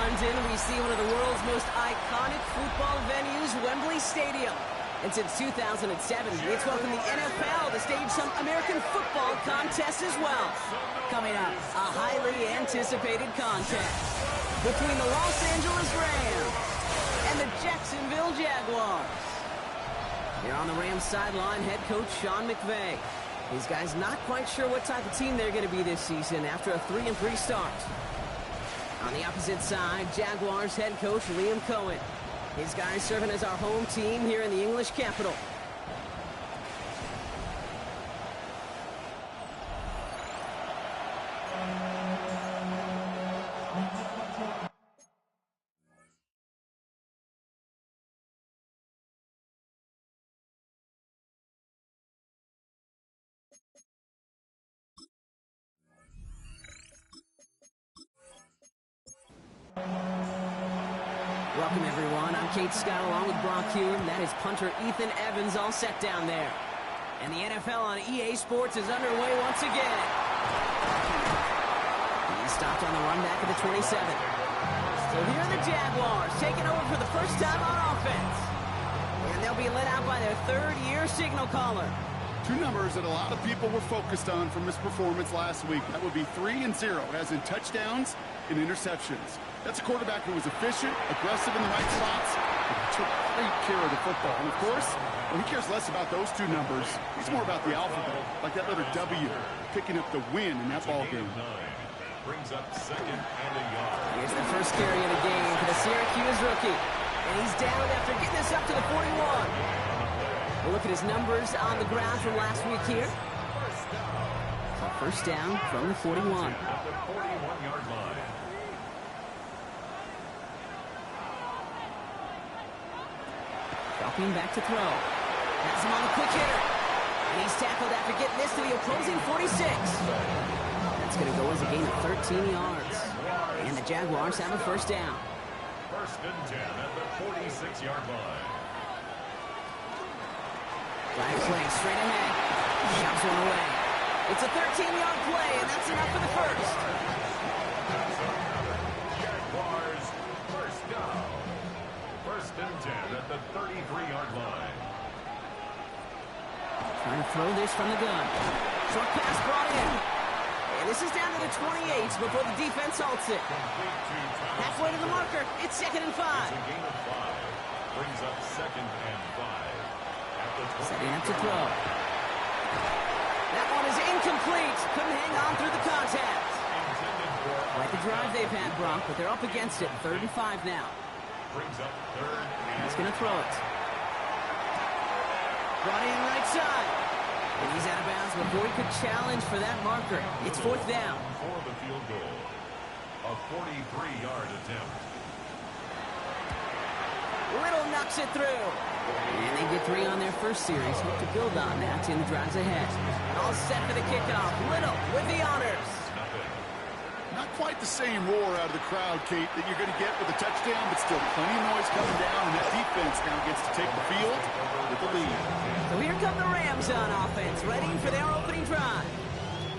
London, we see one of the world's most iconic football venues, Wembley Stadium. And since 2007, it's welcomed the NFL to stage some American football contests as well. Coming up, a highly anticipated contest between the Los Angeles Rams and the Jacksonville Jaguars. Here on the Rams sideline, head coach Sean McVay. These guys not quite sure what type of team they're going to be this season after a 3-3 start. On the opposite side, Jaguars head coach Liam Cohen. His guys serving as our home team here in the English capital. Welcome, everyone. I'm Kate Scott along with Brock Hume. That is punter Ethan Evans all set down there. And the NFL on EA Sports is underway once again. He stopped on the run back at the 27. So here are the Jaguars taking over for the first time on offense. And they'll be led out by their third-year signal caller. Two numbers that a lot of people were focused on from his performance last week. That would be 3 and 0, as in touchdowns and interceptions. That's a quarterback who was efficient, aggressive in the right spots, and took great care of the football. And, of course, well, he cares less about those two numbers. He's more about the alphabet, like that letter W, picking up the win in that ball game. Brings up second and a yard. Here's the first carry of the game for the Syracuse rookie. And he's down after getting this up to the 41. We'll look at his numbers on the ground from last week here. So first down from the 41. At the 41-yard line. Dropping back to throw. Has him on the quick hitter. And he's tackled after getting this to the opposing 46. That's going to go as a gain of 13 yards. And the Jaguars have a first down. First and 10 at the 46-yard line. Flag play straight ahead. Shoves one away. It's a 13-yard play, and that's enough for the first. Jaguars first down. First and 10 at the 33-yard line. Trying to throw this from the gun. Short pass brought in. And this is down to the 28 before the defense halts it. Halfway to the marker. It's second and 5. It's a gain of 5. Brings up second and 5. Setting up to throw. That one is incomplete. Couldn't hang on through the contact. Like the drive they've had, Brock, but they're up against it. 3rd and 5 now. Brings up third. He's going to throw it. Brought in right side. And he's out of bounds before he could challenge for that marker. It's 4th down. For the field goal. A 43-yard attempt. Little knocks it through. And they get 3 on their first series. Hope to build on that in the drives ahead. All set for the kickoff. Little with the honors. Not quite the same roar out of the crowd, Kate, that you're going to get with a touchdown, but still plenty of noise coming down, and that defense now gets to take the field with the lead. So here come the Rams on offense, ready for their opening drive.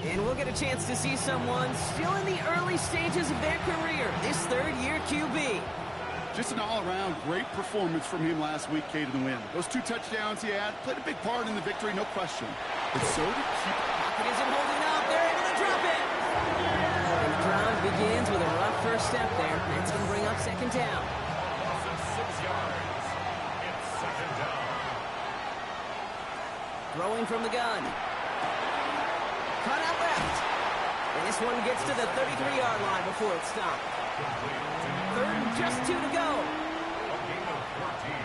And we'll get a chance to see someone still in the early stages of their career, this third-year QB. Just an all-around great performance from him last week, Kate, in the win. Those 2 touchdowns he had played a big part in the victory, no question. But so did keep Pocket isn't holding up. They're able to drop it. And the drive begins with a rough first step there. That's going to bring up second down. Loss of 6 yards. It's second down. Throwing from the gun. Cut out left. And this one gets to the 33-yard line before it stopped. 3rd and just 2 to go. A gain of 14.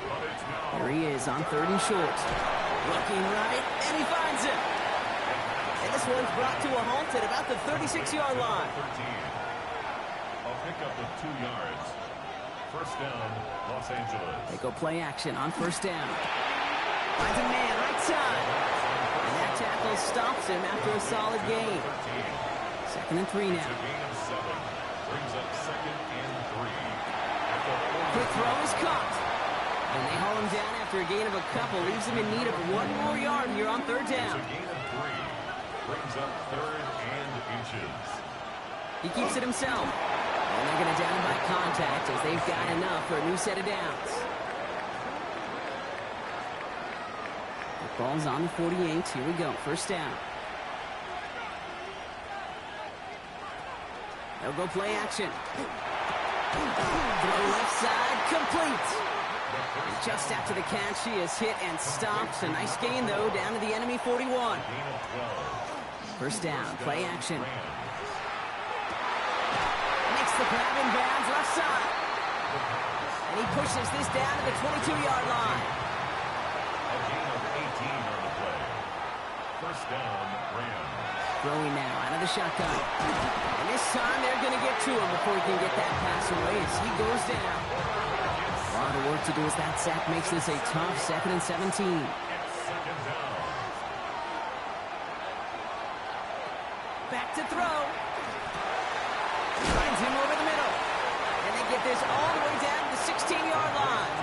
But it's now. Here he is on 3rd and short. Looking right, and he finds him. And this one's brought to a halt at about the 36-yard line. 13. A pickup of 2 yards. First down, Los Angeles. They go play action on first down. Finds a man right side. And that tackle stops him after a solid gain. 2nd and 3 now. It's a gain of 7. Brings up second and 3. Quick throw is caught. And they haul him down after a gain of a couple. Leaves him in need of 1 more yard here on 3rd down. It's a gain of 3. Brings up 3rd and inches. He keeps it himself. And they're going to down him by contact as they've got enough for a new set of downs. The ball's on the 48. Here we go. First down. They'll go play action. Throw left side, complete. And just after the catch, he is hit and stopped. A nice gain, though, down to the enemy 41. First down, play action. Makes the grab in bounds, left side. And he pushes this down to the 22-yard line. A gain of 18 on the play. First down, Rams. Throwing now out of the shotgun. And this time they're going to get to him before he can get that pass away as he goes down. A lot of work to do as that sack makes this a tough 2nd and 17. Second down. Back to throw. Finds him over the middle. And they get this all the way down to the 16-yard line.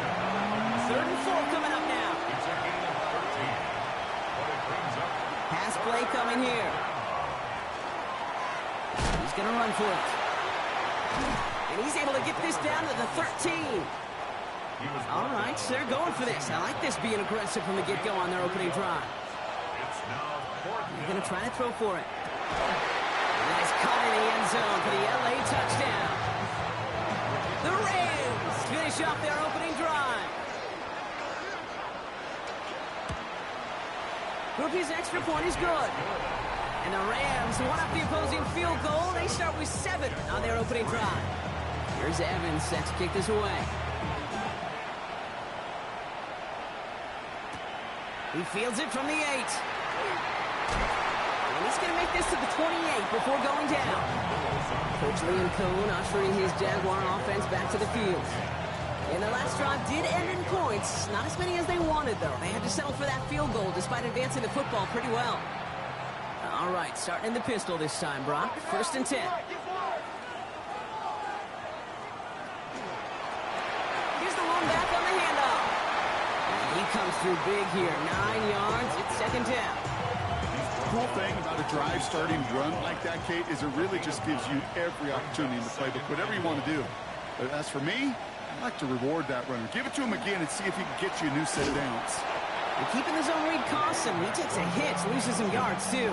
3rd and 4 coming up now. It's a gain of 13. But it brings up Pass play coming here. He's going to run for it. And he's able to get this down to the 13. All right, so they're going for this. I like this being aggressive from the get-go on their opening drive. It's now 4th They're going to try to throw for it. Nice cut in the end zone for the LA touchdown. The Rams finish off their opening drive. Groupie's extra point is good. And the Rams one up the opposing field goal. They start with 7 on their opening drive. Here's Evans set to kick this away. He fields it from the 8. And he's going to make this to the 28 before going down. Coach Liam Cohn ushering his Jaguar offense back to the field. And their last drive did end in points. Not as many as they wanted, though. They had to settle for that field goal despite advancing the football pretty well. All right, starting in the pistol this time, Brock. 1st and 10. Here's the one back on the handoff. And he comes through big here. 9 yards. It's 2nd down. The cool thing about a drive starting run like that, Kate, is it really just gives you every opportunity in the playbook, whatever you want to do. But as for me, I like to reward that runner. Give it to him again and see if he can get you a new set of downs. And keeping the zone read costs him. He takes a hit, loses some yards, too.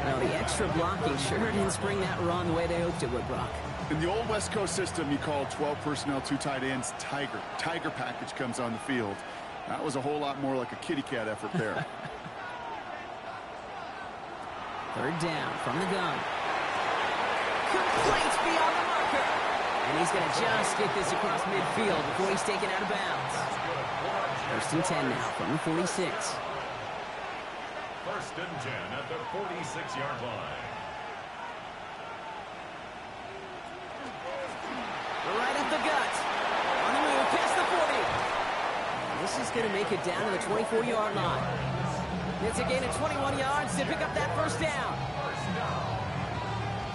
Now, the extra blocking sure didn't spring that run the way they hoped it would, Brock. In the old West Coast system, you call 12 personnel, 2 tight ends, Tiger. Tiger package comes on the field. That was a whole lot more like a kitty cat effort there. 3rd down from the gun. Complete beyond the marker. And he's going to just get this across midfield before he's taken out of bounds. 1st and 10 now from the 46. 1st and 10 at the 46-yard line. Right up the gut. On the move, past the 40. And this is going to make it down to the 24-yard line. It's a gain of 21 yards to pick up that 1st down.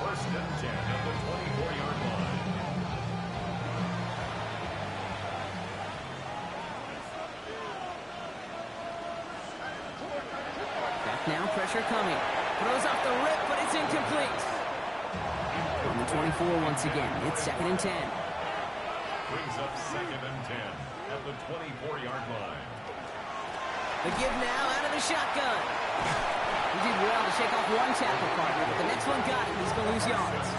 1st and 10 at the 24-yard line. Back now, pressure coming. Throws off the rip, but it's incomplete. On the 24 once again, it's 2nd and 10. Brings up 2nd and 10 at the 24-yard line. The give now out of the shotgun. He did well to shake off one tackle partner, but the next one got him. He's going to lose yards.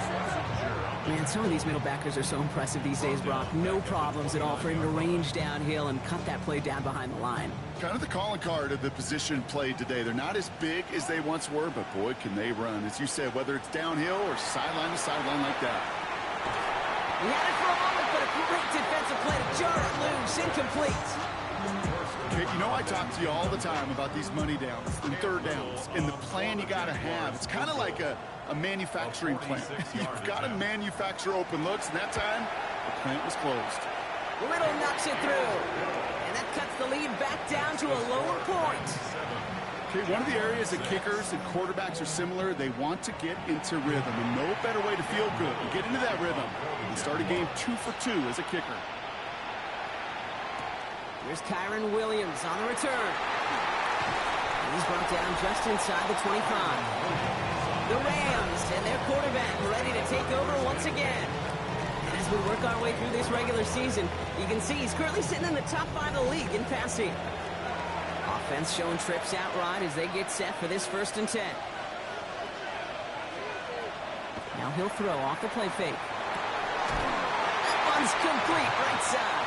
Man, some of these middle backers are so impressive these days, Brock. No problems at all for him to range downhill and cut that play down behind the line. Kind of the calling card of the position played today. They're not as big as they once were, but boy, can they run. As you said, whether it's downhill or sideline to sideline like that. He had it for a moment, but a great defensive play to jar it loose. Incomplete. Okay, you know I talk to you all the time about these money downs and 3rd downs and the plan you got to have. It's kind of like a manufacturing plant. You've got to manufacture open looks, and that time, the plant was closed. Little knocks it through. And that cuts the lead back down to a lower point. Okay, one of the areas that kickers and quarterbacks are similar, they want to get into rhythm, and no better way to feel good and get into that rhythm than start a game 2 for 2 as a kicker. Here's Kyron Williams on the return. He's brought down just inside the 25. The Rams and their quarterback ready to take over once again. And as As we work our way through this regular season, you can see he's currently sitting in the top 5 of the league in passing. Offense showing trips out right as they get set for this 1st and 10. Now he'll throw off the play fake. That one's complete right side.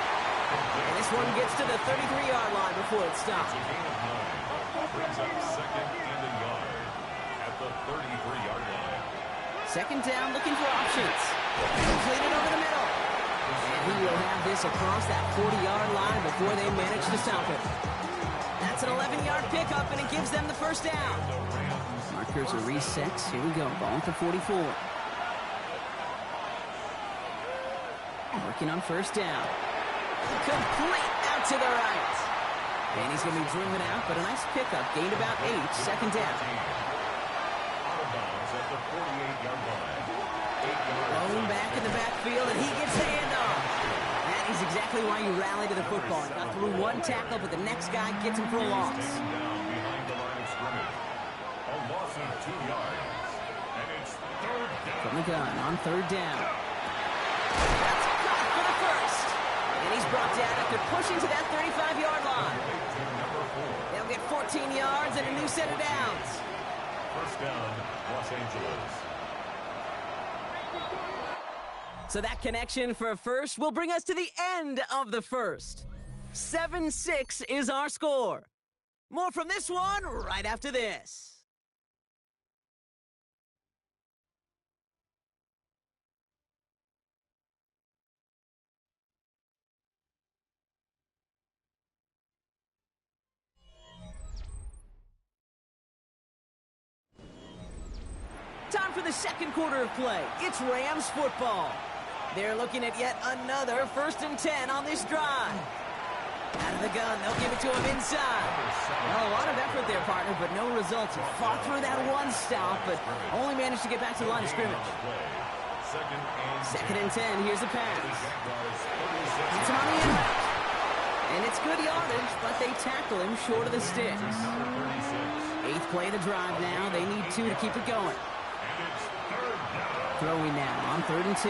And this one gets to the 33-yard line before it stops. Brings up 2nd and a yard at the 33-yard line. 2nd down, looking for options. Completed over the middle. And he will have this across that 40-yard line before they manage to stop it. That's an 11-yard pickup, and it gives them the 1st down. Markers are reset. Here we go. Ball at the 44. Working on 1st down. Complete out to the right. And he's going to be driven out, but a nice pickup. Gained about 8. 2nd down. Out of bounds at the 48-yard line. 8 yards. Thrown back in the backfield, and he gets the handoff. That is exactly why you rally to the football. He got through one tackle, but the next guy gets him for a loss. Down behind the line of scrimmage. A loss of 2 yards. And it's 3rd down. From the gun on 3rd down. That's caught for the 1st. And he's brought down after pushing to that 35-yard line. They'll get 14 yards and a new set of downs. 1st down, Los Angeles. So that connection for a 1st will bring us to the end of the 1st. 7-6 is our score. More from this one right after this. Time for the 2nd quarter of play. It's Rams football. They're looking at yet another 1st and 10 on this drive. Out of the gun, they'll give it to him inside. Well, a lot of effort there, partner, but no results. He fought through that one stop, but only managed to get back to the line of scrimmage. 2nd and 10, here's the pass. It's on the end. And it's good yardage, but they tackle him short of the sticks. 8th play of the drive now. They need 2 to keep it going. Throwing now on 3rd and 2.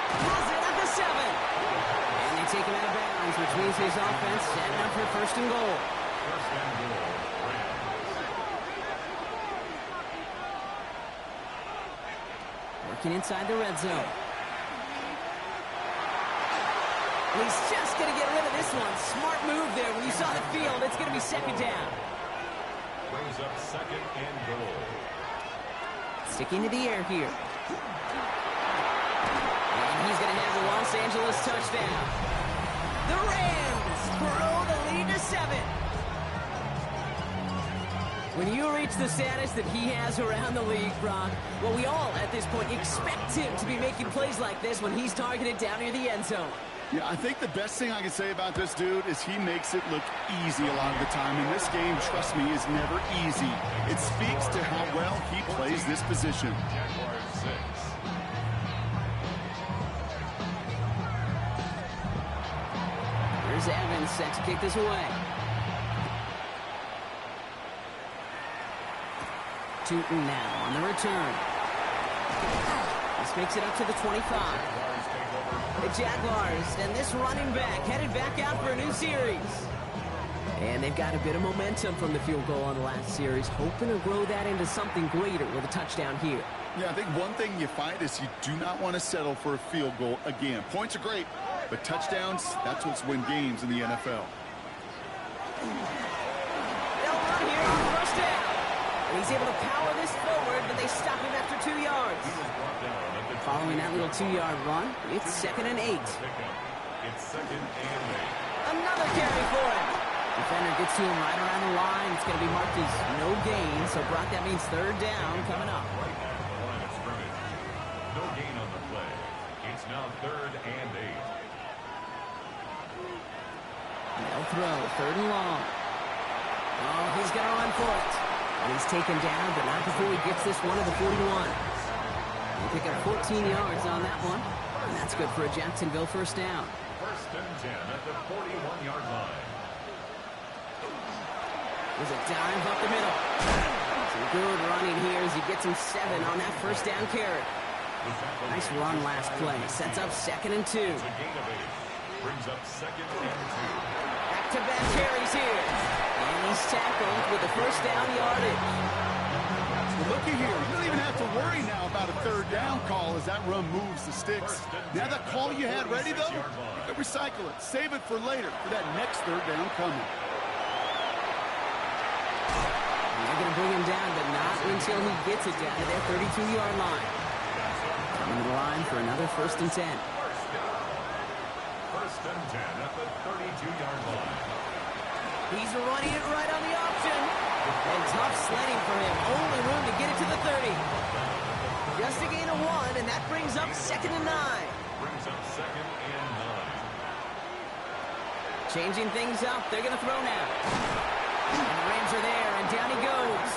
Pulls it at the 7. And they take him out of bounds, which means his offense setting up for 1st and goal. Working inside the red zone. And he's just going to get rid of this one. Smart move there. When you saw the field, it's going to be 2nd down. Brings up 2nd and goal. Sticking to the air here. And he's going to have the Los Angeles touchdown. The Rams grow the lead to 7. When you reach the status that he has around the league, Brock, well, we all, at this point, expect him to be making plays like this when he's targeted down near the end zone. Yeah, I think the best thing I can say about this dude is he makes it look easy a lot of the time. And this game, trust me, is never easy. It speaks to how well he plays this position. Jaguars 6. Here's Evans set to kick this away. Tootin now on the return. This makes it up to the 25. The Jaguars and this running back headed back out for a new series. And they've got a bit of momentum from the field goal on the last series, hoping to grow that into something greater with a touchdown here. Yeah, I think one thing you find is you do not want to settle for a field goal again. Points are great, but touchdowns, that's what's win games in the NFL. They'll run here on 1st down. And he's able to power this forward, but they stop him after 2 yards. Following that little 2-yard run, it's 2nd and 8. It's 2nd and 8. Another carry for him. Defender gets to him right around the line. It's going to be marked as no gain. So, Brock, that means 3rd down coming up. Right at the line of scrimmage. No gain on the play. It's now 3rd and 8. They'll throw. 3rd and long. Oh, he's going to run for it. And he's taken down, but not before he gets this one to the 41. He'll pick up 14 yards on that one. And that's good for a Jacksonville 1st down. 1st and 10 at the 41-yard line. There's a dive up the middle. Some good running here as he gets him 7 on that 1st down carry. Nice run last play. Sets up 2nd and 2. Brings up 2nd and 2. Back-to-back carries here. And he's tackled with the first down yardage. Well, looky here. You don't even have to worry now about a 3rd down call as that run moves the sticks. Now that call you had ready, though, you can recycle it. Save it for later for that next 3rd down coming. They're going to bring him down, but not until he gets it down to their 32-yard line. Coming to the line for another 1st and 10. 1st and 10 at the 32-yard line. He's running it right on the option. And tough sledding for him. Only room to get it to the 30. Just a gain of 1, and that brings up 2nd and 9. Brings up 2nd and 9. Changing things up. They're going to throw now. And the Rams are there, and down he goes.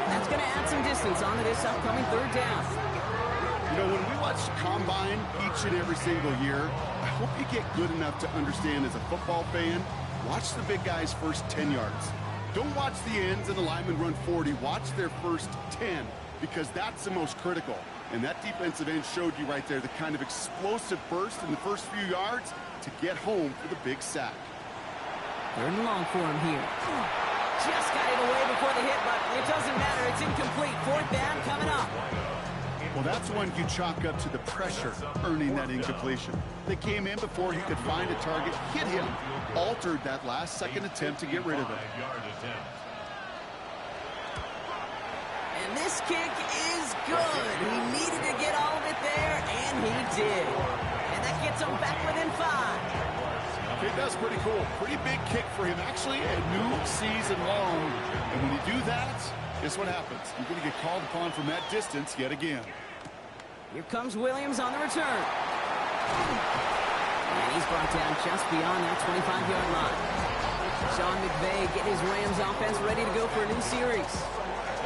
And that's going to add some distance onto this upcoming 3rd down. You know, when we watch Combine each and every single year, I hope you get good enough to understand as a football fan, watch the big guys' first 10 yards. Don't watch the ends and the linemen run 40. Watch their first 10, because that's the most critical. And that defensive end showed you right there the kind of explosive burst in the first few yards to get home for the big sack. 3rd and long for him here. Just got it away before the hit, but it doesn't matter. It's incomplete. 4th down coming up. Well, that's one you chalk up to the pressure earning that incompletion. They came in before he could find a target, hit him, altered that last 2nd attempt to get rid of it. And this kick is good. He needed to get all of it there, and he did. And that gets him back within 5. Okay, that's pretty cool. Pretty big kick for him. Actually, a new season long. And when you do that, guess what happens? You're going to get called upon from that distance yet again. Here comes Williams on the return. And he's brought down just beyond that 25-yard line. Sean McVay getting his Rams offense ready to go for a new series.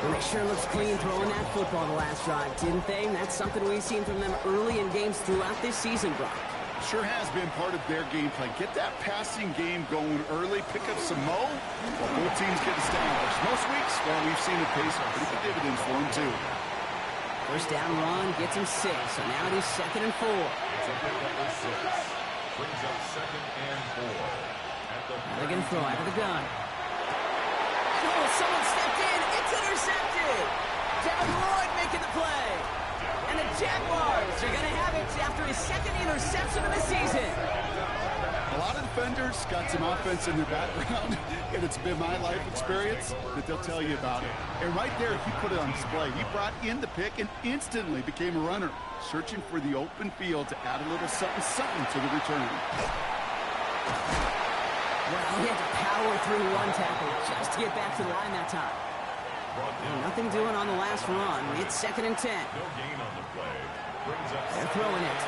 And they sure looks clean throwing that football the last drive, didn't they? And that's something we've seen from them early in games throughout this season, Brock. Sure has been part of their game plan. Get that passing game going early, pick up some mo, while both teams get established. Most weeks, well, we've seen it pay some pretty good dividends for them, too. First down run gets him 6, so now it is 2nd and 4. Brings up 2nd and 4. They're going to throw out of the gun. Oh, someone stepped in. It's intercepted. Devin Lloyd making the play. And the Jaguars are going to have it after his 2nd interception of the season. A lot of defenders got some offense in their background, and it's been my life experience that they'll tell you about it. And right there, he put it on display. He brought in the pick and instantly became a runner, searching for the open field to add a little something to the return. Well, he had to power through one tackle just to get back to the line that time. And nothing doing on the last run. It's 2nd and 10. No gain on the play. Brings up They're throwing it.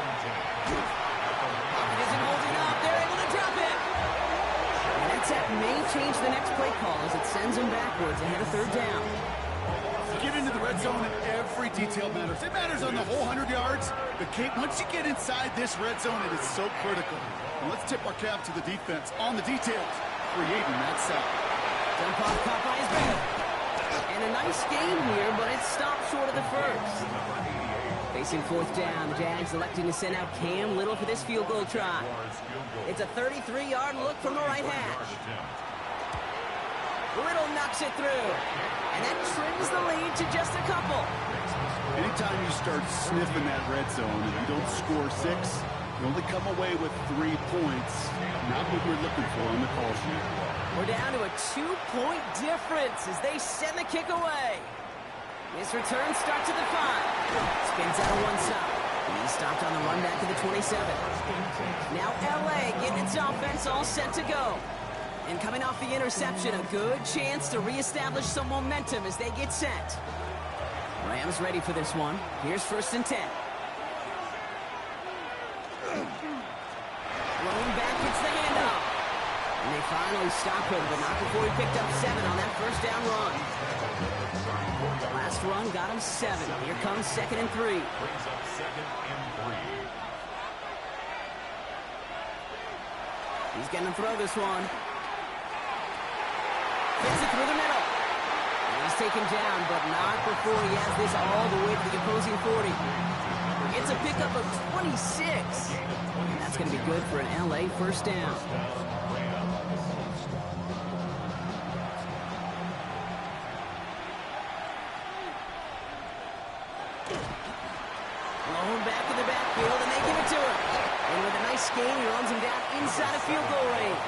Pocket isn't holding up. They're able to drop it. And that tap may change the next play call as it sends them backwards ahead of 3rd down. Get into the red zone and every detail matters. It matters on the whole 100 yards. But, Kate, once you get inside this red zone, it is so critical. And let's tip our cap to the defense on the details, creating that sack. Jump off caught by his back. And a nice game here, but it stopped short of the first. Facing 4th down, the Jags electing to send out Cam Little for this field goal try. It's a 33-yard look from the right hash. Little knocks it through. And that trims the lead to just a couple. Anytime you start sniffing that red zone and you don't score 6, you only come away with 3 points. Not what we're looking for on the call sheet. We're down to a 2-point difference as they send the kick away. This return starts at the 5. Spins out of one side. He stopped on the run back to the 27. Now LA getting its offense all set to go. And coming off the interception, a good chance to reestablish some momentum as they get set. Rams ready for this one. Here's 1st and 10. Rolling back, hits the handoff. And they finally stop him, but not before he picked up 7 on that first down run. The last run got him 7. Here comes 2nd and 3. Brings up 2nd and 3. He's going to throw this one. Gets it through the middle. And he's He's taken down, but not before he has this all the way to the opposing 40. It's a pickup of 26. And that's going to be good for an LA first down. Blown back in the backfield, and they give it to him. And with a nice gain, he runs him down inside of field goal range.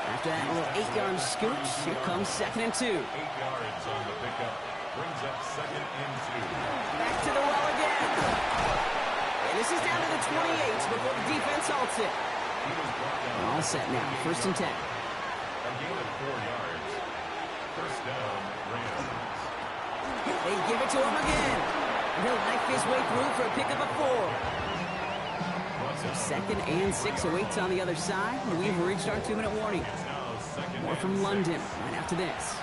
After that little 8-yard scooch, here comes 2nd and 2. 8 yards on the pickup. Brings up 2nd and 2. Back to the well again. And this is down to the 28 before the defense halts it. All set now. 1st and 10. A gain of 4 yards. First down, Rams. They give it to him again. And he'll knife his way through for a pickup of 4. So 2nd and 6 awaits on the other side. And we've reached our 2-minute warning. More from London right after this.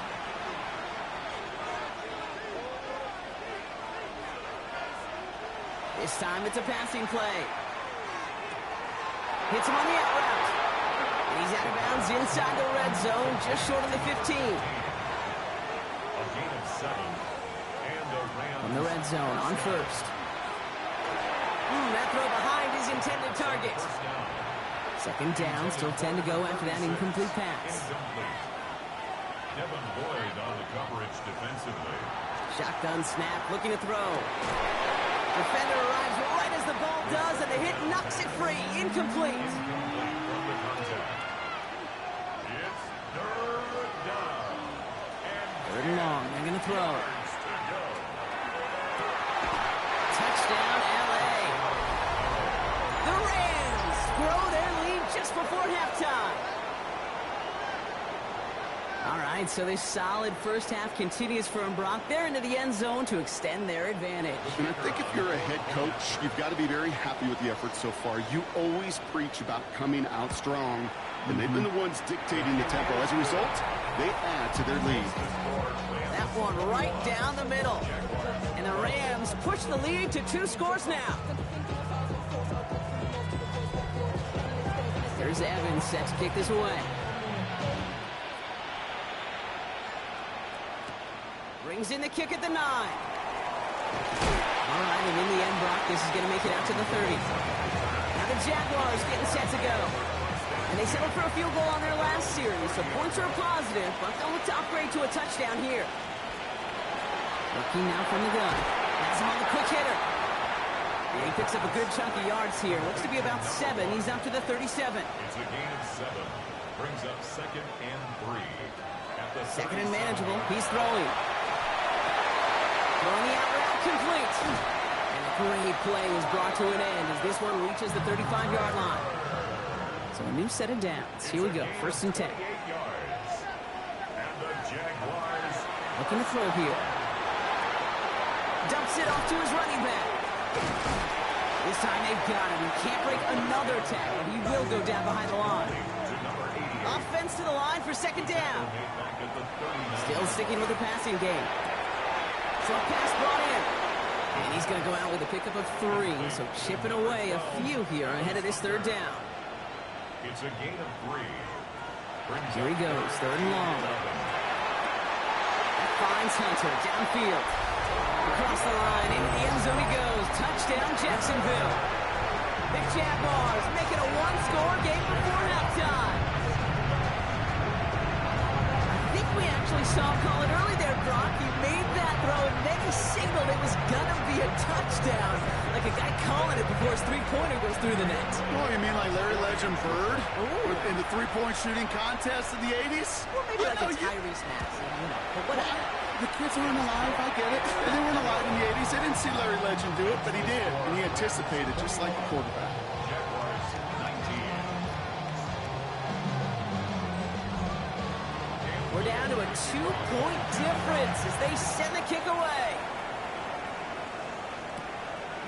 This time it's a passing play. Hits him on the out route. And he's out of bounds inside the red zone, just short of the 15. A gain of 7. And the Rams. From the red zone on 1st. That throw behind his intended target. 2nd down, still 10 to go after that incomplete pass. Incomplete. Devin Boyd on the coverage defensively. Shotgun snap, looking to throw. Defender arrives right as the ball does, and the hit knocks it free. Incomplete. Incomplete from the contact. It's third down. And 3rd and long, they're going to throw. yards to go. Touchdown, LA. The Rams grow their lead just before halftime. All right, so this solid first half continues for Brock. They're into the end zone to extend their advantage. And I think if you're a head coach, you've got to be very happy with the effort so far. You always preach about coming out strong, and they've been the ones dictating the tempo. As a result, they add to their lead. That one right down the middle. And the Rams push the lead to 2 scores now. There's Evans set to kick this away. Brings in the kick at the 9. All right, and in the end, Brock, this is going to make it out to the 30. Now the Jaguars getting set to go. And they settled for a field goal on their last series, so points are positive, but they'll look to upgrade to a touchdown here. Working now from the gun. Has him on the quick hitter. And he picks up a good chunk of yards here. Looks to be about 7. He's up to the 37. It's a gain of 7. Brings up 2nd and 3. At the 2nd and manageable. He's throwing. Throwing the out route complete. And a great play is brought to an end as this one reaches the 35-yard line. So a new set of downs. Here we go. 1st and 10. 8 yards. And the Jaguars. Looking to throw here. Dumps it off to his running back. This time they've got him. He can't break another tackle. He will go down behind the line. To number 88. Offense to the line for 2nd down. Back at the 39. Still sticking with the passing game. Short pass brought in. And he's going to go out with a pickup of 3. So chipping away a few here ahead of this 3rd down. It's a gain of 3. Here he goes. 3rd and long. That finds Hunter downfield. Across the line, into the end zone he goes. Touchdown, Jacksonville. The Jaguars making a 1-score game before halftime. I think we actually saw him call it early there, Brock. He made that throw, and then he signaled it was going to be a touchdown. Like a guy calling it before his three-pointer goes through the net. Oh, you mean like Larry Legend Bird? In the three-point shooting contest in the 80s? Well, maybe like a Tyrese Maxey, but whatever. The kids weren't alive, I get it. And they weren't alive in the 80s. They didn't see Larry Legend do it, but he did. And he anticipated, just like the quarterback. Jaguars 19. We're down to a 2-point difference as they send the kick away.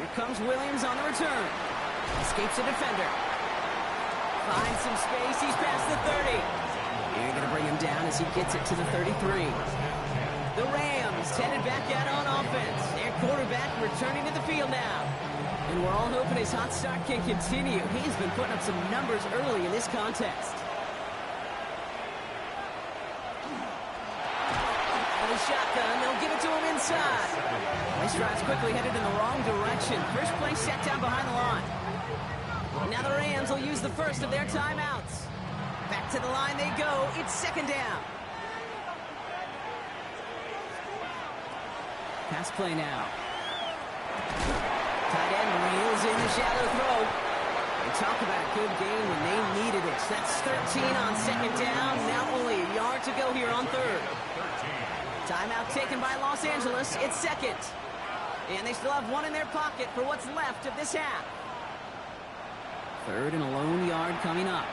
Here comes Williams on the return. Escapes a defender. Finds some space. He's past the 30. They're going to bring him down as he gets it to the 33. The Rams headed back out on offense. Their quarterback returning to the field now. And we're all hoping his hot start can continue. He's been putting up some numbers early in this contest. the shotgun. They'll give it to him inside. This drive's quickly headed in the wrong direction. First play set down behind the line. Now the Rams will use the first of their timeouts. Back to the line they go. It's second down. Pass play now. Tight end reels in the shallow throw. They talk about a good game when they needed it. That's 13 on second down. Now only a yard to go here on third. Timeout taken by Los Angeles. It's second. And they still have one in their pocket for what's left of this half. Third and a lone yard coming up.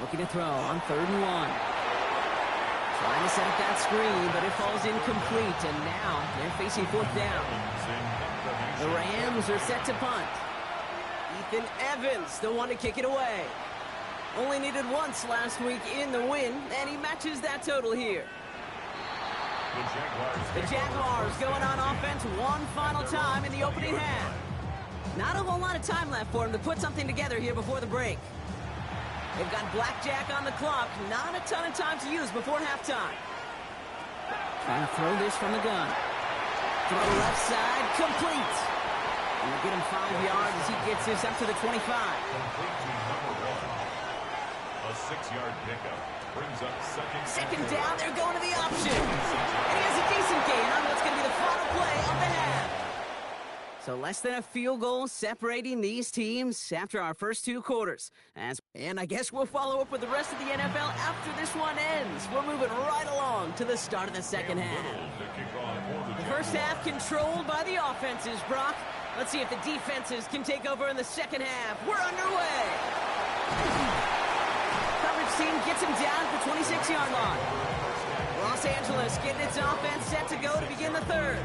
Looking to throw on 3rd and 1. Trying to set up that screen, but it falls incomplete, and now they're facing 4th down. The Rams are set to punt. Ethan Evans, the one to kick it away. Only needed once last week in the win, and he matches that total here. The Jaguars going on offense one final time in the opening half. Not a whole lot of time left for them to put something together here before the break. They've got blackjack on the clock. Not a ton of time to use before halftime. Trying to throw this from the gun. Throw left side, complete. And we'll get him 5 yards as he gets this up to the 25. Complete to number 1. A 6-yard pickup brings up second down. They're going to the option. And he has a decent gain on what's going to be the final play of the half. So less than a field goal separating these teams after our first 2 quarters. And I guess we'll follow up with the rest of the NFL after this one ends. We're moving right along to the start of the second half. The first half controlled by the offenses, Brock. Let's see if the defenses can take over in the second half. We're underway. Coverage team gets him down at the 26-yard line. Los Angeles getting its offense set to go to begin the third.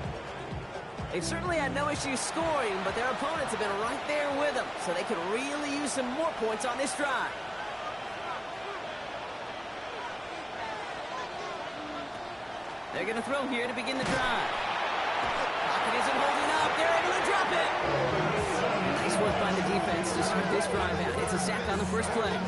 They've certainly had no issues scoring, but their opponents have been right there with them, so they could really use some more points on this drive. They're going to throw here to begin the drive. Pocket isn't holding up. They're able to drop it. Nice work by the defense to start this drive out. It's a sack on the first play.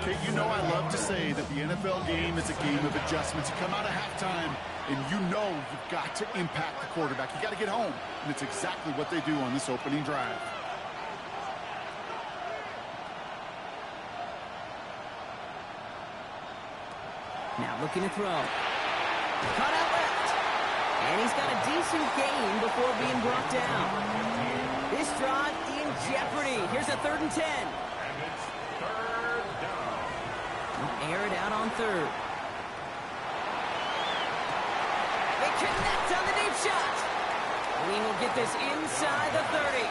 Okay, you know I love to say that the NFL game is a game of adjustments. You come out of halftime, and you know you've got to impact the quarterback. You got to get home, and it's exactly what they do on this opening drive. Now looking to throw. Cut out left. And he's got a decent gain before being brought down. This drive in jeopardy. Here's a 3rd and 10. And it's 3rd down. Air it out on 3rd. They connect on the deep shot. Green will get this inside the 30.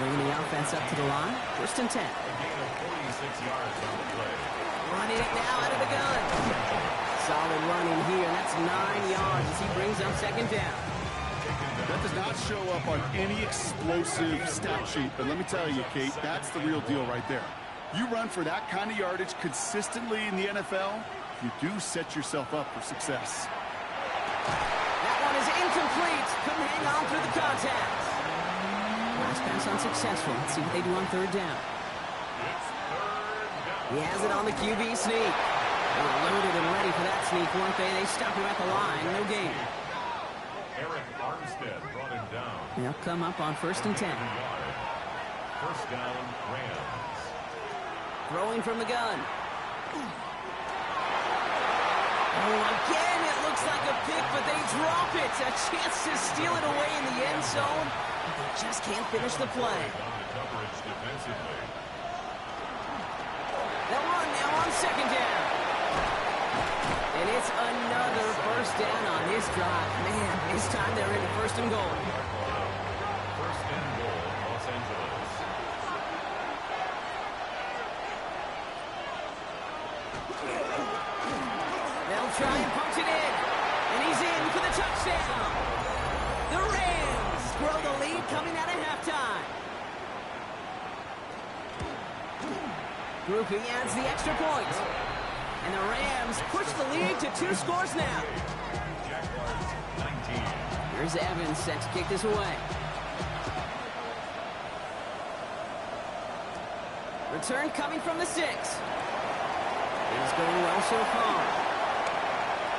Bringing the offense up to the line. 1st and 10. A gain of 46 yards on the play. Running it now out of the gun. Solid running here. That's 9 yards as he brings up 2nd down. That does not show up on any explosive stat sheet, but let me tell you, Kate, that's the real deal right there. You run for that kind of yardage consistently in the NFL, you do set yourself up for success. That one is incomplete. Couldn't hang on through the contact. Last pass unsuccessful. Let's see what they do on 3rd down. It's 3rd down. He has it on the QB sneak. They were loaded and ready for that sneak, weren't they? They stopped him at the line. No gain. Eric Armstead brought him down. They'll come up on 1st and 10. 1st down, Rams. Throwing from the gun. Oh, again, it looks like a pick, but they drop it. A chance to steal it away in the end zone. But they just can't finish the play. On the coverage defensively. They'll run now on 2nd down. And it's another 1st down on this drive. Man, this time they're in 1st and goal. 1st and goal, Los Angeles. They'll try and punch it in. And he's in for the touchdown. The Rams grow the lead coming out of halftime. Grouping adds the extra point. And the Rams push the lead to 2 scores now. Jaguars, 19. Here's Evans set to kick this away. Return coming from the 6. He's going well so far.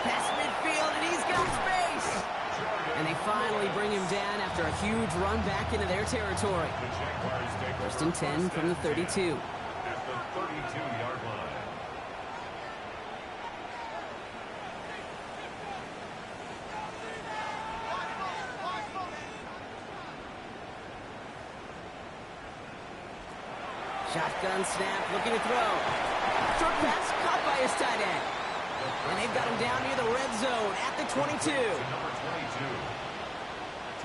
Past midfield, and he's got space. And they finally bring him down after a huge run back into their territory. First and 10 from the 32. At the 32-yard line. Shotgun snap, looking to throw. Short pass caught by his tight end. And they've got him down near the red zone at the 22. Number 22.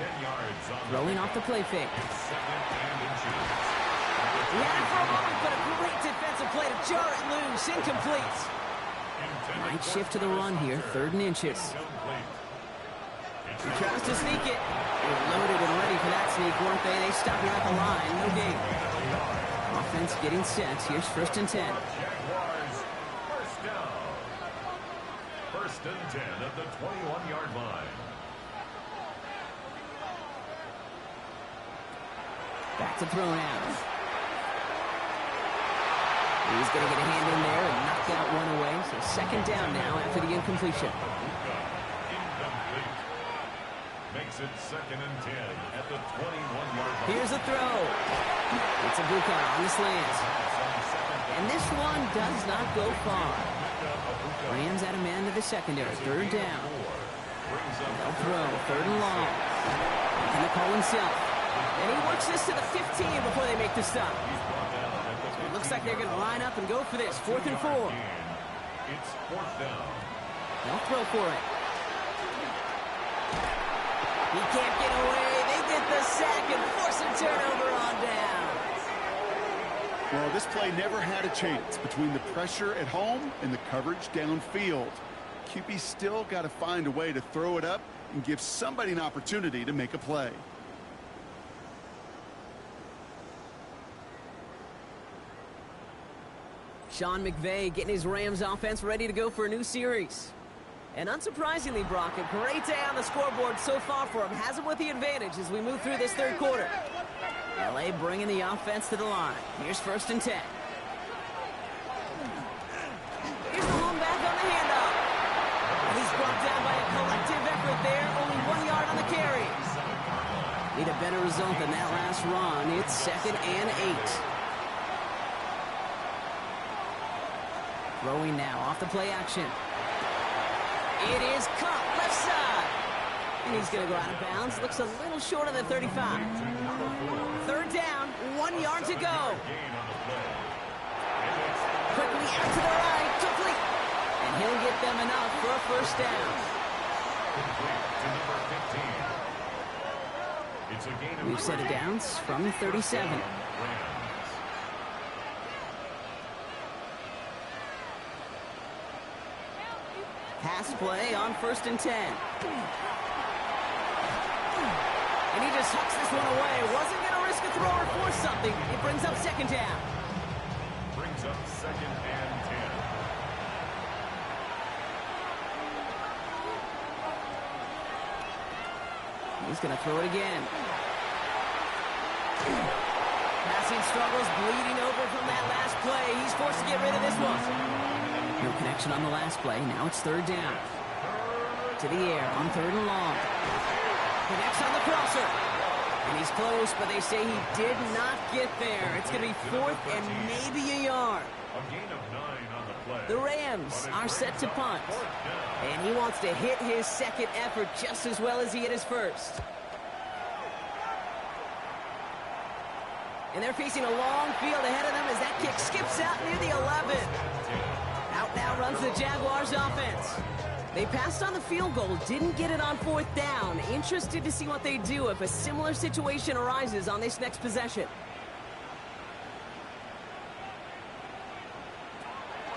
10 yards on Throwing off the play fake. second and inches. He had it for a moment, but a great defensive play to jar it loose. Incomplete. Might shift to the run here. Third and inches. He tries to sneak it. They're loaded and ready for that sneak, weren't they? They stopped him at the line. No gain. Offense getting set. Here's first and 10. Jaguars, first down. First and 10 at the 21-yard line. Back to throw now. He's going to get a hand in there and knock that one away. So second down now after the incompletion. Incomplete. Makes it second and 10 at the 21-yard line. Here's a throw. It's a Buka on the slant. And this one does not go far. Rams add a man to the secondary. Third down. They'll throw. Third and long. And the call himself. And he works this to the 15 before they make the stop. So it looks like they're going to line up and go for this. 4th and 4. It's fourth down. They'll throw for it. He can't get away. They get the sack and force a turnover on down. Well, this play never had a chance between the pressure at home and the coverage downfield. QB still got to find a way to throw it up and give somebody an opportunity to make a play. Sean McVay getting his Rams offense ready to go for a new series. And unsurprisingly, Brock, a great day on the scoreboard so far for him. Has him with the advantage as we move through this third quarter. LA bringing the offense to the line. Here's first and 10. Here's the home back on the handoff. And he's brought down by a collective effort there. Only 1 yard on the carry. Need a better result than that last run. It's second and 8. Throwing now off the play action. It is caught left side. And he's going to go out of bounds. Looks a little short of the 35. Third down, 1 yard to go. Quickly out to the right, complete. And he'll get them enough for a first down. We've set it downs from the 37. Pass play on first and 10. And he just hucks this one away. Wasn't going to risk a throw or force something. It brings up second down. Brings up second and 10. He's going to throw it again. Passing struggles, bleeding over from that last play. He's forced to get rid of this one. No connection on the last play. Now it's third down. To the air on third and long. Connects on the crosser. And he's close, but they say he did not get there. It's going to be fourth and maybe a yard. A gain of 9 on the play. The Rams are set to punt. And he wants to hit his second effort just as well as he hit his first. And they're facing a long field ahead of them as that kick skips out near the 11. Out now runs the Jaguars offense. They passed on the field goal, didn't get it on fourth down. Interested to see what they do if a similar situation arises on this next possession.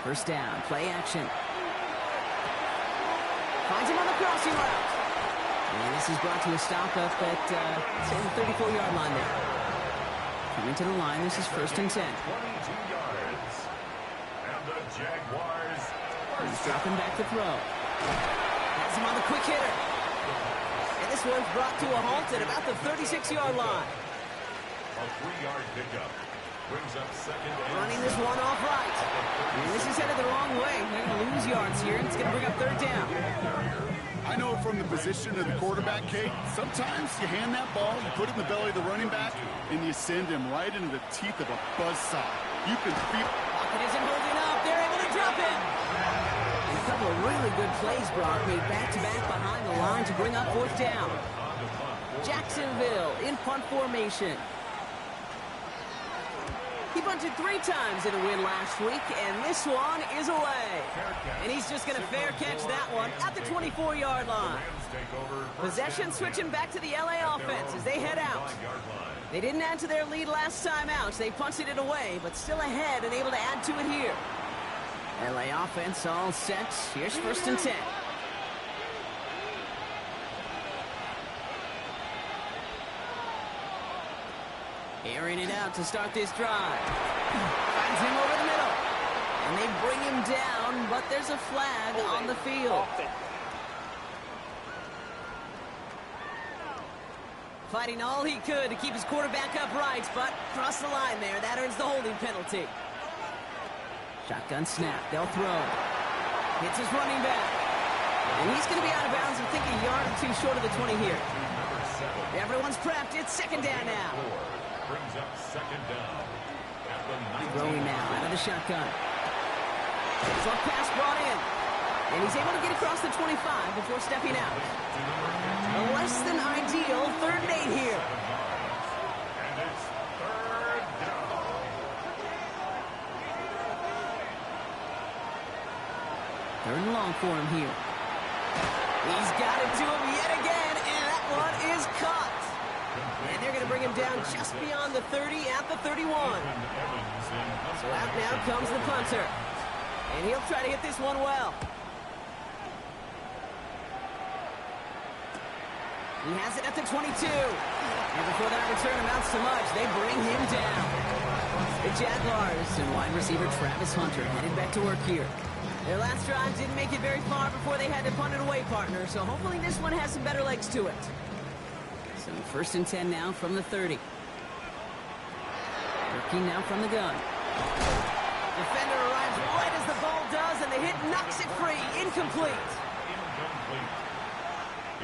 First down, play action. Finds him on the crossing route. And this is brought to a stop up at say the 34-yard line there. Coming to the line, this is first and 10. 22 yards. And the Jaguars. He's dropping back to throw. Has him on the quick hitter. And this one's brought to a halt at about the 36-yard line. A 3-yard pickup. Brings up second and Running this one off right. And this is headed the wrong way. They're going to lose yards here, and it's going to bring up third down. I know it from the position of the quarterback, Kate. Sometimes you hand that ball, you put it in the belly of the running back, and you send him right into the teeth of a buzzsaw. You can feel... Pocket isn't holding up. They're able to drop it. And a couple of really good plays, Brock, made back-to-back behind the line to bring up fourth down. Jacksonville in punt formation. He bunted 3 times in a win last week, and this one is away. And he's just going to fair catch that one at the 24-yard line. Possession switching back to the LA offense as they head out. They didn't add to their lead last time out, so they punted it away, but still ahead and able to add to it here. LA offense all set. Here's first and 10. Airing it out to start this drive. Finds him over the middle. And they bring him down, but there's a flag on the field. Fighting all he could to keep his quarterback upright, but crossed the line there. That earns the holding penalty. Shotgun snap. They'll throw. Hits his running back. And he's going to be out of bounds, I think a yard or two short of the 20 here. Everyone's prepped. It's second down now. Brings up second down. Throwing now out of the shotgun. Short pass brought in. And he's able to get across the 25 before stepping out. A less than ideal 3rd and 8 here. And it's third down. Third and long for him here. He's got it to him yet again, and that one is caught. And they're going to bring him down just beyond the 30 at the 31. So out now comes the punter. And he'll try to hit this one well. He has it at the 22. And before that return amounts to much, they bring him down. The Jaguars and wide receiver Travis Hunter headed back to work here. Their last drive didn't make it very far before they had to punt it away, partner. So hopefully this one has some better legs to it. So first and 10 now from the 30. Working now from the gun. Defender arrives right as the ball does, and the hit knocks it free. Incomplete.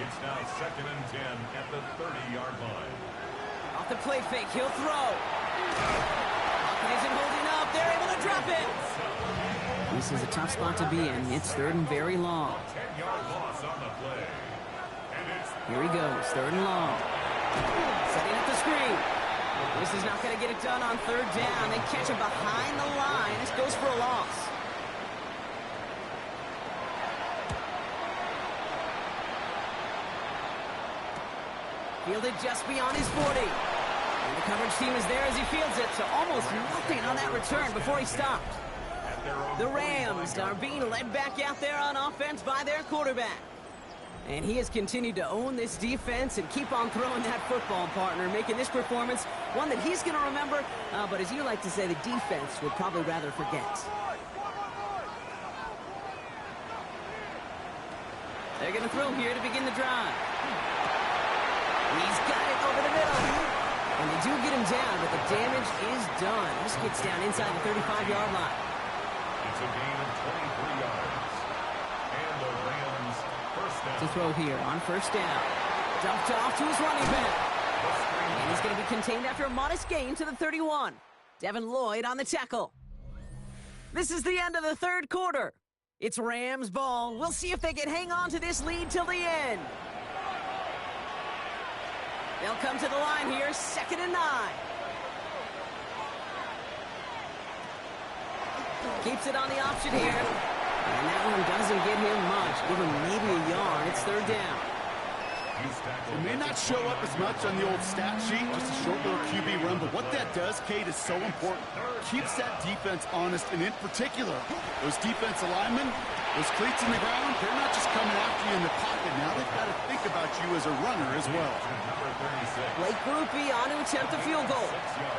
It's now second and 10 at the 30-yard line. Off the play fake, he'll throw. Pocket isn't holding up. They're able to drop it. This is a tough spot to be in. It's third and very long. 10-yard loss on the play. Here he goes, third and long. Setting up the screen. This is not going to get it done on third down. They catch him behind the line. This goes for a loss. Fielded just beyond his 40. And the coverage team is there as he fields it, so almost nothing on that return before he stopped. The Rams are being led back out there on offense by their quarterback. And he has continued to own this defense and keep on throwing that football, partner, making this performance one that he's going to remember, but as you like to say, the defense would probably rather forget. They're going to throw here to begin the drive. He's got it over the middle. And they do get him down, but the damage is done. This gets down inside the 35-yard line. It's a gain of 23 yards. And the Rams first down. To throw here on first down. Dumped off to his running back. And he's going to be contained after a modest gain to the 31. Devin Lloyd on the tackle. This is the end of the third quarter. It's Rams ball. We'll see if they can hang on to this lead till the end. They'll come to the line here, 2nd and 9. Keeps it on the option here. And that one doesn't get him much. Give him maybe a yard. It's third down. It may not show up as much on the old stat sheet, just a short little QB run, but what that does, Kate, is so important. Keeps that defense honest, and in particular, those defensive linemen, those cleats in the ground, they're not just coming after you in the pocket now. They've got to think about you as a runner as well. Blake Grupe on to attempt a field goal.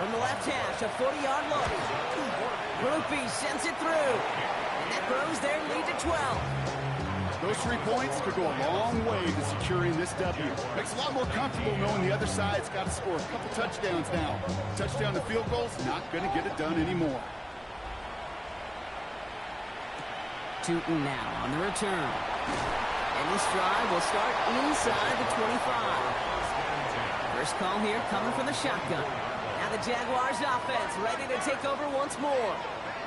From the left hash, a 40-yard look. Grupe sends it through. And that grows their lead to 12. Those 3 points could go a long way to securing this W. Makes it a lot more comfortable knowing the other side's got to score a couple touchdowns now. Touchdown to field goals, not going to get it done anymore. Tootin now on the return. And this drive will start inside the 25. First call here coming from the shotgun. Now the Jaguars offense ready to take over once more.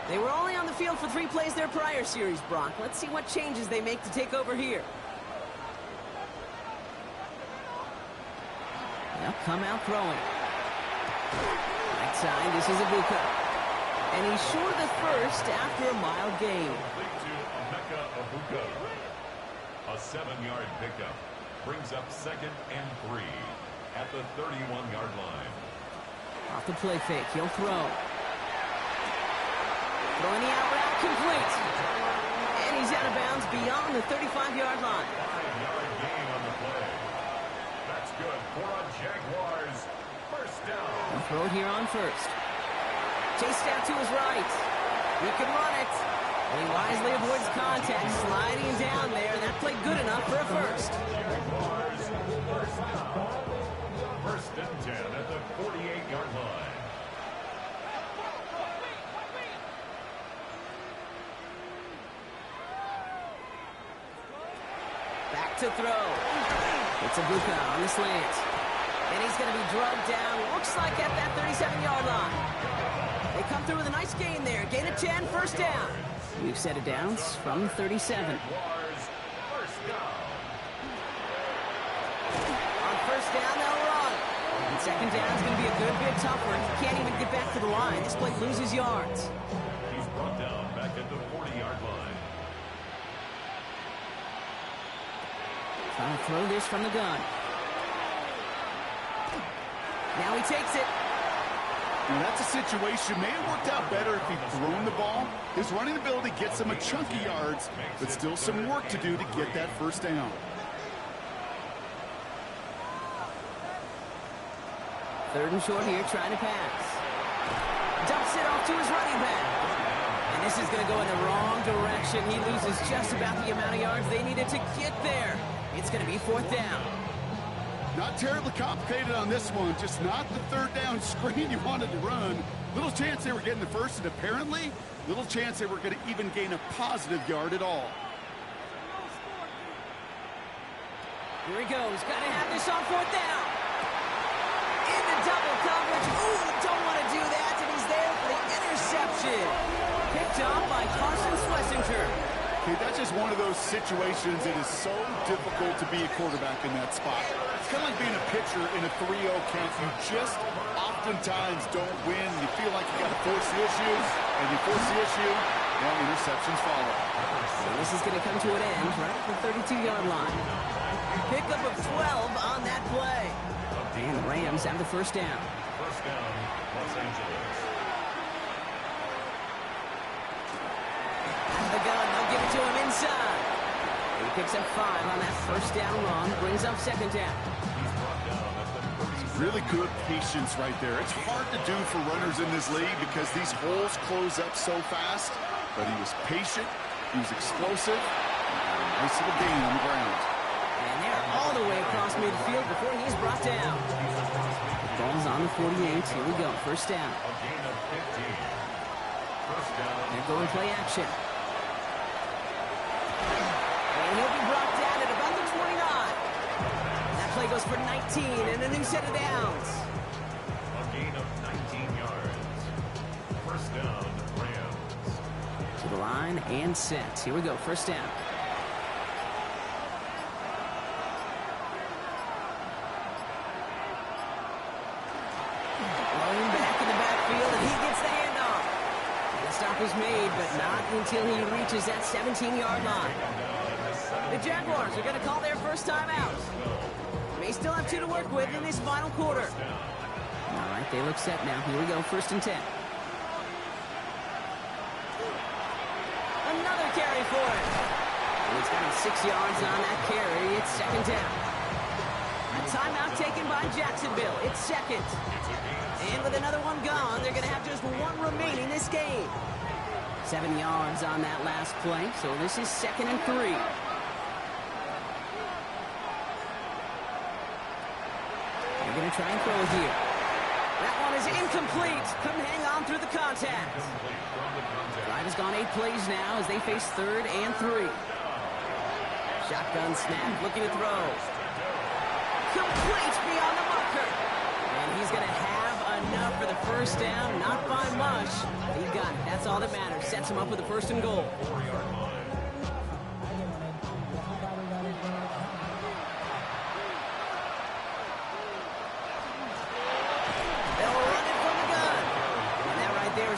They were only on the field for 3 plays their prior series, Brock. Let's see what changes they make to take over here. They'll come out throwing. Right side, this is Ibuka. And he's short of the first after a mild gain. A 7-yard pickup brings up 2nd and 3 at the 31-yard line. Off the play fake, he'll throw. Throwing the out route complete. And he's out of bounds beyond the 35-yard line. 5-yard gain on the play. That's good for a Jaguars first down. He'll throw it here on first. Chased out to his right. He can run it. And he wisely avoids contact, sliding down there. That played good enough for a first. Jaguars first down. 1st and 10 at the 48-yard line. Back to throw. It's Ibuka on the slant. And he's going to be drugged down. Looks like at that 37-yard line. They come through with a nice gain there. Gain of 10, first down. We've set it down from 37. Jaguars first down. On first down, they'll run. And second down is going to be a good bit tougher. He can't even get back to the line. This play loses yards. He's brought down back at the 40-yard line. Trying to throw this from the gun. Now he takes it. Now that's a situation may have worked out better if he'd thrown the ball. His running ability gets him a chunky yards, but still some work to do to get that first down. Third and short here, trying to pass. Dumps it off to his running back. And this is going to go in the wrong direction. He loses just about the amount of yards they needed to get there. It's going to be 4th down. Not terribly complicated on this one, just not the 3rd down screen you wanted to run. Little chance they were getting the first, and apparently, little chance they were going to even gain a positive yard at all. Here he goes. Got to have this on 4th down. In the double coverage. Ooh, don't want to do that, and he's there for the interception. Picked up by Carson Schlesinger. Okay, that's just one of those situations. It is so difficult to be a quarterback in that spot. It's kind of like being a pitcher in a 3-0 count. You just oftentimes don't win. You feel like you got to force the issue, and you force the issue, and interceptions follow. So this is going to come to an end right at the 32-yard line. Pickup of 12 on that play. And the Rams have the first down. First down, Los Angeles. The gun, they'll give it to him inside. He picks up 5 on that first down run, brings up 2nd down. Really good patience right there. It's hard to do for runners in this league because these holes close up so fast. But he was patient, he was explosive, and a nice little gain on the ground. And they're all the way across midfield before he's brought down. The ball's on the 48. Here we go, first down. A gain of 15. First down. They're going play action. And he'll be brought down at about the 29. That play goes for 19 and a new set of downs. A gain of 19 yards. First down, Rams. To the line and set. Here we go, first down. Rolling back in the backfield, and he gets the handoff. The stop is made, but not until he reaches that 17-yard line. The Jaguars are going to call their first time out. They still have 2 to work with in this final quarter. All right, they look set now. Here we go, first and 10. Another carry for him. And he's got him 6 yards on that carry. It's 2nd down. A timeout taken by Jacksonville. It's 2nd. And with another one gone, they're going to have just 1 remaining this game. 7 yards on that last play, so this is 2nd and 3. They're going to try and throw it here. That one is incomplete. Couldn't hang on through the contact. Drive has gone 8 plays now as they face 3rd and 3. Shotgun snap, looking to throw. Complete beyond the marker. And he's going to have enough for the first down. Not by much. He got it. That's all that matters. Sets him up with a 1st and goal.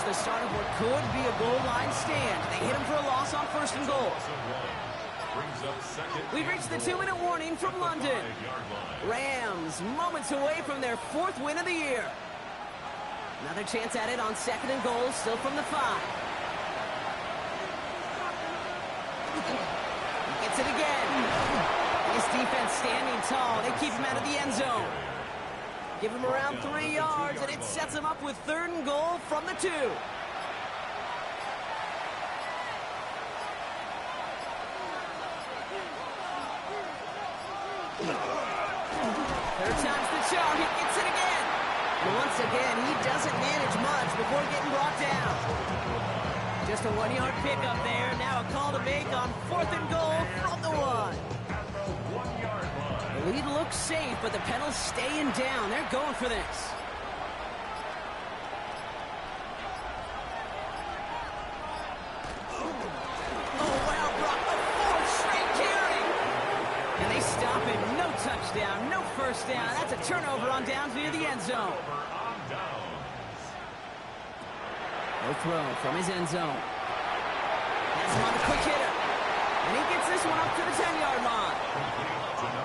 The start of what could be a goal line stand. They hit him for a loss on 1st and goal. We've reached the 2-minute warning from London. Rams moments away from their 4th win of the year. Another chance at it on 2nd and goal, still from the 5. He gets it again. This defense standing tall. They keep him out of the end zone. Give him around 3 yards, and it sets him up with 3rd and goal from the 2. 3rd time's the charm. He gets it again. And once again, he doesn't manage much before getting brought down. Just a 1-yard pickup there. Now a call to make on 4th and goal from the 1. The lead looks safe, but the Penals staying down. They're going for this. Oh, wow, Brock, a 4th straight carry. And they stop him. No touchdown, no first down. That's a turnover on downs near the end zone. No throw from his end zone. Has him on a quick hitter. And he gets this one up to the 10-yard line.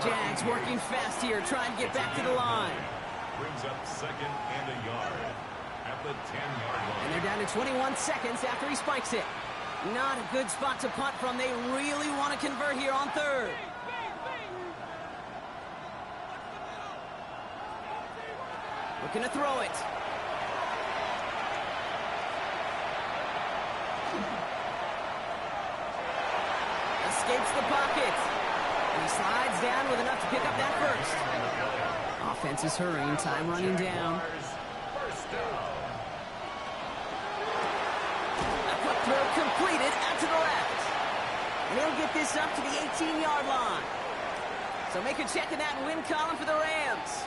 Jags working fast here, trying to get back to the line. Brings up 2nd and a yard at the 10-yard line. And they're down to 21 seconds after he spikes it. Not a good spot to punt from. They really want to convert here on 3rd. Looking to throw it. Escapes the pocket. And he slides down with enough to pick up that 1st. Offense is hurrying. Time running down. A quick throw completed out to the left. And he'll get this up to the 18-yard line. So make a check in that win column for the Rams.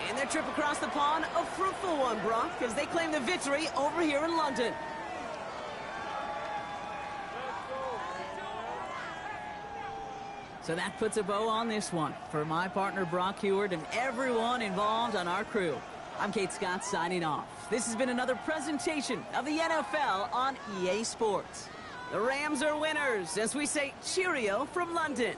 And their trip across the pond, a fruitful one, Brock, as they claim the victory over here in London. So that puts a bow on this one. For my partner, Brock Heward, and everyone involved on our crew, I'm Kate Scott signing off. This has been another presentation of the NFL on EA Sports. The Rams are winners, as we say cheerio from London.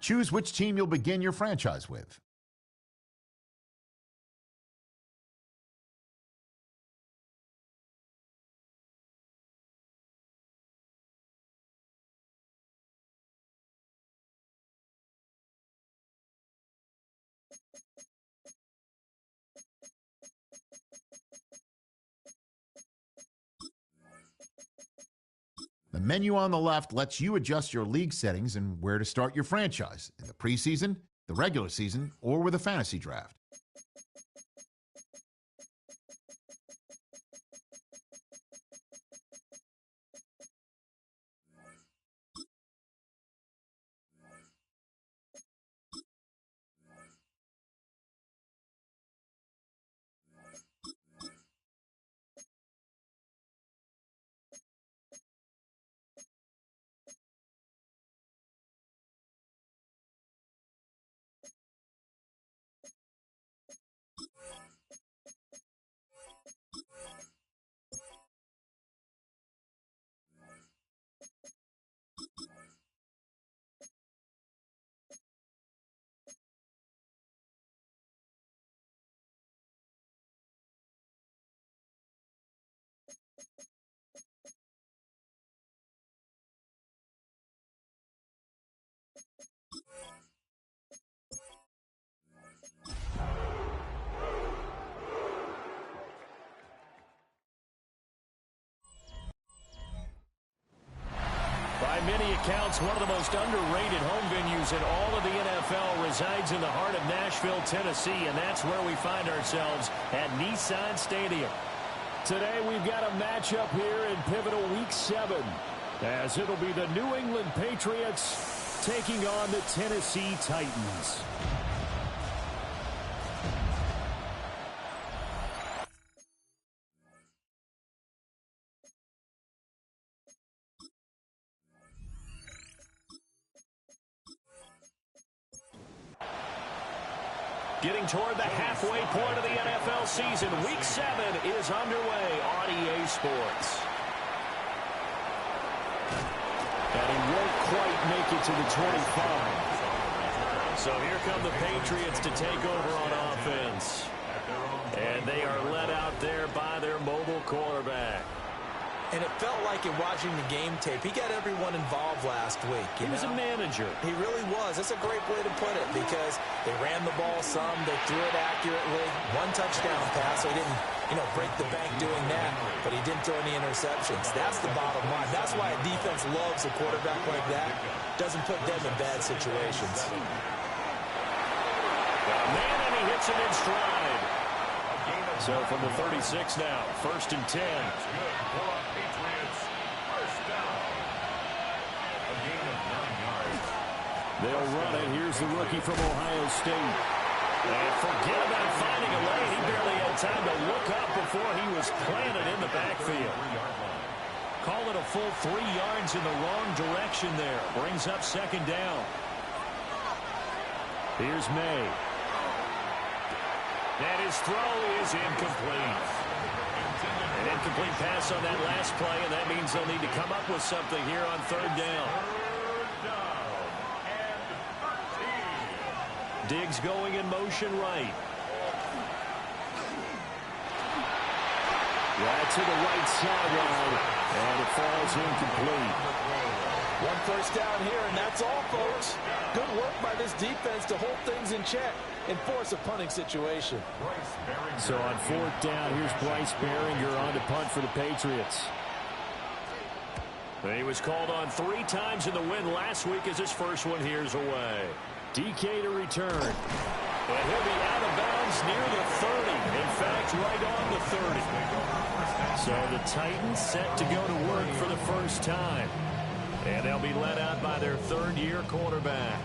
Choose which team you'll begin your franchise with. The menu on the left lets you adjust your league settings and where to start your franchise, in the preseason, the regular season, or with a fantasy draft. By many accounts, one of the most underrated home venues in all of the NFL resides in the heart of Nashville, Tennessee, and that's where we find ourselves at Nissan Stadium. Today we've got a matchup here in pivotal Week 7, as it'll be the New England Patriots taking on the Tennessee Titans. Getting toward the halfway point of the NFL season, Week 7 is underway on EA Sports. And he won't quite make it to the 25. So here come the Patriots to take over on offense. And they are led out there by their mobile quarterback. And it felt like in watching the game tape, he got everyone involved last week. He was a manager. He really was. That's a great way to put it, because they ran the ball some, they threw it accurately. One touchdown pass, so he didn't, break the bank doing that, but he didn't throw any interceptions. That's the bottom line. That's why a defense loves a quarterback like that. Doesn't put them in bad situations. Man, and he hits it in stride. So from the 36 now, 1st and 10. They'll run it. Here's the rookie from Ohio State. And forget about finding a lane. He barely had time to look up before he was planted in the backfield. Call it a full 3 yards in the wrong direction there. Brings up 2nd down. Here's May. And his throw is incomplete. An incomplete pass on that last play, and that means they'll need to come up with something here on 3rd down. Diggs going in motion right. Right to the right sideline, and it falls incomplete. 1 first down here, and that's all, folks. Good work by this defense to hold things in check and force a punting situation. So on 4th down, here's Bryce Behringer on to punt for the Patriots. He was called on 3 times in the win last week as his first one here's away. DK to return. And he'll be out of bounds near the 30. In fact, right on the 30. So the Titans set to go to work for the first time. And they'll be led out by their 3rd-year quarterback.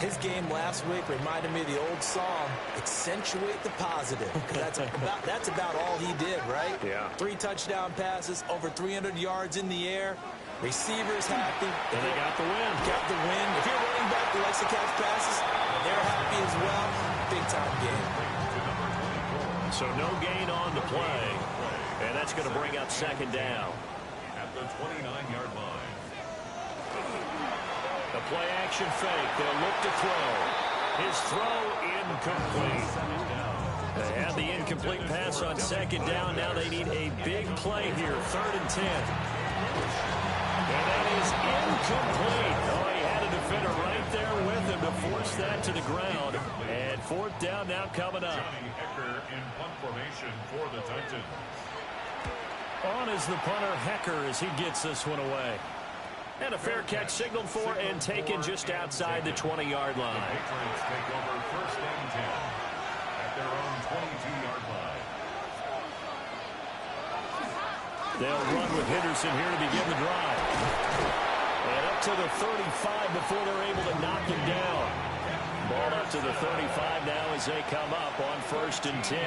His game last week reminded me of the old song, Accentuate the Positive. That's about all he did, right? Yeah. 3 touchdown passes, over 300 yards in the air. Receivers happy. And they got the win. Got the win. If you're running back that likes to catch passes, they're happy as well. Big-time game. So no gain on the play. And that's going to bring up 2nd down. At the 29-yard line. A play-action fake. They'll look to throw. His throw incomplete. They had the incomplete pass on second down. Now they need a big play here. 3rd and 10. And that is incomplete. Oh, he had a defender right there with him to force that to the ground. And 4th down now coming up. Johnny Hecker in punt formation for the Titans. On is the punter, Hecker, as he gets this one away. And a fair catch signaled for and taken just outside the 20-yard line. The Patriots take over 1st and 10 at their own 22-yard line. They'll run with Henderson here to begin the drive. And up to the 35 before they're able to knock him down. Ball up to the 35 now as they come up on 1st and 10.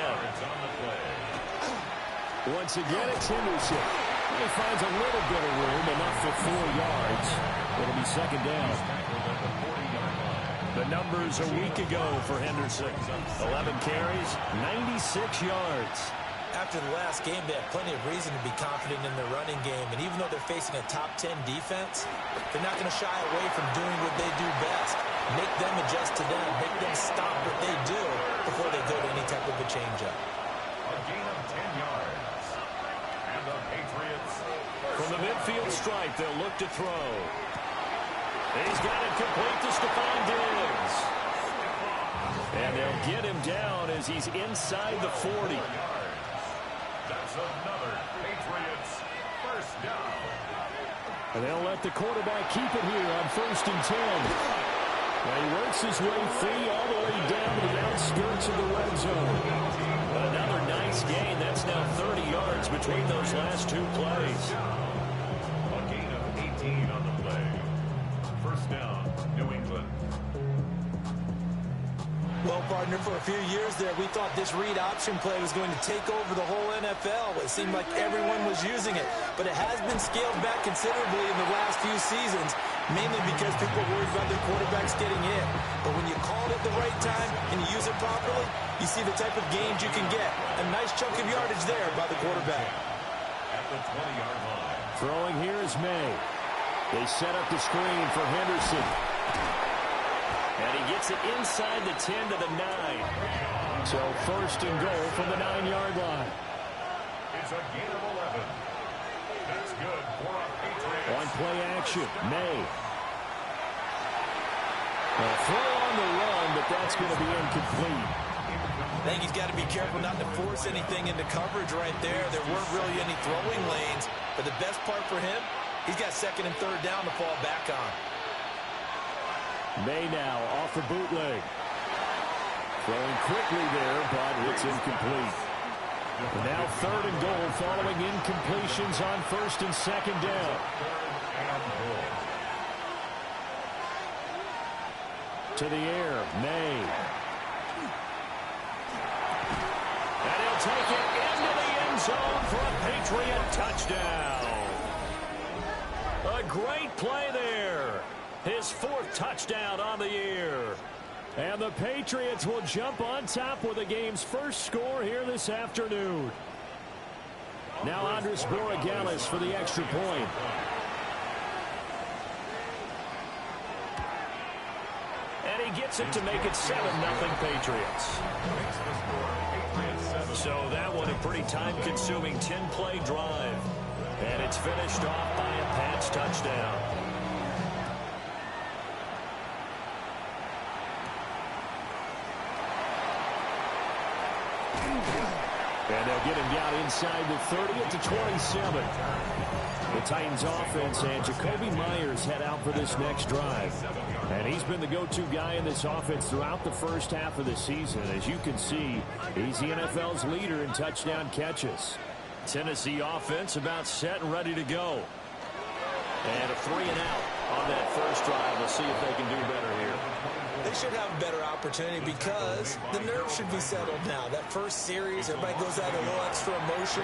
Once again, it's Henderson. He finds a little bit of room, enough for 4 yards. It'll be 2nd down. The numbers a week ago for Henderson. 11 carries, 96 yards. After the last game, they have plenty of reason to be confident in their running game. And even though they're facing a top 10 defense, they're not going to shy away from doing what they do best. Make them adjust to them. Make them stop what they do before they go to any type of a change-up. A gain of 10 yards. And the Patriots. From the midfield stripe, they'll look to throw. He's got it complete to Stephon Diggs. And they'll get him down as he's inside the 40. That's another Patriots 1st down. And they'll let the quarterback keep it here on 1st and 10. Now he works his way free all the way down to the outskirts of the red zone. Another nice gain. That's now 30 yards between those last 2 plays. A gain of 18 on the play. 1st down, New England. Well, partner, for a few years there, we thought this read option play was going to take over the whole NFL. It seemed like everyone was using it, but it has been scaled back considerably in the last few seasons, mainly because people are worried about their quarterbacks getting in. But when you call it at the right time and you use it properly, you see the type of gains you can get. A nice chunk of yardage there by the quarterback. At the 20-yard line. Throwing here is May. They set up the screen for Henderson. And he gets it inside the 10 to the 9. So 1st and goal from the 9-yard line. It's a gain of 11. That's good for a Patriots. On play action, May. A throw on the run, but that's going to be incomplete. I think he's got to be careful not to force anything into coverage right there. There weren't really any throwing lanes. But the best part for him, he's got 2nd and 3rd down to fall back on. May now off the bootleg. Throwing quickly there, but it's incomplete. And now 3rd and goal following incompletions on 1st and 2nd down. To the air, May. And he'll take it into the end zone for a Patriot touchdown. A great play there. His 4th touchdown on the year. And the Patriots will jump on top with the game's first score here this afternoon. Now Andres Borregales for the extra point. And he gets it to make it 7-0 Patriots. So that one a pretty time-consuming 10-play drive. And it's finished off by a Pats touchdown. And they'll get him down inside the 30 to 27. The Titans offense and Jacoby Myers head out for this next drive. And he's been the go-to guy in this offense throughout the first half of the season. As you can see, he's the NFL's leader in touchdown catches. Tennessee offense about set and ready to go. And a 3-and-out on that first drive. We'll see if they can do better here. They should have a better opportunity because the nerves should be settled now. That first series, everybody goes out a little extra emotion.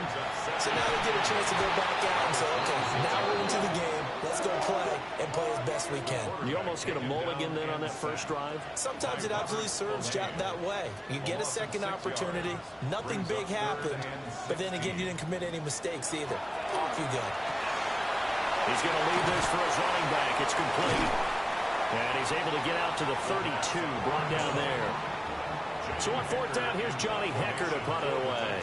So now they get a chance to go back out and say, okay, now we're into the game. Let's go play and play as best we can. You almost get a mulligan then on that first drive? Sometimes it absolutely serves that way. You get a second opportunity. Nothing big happened. But then again, you didn't commit any mistakes either. Off you go. He's going to lead this for his running back. It's complete. And he's able to get out to the 32, brought down there. So on fourth down, here's Johnny Hecker to punt it away.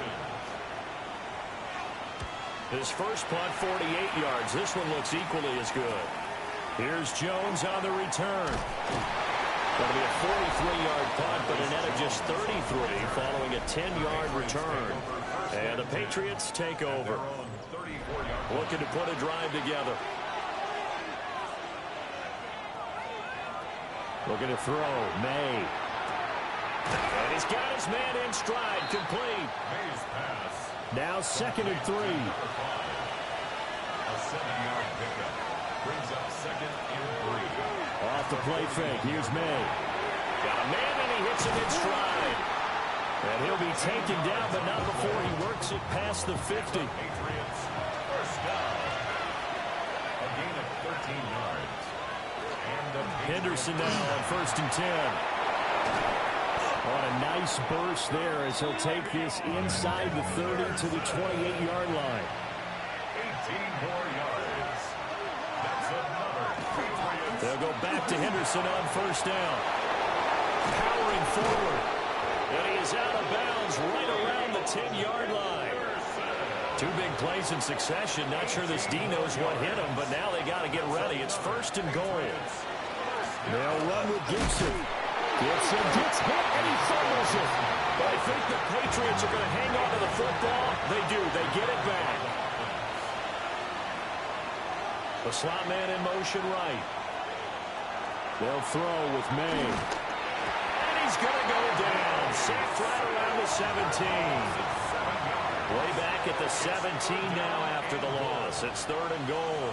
His first punt, 48 yards. This one looks equally as good. Here's Jones on the return. Going to be a 43-yard punt, but a net of just 33 following a 10-yard return. And the Patriots take over. Looking to put a drive together. Looking to throw. May. And he's got his man in stride. Complete. Now 2nd and 3. A 7-yard pickup. Brings up 2nd and 3. Off the play fake. Here's May. Got a man, and he hits him in stride. And he'll be taken down, but not before he works it past the 50. Patriots, first down. A gain of 13 yards. Henderson now on 1st and 10. On a nice burst there as he'll take this inside the 30 to the 28-yard line. 18 more yards. That's another Patriots. They'll go back to Henderson on 1st down. Powering forward. And he is out of bounds right around the 10-yard line. Two big plays in succession. Not sure this D knows what hit him, but now they got to get ready. It's 1st and goal. They'll run with Gibson. Gibson gets hit, and he fumbles it. But I think the Patriots are going to hang on to the football. They do. They get it back. The slot man in motion right. They'll throw with May. And he's going to go down. Sacked right around the 17. Way back at the 17 now after the loss. It's 3rd and goal.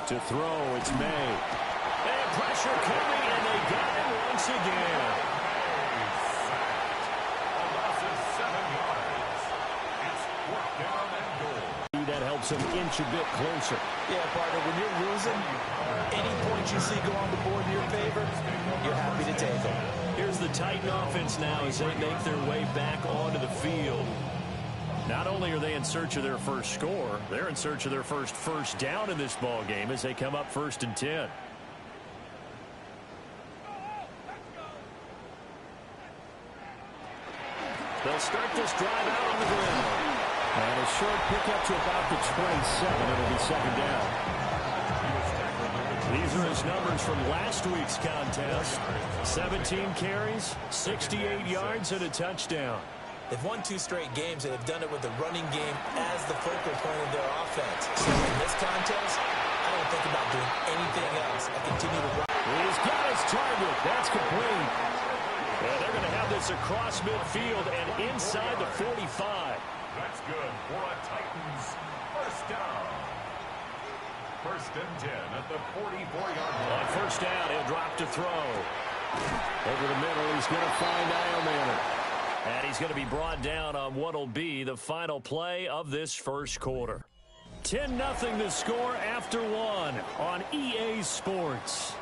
To throw, it's May. And pressure coming, and they got him once again. A loss of 7 yards. It's 4th down and goal. That helps him inch a bit closer. Yeah, partner, when you're losing, any points you see go on the board in your favor, you're happy to take them. Here's the Titan offense now as they make their way back onto the field. Not only are they in search of their first score, they're in search of their first down in this ball game as they come up 1st and 10. They'll start this drive out on the ground. And a short pickup to about the 27. It'll be 2nd down. These are his numbers from last week's contest. 17 carries, 68 yards, and a touchdown. They've won 2 straight games, and they've done it with the running game as the focal point of their offense. So in this contest, I don't think about doing anything else. I continue to run. He's got his target. That's complete. And they're going to have this across midfield and inside the 45. That's good for a Titans first down. 1st and 10 at the 44-yard line. On 1st down, he'll drop to throw. Over the middle, he's going to find Eilmanner. And he's going to be brought down on what will be the final play of this first quarter. 10-0 the score after 1 on EA Sports.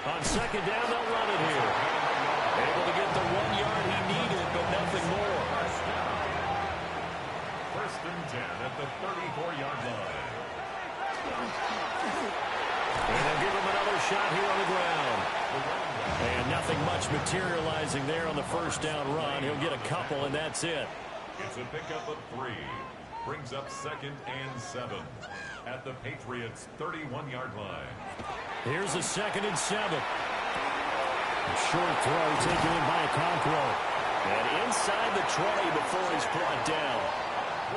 On 2nd down, they'll run it here. Able to get the 1 yard he needed, but nothing more. 1st and 10 at the 34-yard line. And they'll give him another shot here on the ground. And nothing much materializing there on the 1st down run. He'll get a couple, and that's it. It's a pickup of 3. Brings up 2nd and 7 at the Patriots' 31-yard line. Here's a 2nd and 7. A short throw taken in by Okonkwo. And inside the 20 before he's brought down.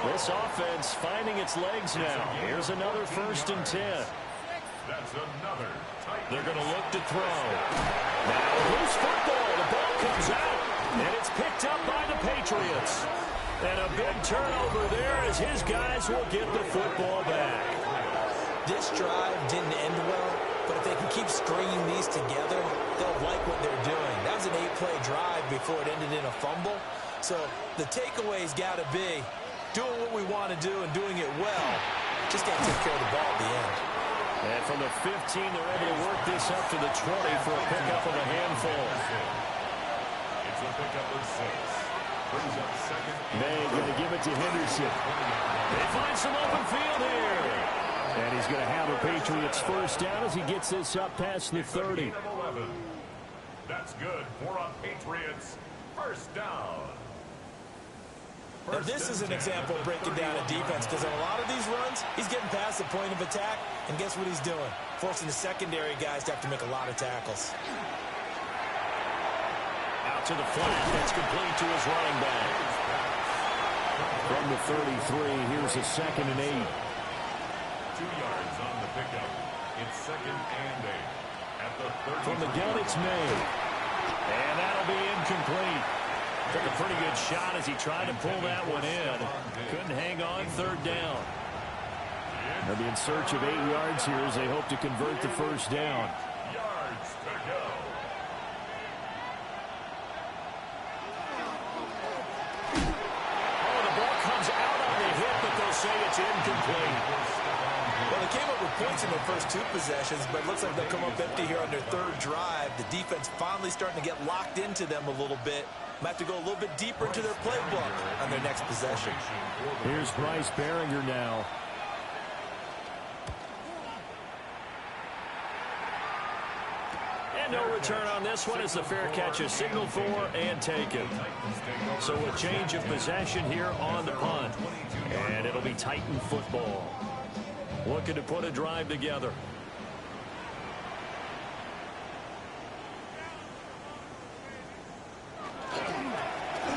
This offense finding its legs now. Here's another 1st and 10. That's another tight. They're going to look to throw. Now loose football. The ball comes out. And it's picked up by the Patriots. And a big turnover there as his guys will get the football back. This drive didn't end well, but if they can keep stringing these together, they'll like what they're doing. That was an 8-play drive before it ended in a fumble. So the takeaway's got to be doing what we want to do and doing it well. Just got to take care of the ball at the end. And from the 15, they're able to work this up to the 20 for a pickup of a handful. It's a pickup of 6. Brings up second. May going to give it to Henderson. They find some open field here. And he's going to have a Patriots first down as he gets this up past the 30. That's good for a Patriots first down. Now, this is an example of breaking down a defense, because on a lot of these runs, he's getting past the point of attack, and guess what he's doing? Forcing the secondary guys to have to make a lot of tackles. Out to the flat. That's complete to his running back. From the 33, here's a 2nd and 8. 2 yards on the pickup. It's 2nd and 8. At the 30. From the gun, it's May. And that'll be incomplete. Took a pretty good shot as he tried to pull that one in. Couldn't hang on 3rd down. They'll be in search of 8 yards here as they hope to convert the first down. Yards to go. Oh, the ball comes out on the hit, but they'll say it's incomplete. Well, they came up with points in their first 2 possessions, but it looks like they'll come up empty here on their 3rd drive. The defense finally starting to get locked into them a little bit. Might have to go a little bit deeper into their playbook on their next possession. Here's Bryce Behringer now. And no return on this one as the fair catch is signaled for and taken. So a change of possession here on the punt. And it'll be Titan football. Looking to put a drive together.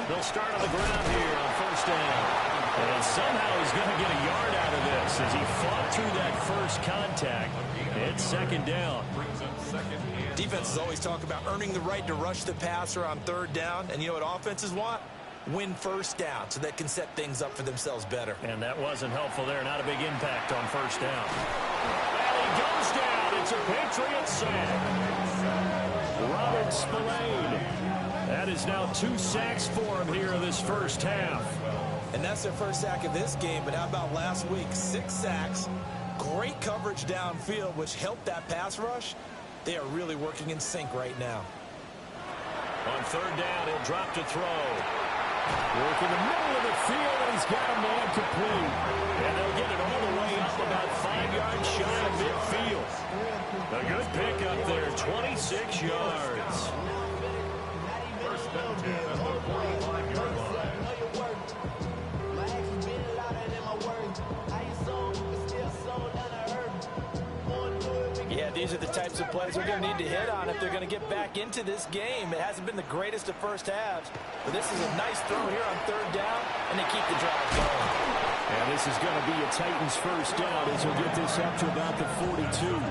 They'll start on the ground here on first down. And somehow he's going to get a yard out of this as he fought through that first contact. It's 2nd down. Defenses always talk about earning the right to rush the passer on 3rd down. And you know what offenses want? Win first down so they can set things up for themselves better. And that wasn't helpful there. Not a big impact on first down. And he goes down. It's a Patriot sack. Robert Spillane. That is now 2 sacks for him here in this first half. And that's their first sack of this game. But how about last week? 6 sacks. Great coverage downfield, which helped that pass rush. They are really working in sync right now. On 3rd down, he'll drop to throw. Work in the middle of the field, and he's got a man complete. And they'll get it all the way up about 5 yards shy of midfield. A good pickup there, 26 yards. First and 10 at the 45-yard line. Yeah, these are the types of plays they're going to need to hit on if they're going to get back into this game. It hasn't been the greatest of first halves, but this is a nice throw here on 3rd down, and they keep the drive going. And this is going to be a Titans first down as he'll get this up to about the 42.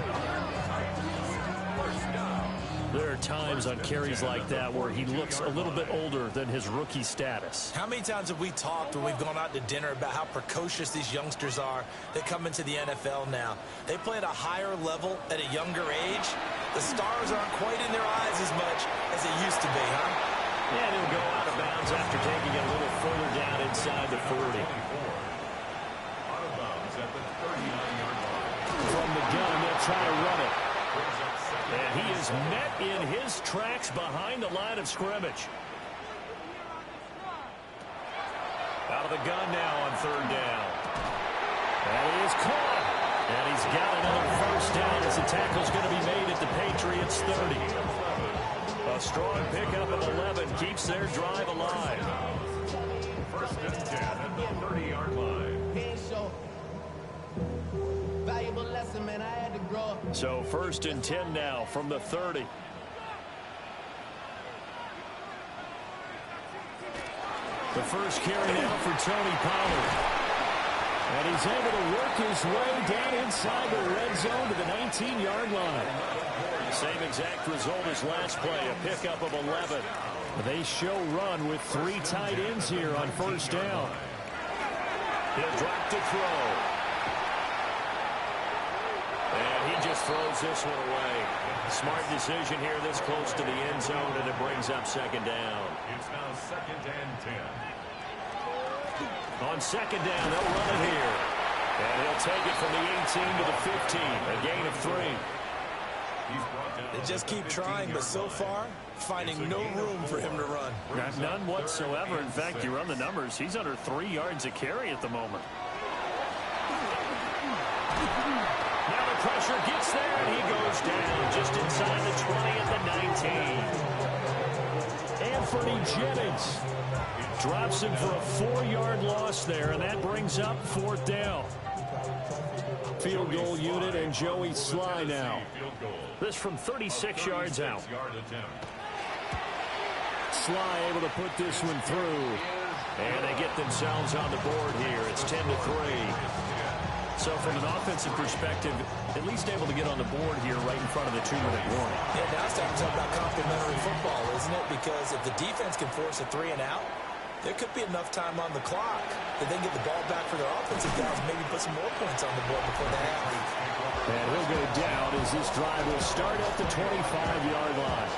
There are times on carries like that where he looks a little bit older than his rookie status. How many times have we talked when we've gone out to dinner about how precocious these youngsters are that come into the NFL now? They play at a higher level at a younger age. The stars aren't quite in their eyes as much as they used to be, huh? And he'll go out of bounds after taking it a little further down inside the 40. Out of bounds at the 39-yard line. From the gun, they'll try to run it. And he is met in his tracks behind the line of scrimmage. Out of the gun now on 3rd down. And he is caught. And he's got another first down as the tackle's going to be made at the Patriots 30. A strong pickup of 11 keeps their drive alive. First and 10 at the 30-yard line. So 1st and 10 now from the 30. The first carry now for Tony Pollard. And he's able to work his way down inside the red zone to the 19-yard line. Same exact result as last play, a pickup of 11. They show run with 3 tight ends here on first down. He'll drop to throw. And he just throws this one away. Smart decision here this close to the end zone, and it brings up 2nd down. It's now 2nd and 10. On 2nd down, they'll run it here. And he'll take it from the 18 to the 15, a gain of 3. They just keep trying, but so far, finding no room for him to run. None whatsoever. In fact, you run the numbers, he's under 3 yards a carry at the moment. Now the pressure gets there, and he goes down just inside the 20 at the 19. Anthony Jennings drops him for a 4-yard loss there, and that brings up 4th down. Field goal unit and Joey Sly now. This from 36 yards out. Sly able to put this one through. And they get themselves on the board here. It's 10-3. So from an offensive perspective, at least able to get on the board here right in front of the 2-minute warning. Yeah, now it's time to talk about complementary football, isn't it? Because if the defense can force a 3 and out, there could be enough time on the clock that they get the ball back for their offensive guys and maybe put some more points on the board before the half. And he'll go down as this drive will start at the 25-yard line.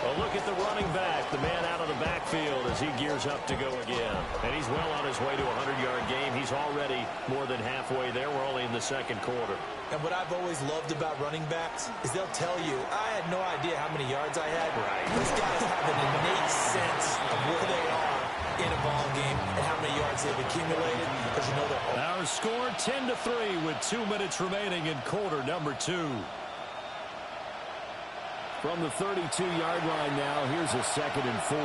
A look at the running back, the man out of the backfield as he gears up to go again. And he's well on his way to a 100-yard game. He's already more than halfway there. We're only in the second quarter. And what I've always loved about running backs is they'll tell you, I had no idea how many yards I had. Right. These guys have an innate sense of where they are in a ball game and how many yards they've accumulated, because you know they're... Our score 10-3 with 2 minutes remaining in quarter number 2. From the 32-yard line now, here's a 2nd and 4.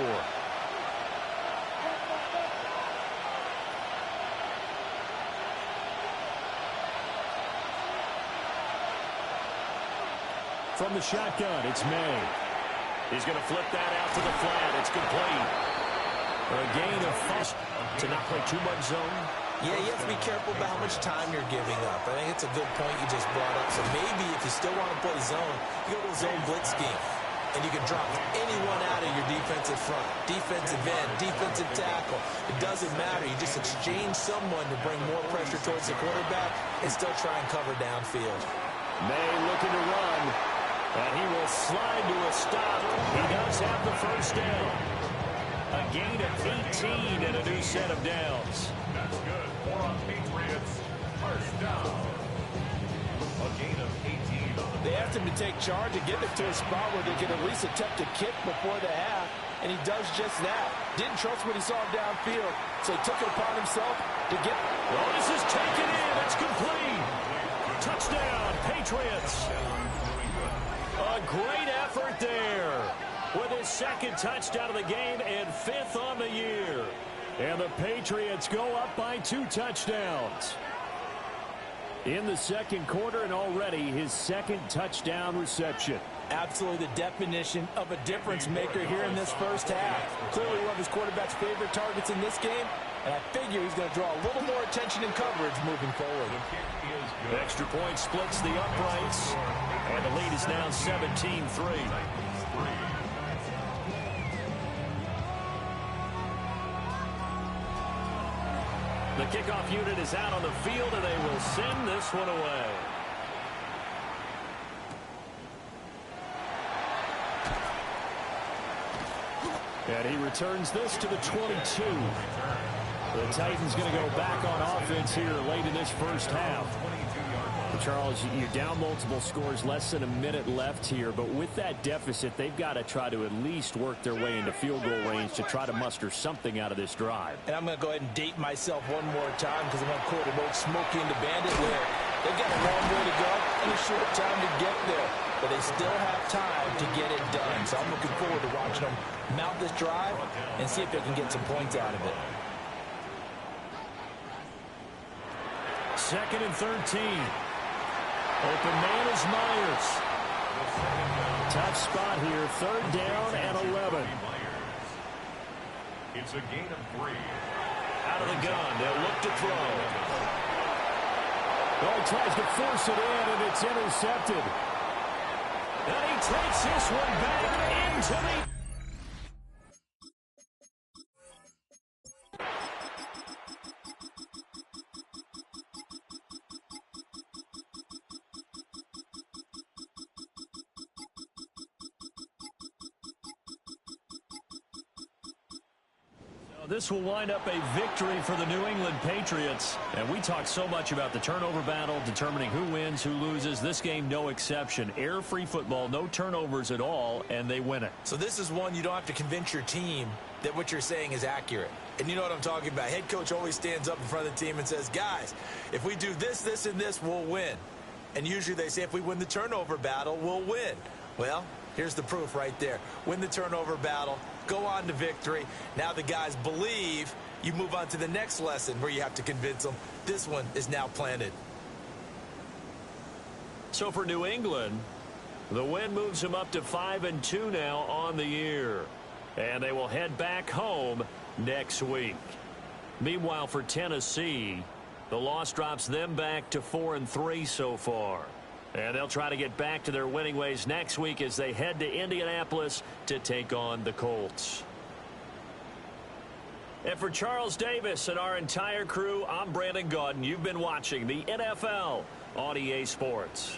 From the shotgun, it's May. He's going to flip that out to the flat. It's complete. A gain of 5 to not play too much zone. Yeah, you have to be careful about how much time you're giving up. I think it's a good point you just brought up. So maybe if you still want to play zone, you go to a zone blitz scheme. And you can drop anyone out of your defensive front. Defensive end, defensive tackle. It doesn't matter. You just exchange someone to bring more pressure towards the quarterback and still try and cover downfield. May looking to run. And he will slide to a stop. He does have the first down. A gain of 18 and a new set of downs. That's good. For a Patriots first down. A gain of 18 on the They asked him to take charge and get it to a spot where they can at least attempt a kick before the half, and he does just that. Didn't trust what he saw downfield, so he took it upon himself to get... Well, this is taken in. It's complete. Touchdown, Patriots. A great effort there with his 2nd touchdown of the game and 5th on the year. And the Patriots go up by 2 touchdowns. In the second quarter, and already his 2nd touchdown reception. Absolutely the definition of a difference maker here in this first half. Clearly one of his quarterback's favorite targets in this game, and I figure he's going to draw a little more attention and coverage moving forward. Extra point splits the uprights, and the lead is now 17-3. The kickoff unit is out on the field, and they will send this one away. And he returns this to the 22. The Titans going to go back on offense here late in this first half. Charles, you're down multiple scores, less than a minute left here, but with that deficit, they've got to try to at least work their way into field goal range to try to muster something out of this drive. And I'm going to go ahead and date myself one more time because I'm going to quote a both Smokey and the Bandit there. They've got a long way to go and a short time to get there, but they still have time to get it done. So I'm looking forward to watching them mount this drive and see if they can get some points out of it. 2nd and 13. Open man is Myers. Tough spot here. 3rd down and 11. It's a gain of 3. Out of the gun. They'll look to throw. Oh, he tries to force it in, and it's intercepted. And he takes this one back into the... This will wind up a victory for the New England Patriots. And we talked so much about the turnover battle, determining who wins, who loses. This game, no exception. Error-free football, no turnovers at all, and they win it. So this is one you don't have to convince your team that what you're saying is accurate. And you know what I'm talking about. Head coach always stands up in front of the team and says, guys, if we do this, this, and this, we'll win. And usually they say if we win the turnover battle, we'll win. Well, here's the proof right there. Win the turnover battle, go on to victory. Now the guys believe. You move on to the next lesson where you have to convince them. This one is now planted. So for New England, the win moves them up to 5-2 now on the year. And they will head back home next week. Meanwhile, for Tennessee, the loss drops them back to 4-3 so far. And they'll try to get back to their winning ways next week as they head to Indianapolis to take on the Colts. And for Charles Davis and our entire crew, I'm Brandon Gaudin. You've been watching the NFL on EA Sports.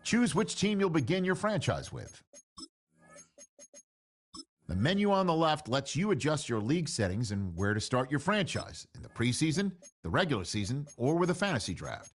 Choose which team you'll begin your franchise with. The menu on the left lets you adjust your league settings and where to start your franchise in the preseason, the regular season, or with a fantasy draft.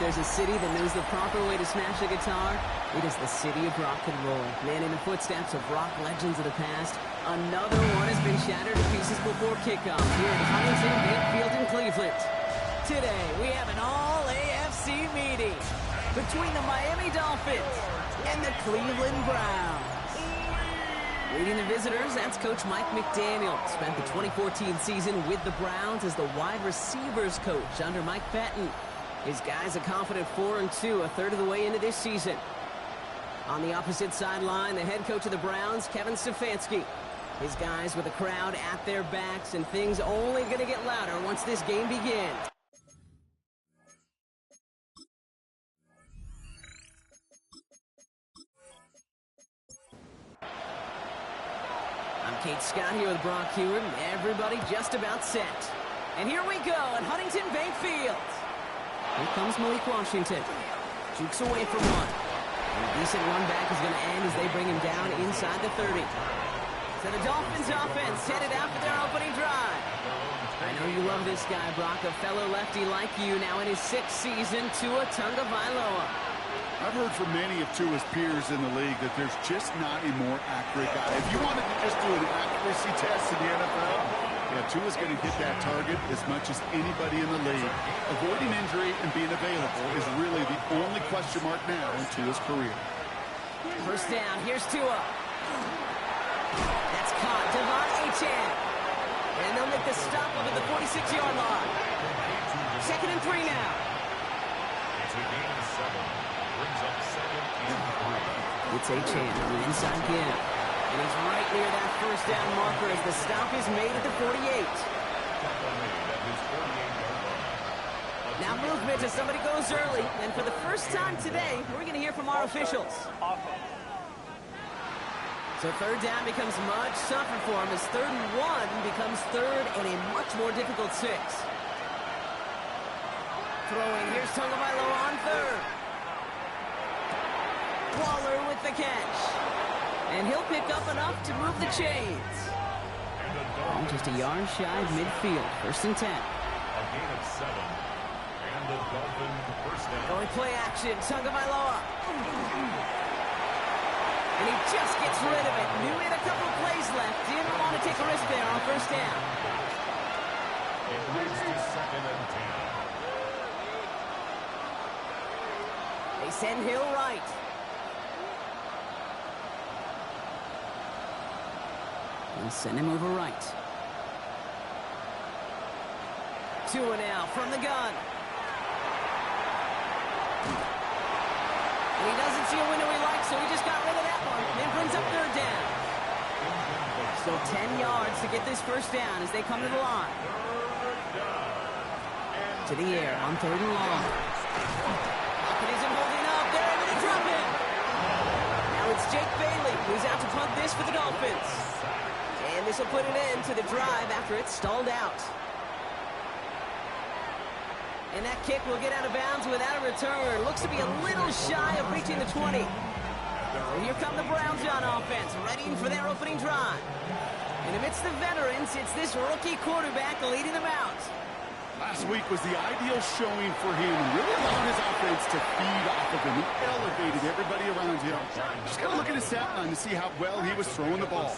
there's a city that knows the proper way to smash a guitar, it is the city of rock and roll. Man, in the footsteps of rock legends of the past, another one has been shattered to pieces before kickoff here at Huntington Bank Field in Cleveland. Today, we have an all-AFC meeting between the Miami Dolphins and the Cleveland Browns. Leading the visitors, that's Coach Mike McDaniel. Spent the 2014 season with the Browns as the wide receivers coach under Mike Patton. His guys a confident 4-2, a third of the way into this season. On the opposite sideline, the head coach of the Browns, Kevin Stefanski. His guys with the crowd at their backs, and things only going to get louder once this game begins. I'm Kate Scott here with Brock Hewitt. Everybody just about set. And here we go at Huntington Bank Field. Here comes Malik Washington. Jukes away from one. And a decent run back is going to end as they bring him down inside the 30. So the Dolphins offense headed out for their opening drive. I know you love this guy, Brock, a fellow lefty like you, now in his 6th season, Tua Tagovailoa. I've heard from many of Tua's peers in the league that there's just not a more accurate guy. If you wanted to just do an accuracy test in the NFL, yeah, Tua's going to hit that target as much as anybody in the league. Avoiding injury and being available is really the only question mark now in Tua's career. First down, here's Tua. That's caught, Devon Achane. And they'll make the stop up at the 46-yard line. 2nd and 3 now. It's a gain of 7. Brings up 2nd and 3. It's Achane on the inside give. And he's right near that first down marker as the stop is made at the 48. Now movement as somebody goes early. And for the first time today, we're going to hear from our officials. So third down becomes much tougher for him as 3rd and 1 becomes 3rd and a much more difficult 6. Throwing, here's Tagovailoa on 3rd. Waller with the catch. And he'll pick up enough to move the chains. Oh, just a yard shy of midfield. 1st and 10. A gain of 7. And the Dolphin first down. Going play action, Tagovailoa. And he just gets rid of it. Knew he had a couple of plays left. Didn't want to take a risk there on 1st down. It moves to 2nd and 10. They send Hill right. And send him over right. Tua now from the gun. And he doesn't see a window he likes, so he just got rid of that one. And brings up 3rd down. So 10 yards to get this first down as they come to the line. To the air on 3rd and long. Lockett isn't holding up. They're able to drop him. Now it's Jake Bailey who's out to punt this for the Dolphins. And this will put an end to the drive after it's stalled out. And that kick will get out of bounds without a return. Looks to be a little shy of reaching the 20. And here come the Browns on offense, readying for their opening drive. And amidst the veterans, it's this rookie quarterback leading them out. Last week was the ideal showing for him and really allowed his offense to feed off of him. He elevated everybody around him. Just got to look at his stat line to see how well he was throwing the ball.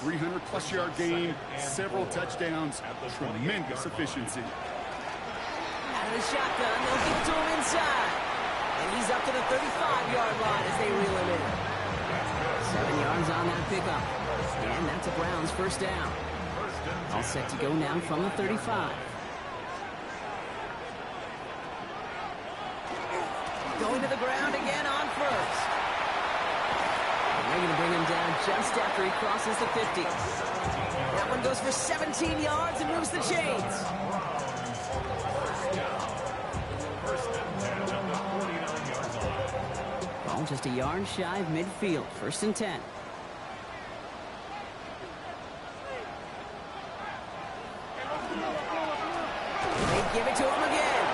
300-plus yard game, several touchdowns, tremendous efficiency. Out of the shotgun, they'll give it to him inside. And he's up to the 35-yard line as they reel him in. 7 yards on that pickup. And that's a Browns first down. All set to go now from the 35. Going to the ground again on 1st. And they're going to bring him down just after he crosses the 50. That one goes for 17 yards and moves the chains. Ball just a yard shy of midfield. 1st and 10. They give it to him again.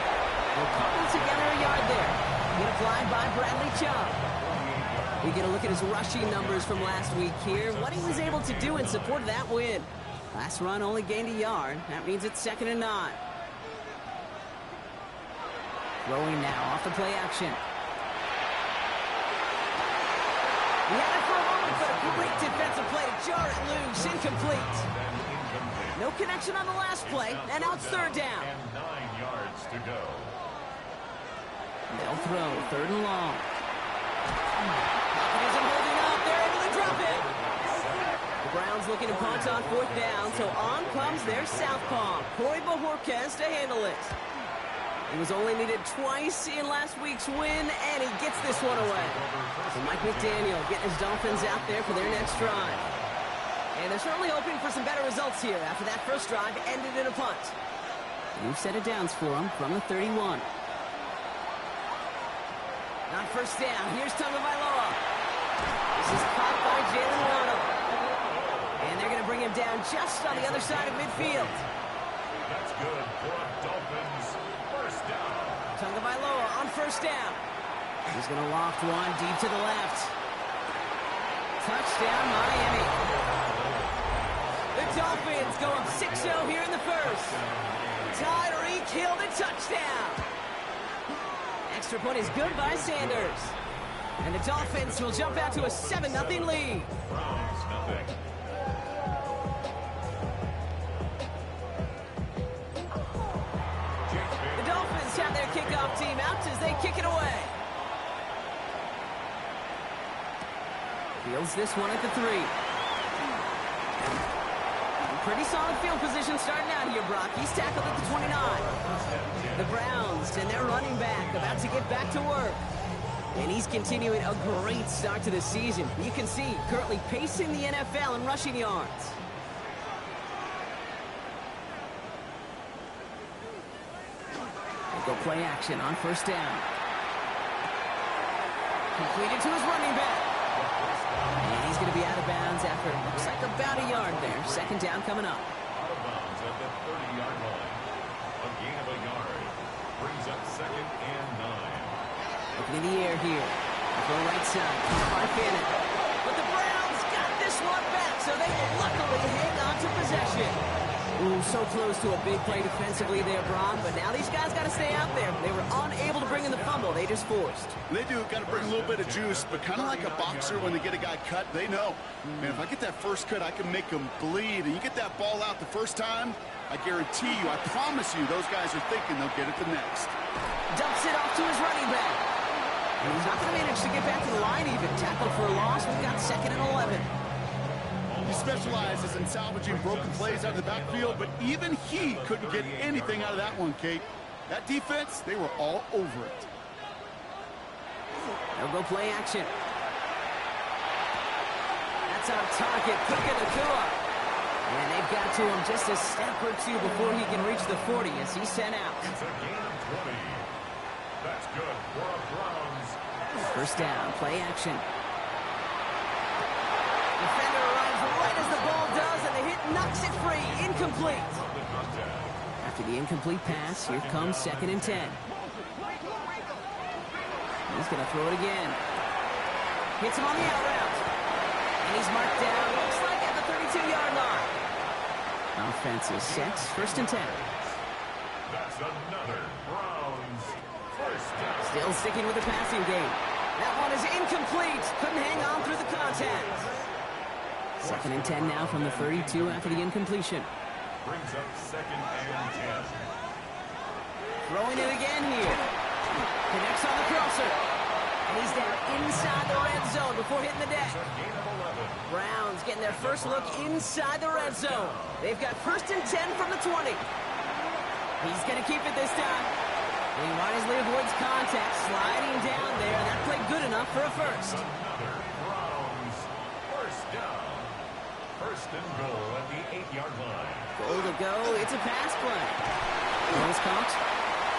They'll cobble together a yard there. Get applied by Bradley Chubb. We get a look at his rushing numbers from last week here. What he was able to do in support of that win. Last run only gained a yard. That means it's 2nd and 9. Throwing now off the play action. He had it for a moment, but a great defensive play to jar it loose. Incomplete. No connection on the last play, and now it's third down. And 9 yards to go. They'll throw, third and long. Pocket isn't holding up. They're able to drop it. The Browns looking to punt on fourth down, so on comes their southpaw, Corey Bojorquez, to handle it. He was only needed twice in last week's win, and he gets this one away. So Mike McDaniel getting his Dolphins out there for their next drive. And they're certainly hoping for some better results here after that first drive ended in a punt. New set of downs for him from the 31. On first down, here's Tagovailoa. This is caught by Jalen Waddle. And they're going to bring him down just on the other side of midfield. That's good for a Dolphins first down. Tagovailoa on first down. He's going to loft one deep to the left. Touchdown, Miami. The Dolphins go up 6-0 here in the first. Tyreek Hill the touchdown. Extra point is good by Sanders. And the Dolphins will jump out to a 7-0 lead. Browns nothing. The Dolphins have their kickoff team out as they kick it away. Fields this one at the 3. Pretty solid field position starting out here, Brock. He's tackled at the 29. The Browns and their running back about to get back to work. And he's continuing a great start to the season. You can see currently pacing the NFL in rushing yards. They'll go play action on first down. Completed to his running back. And he's going to be out of bounds after it looks like about a yard there. Second down coming up. Out of bounds at the 30-yard line. A gain of a yard. Brings up second and 9. Looking in the air here. Go right side. By Fannin. But the Browns got this one back, so they will luckily hang on to possession. Ooh, so close to a big play defensively there, Brock. But now these guys got to stay out there. They were unable to bring in the fumble. They just forced. They do. Got to bring a little bit of juice, but kind of like a boxer when they get a guy cut, they know. Man, if I get that first cut, I can make them bleed. And you get that ball out the first time, I guarantee you, I promise you, those guys are thinking they'll get it the next. Dumps it off to his running back. And he's not going to manage to get back to the line even. Tackled for a loss. We've got second and 11. He specializes in salvaging broken plays out of the backfield, but even he couldn't get anything out of that one, Kate. That defense, they were all over it. They'll go play action. That's on target. Puka Nacua. And they've got to him just a step or two before he can reach the 40 as he's sent out. It's a gain of 20. That's good for a Browns. First down, play action. Defender arrives right as the ball does, and the hit knocks it free. Incomplete. After the incomplete pass, here comes second and 10. He's going to throw it again. Hits him on the out route. And he's marked down, looks like at the 32-yard line. Offense is set, first and 10. That's another Browns first down. Still sticking with the passing game. That one is incomplete. Couldn't hang on through the contact. Second and 10 now from the 32 after the incompletion. Brings up second and 10. Throwing it again here. Connects on the crosser. And he's down inside the red zone before hitting the deck. Gain of 11. Browns getting their first look inside the red zone. They've got first and 10 from the 20. He's going to keep it this time. He wisely avoids contact, sliding down there. That played good enough for a first. Another Browns first down. First and goal at the 8-yard line. Goal to go. It's a pass play. Ball's caught.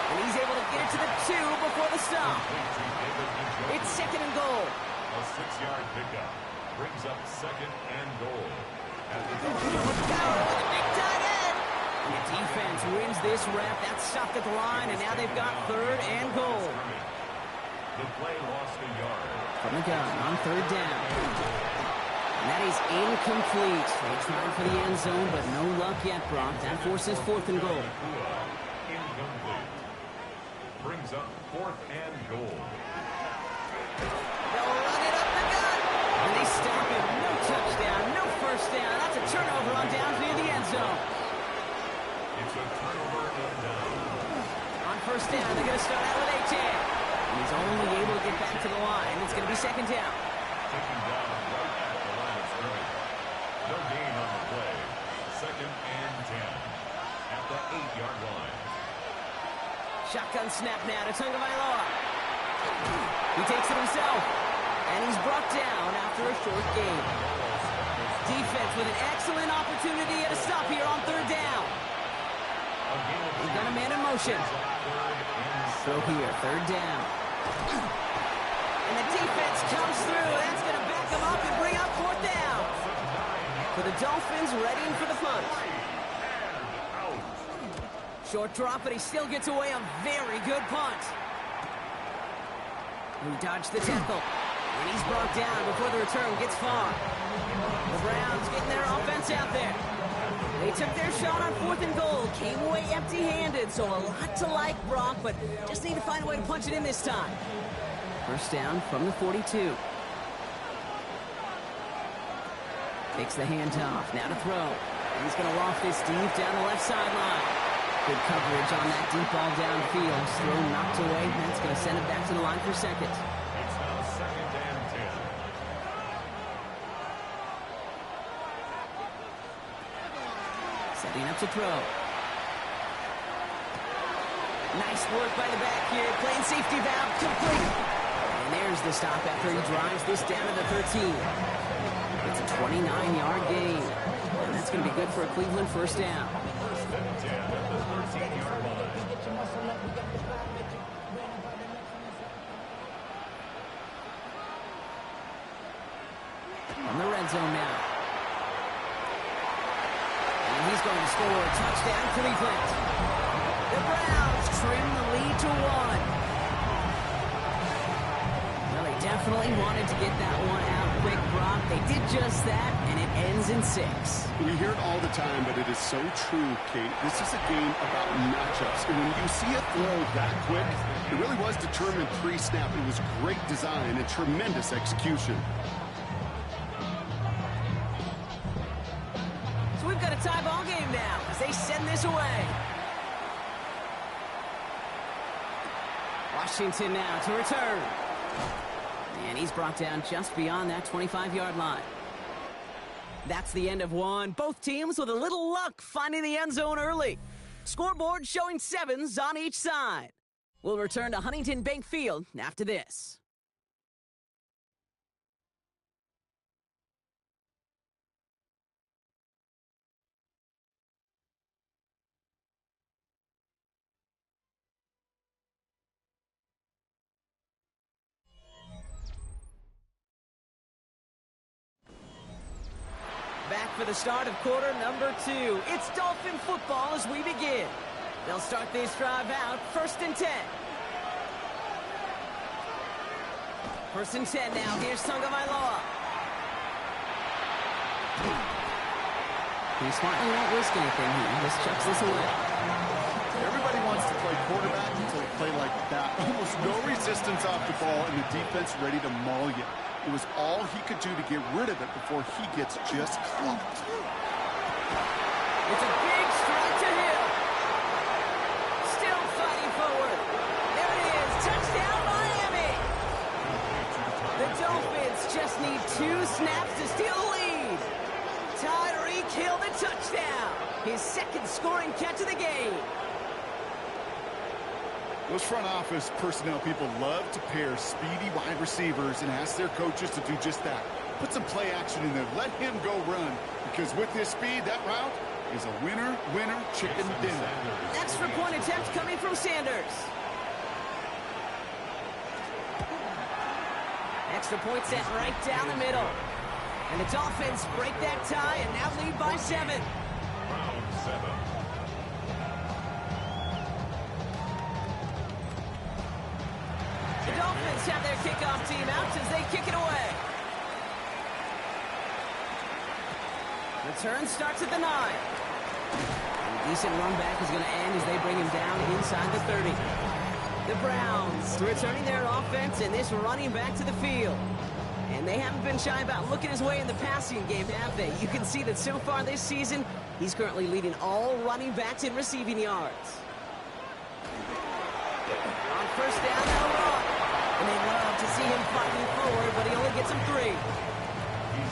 And he's able to get it to the 2 before the stop. It's second and goal. A 6-yard pickup. Brings up second and goal. At the Power with a big tight end. And the defense wins this rep. That's stopped at the line, and now they've got third and goal. The play lost a yard. From the gun on third down. And that is incomplete. They tried for the end zone, but no luck yet, Brock. That forces fourth and goal. Incomplete. brings up 4th and goal. They'll run it up the gut. And they stop it. No touchdown, no first down. That's a turnover on downs near the end zone. It's a turnover and down. On first down, they're going to start out with A-10. And he's only able to get back to the line. It's going to be second down. Taking down right at the line of scrimmage. No gain on the play. 2nd and 10 at the 8-yard line. Shotgun snap now to Tagovailoa. He takes it himself. And he's brought down after a short gain. Defense with an excellent opportunity at a stop here on 3rd down. He's got a man in motion. So here, 3rd down. And the defense comes through. That's going to back him up and bring up 4th down. For the Dolphins, readying for the punt. Short drop, but he still gets away a very good punt. He dodged the tackle. And he's brought down before the return gets far. The Browns getting their offense out there. They took their shot on 4th and goal. Came away empty-handed, so a lot to like, Brock, but just need to find a way to punch it in this time. First down from the 42. Takes the handoff. Now to throw. And he's going to loft this deep down the left sideline. Good coverage on that deep ball downfield. Throw knocked away. That's going to send it back to the line for second. It's now 2nd and 10. Setting up to throw. Nice work by the back here. Playing safety valve complete. And there's the stop after he drives this down to the 13. It's a 29-yard gain. And that's going to be good for a Cleveland first down. 1st and 10 at the 13-yard line. On the red zone now. And he's going to score a touchdown, Cleveland. The Browns trim the lead to 1. Well, they definitely wanted to get that one out quick, Brock. They did just that, and it ends in 6. We hear it all the time, but it is so true, Kate. This is a game about matchups. And when you see a throw that quick, it really was determined pre-snap. It was great design and tremendous execution. So we've got a tie ball game now as they send this away. Washington now to return. And he's brought down just beyond that 25-yard line. That's the end of one. Both teams with a little luck finding the end zone early. Scoreboard showing 7s on each side. We'll return to Huntington Bank Field after this. Back for the start of quarter number 2. It's Dolphin football as we begin. They'll start this drive out, 1st and 10. 1st and 10 now. Here's Tagovailoa. He smartly won't risk anything here. He just chucks this away. Everybody wants to play quarterback until they play like that. Almost no resistance off the ball, and the defense ready to maul you. It was all he could do to get rid of it before he gets just clumped. It's a big strike to him. Still fighting forward. There it is. Touchdown, Miami. The Dolphins just need 2 snaps to steal the lead. Tyreek Hill the touchdown. His 2nd scoring catch of the game. Those front office personnel people love to pair speedy wide receivers and ask their coaches to do just that. Put some play action in there. Let him go run. Because with his speed, that route is a winner, winner, chicken dinner. Extra point attempt coming from Sanders. Extra point set right down the middle. And the Dolphins break that tie and now lead by 7. Round 7. The Dolphins have their kickoff team out as they kick it away. Return starts at the 9. A decent run back is going to end as they bring him down inside the 30. The Browns returning their offense and this running back to the field. And they haven't been shy about looking his way in the passing game, have they? You can see that so far this season, he's currently leading all running backs in receiving yards. On first down, they'll run. And they love to see him fighting forward, but he only gets him 3.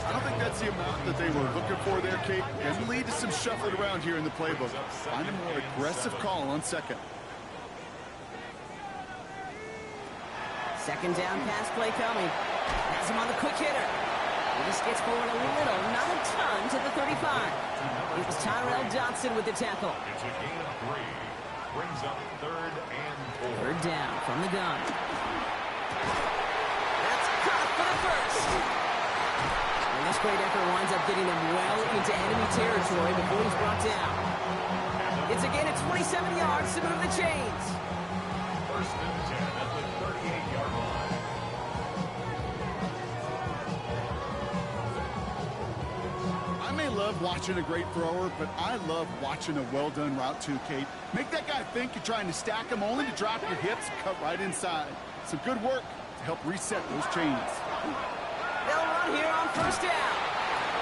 I don't think that's the amount that they were looking for there, Kate. And lead to some shuffling around here in the playbook. Find a more aggressive call on second. Second down pass play coming. Has him on the quick hitter. He just gets forward a little, not a ton, to the 35. It was Tyrell Johnson with the tackle. It's a gain of 3. Brings up 3rd and 4. Third down from the gun. That's caught for the first. And this great effort winds up getting him well into enemy territory before he's brought down. It's a gain of 27 yards to move the chains. First and 10 at the 38-yard line. I may love watching a great thrower, but I love watching a well-done route too, Kate. Make that guy think you're trying to stack him only to drop your hips and cut right inside. Some good work to help reset those chains. They'll run here on first down.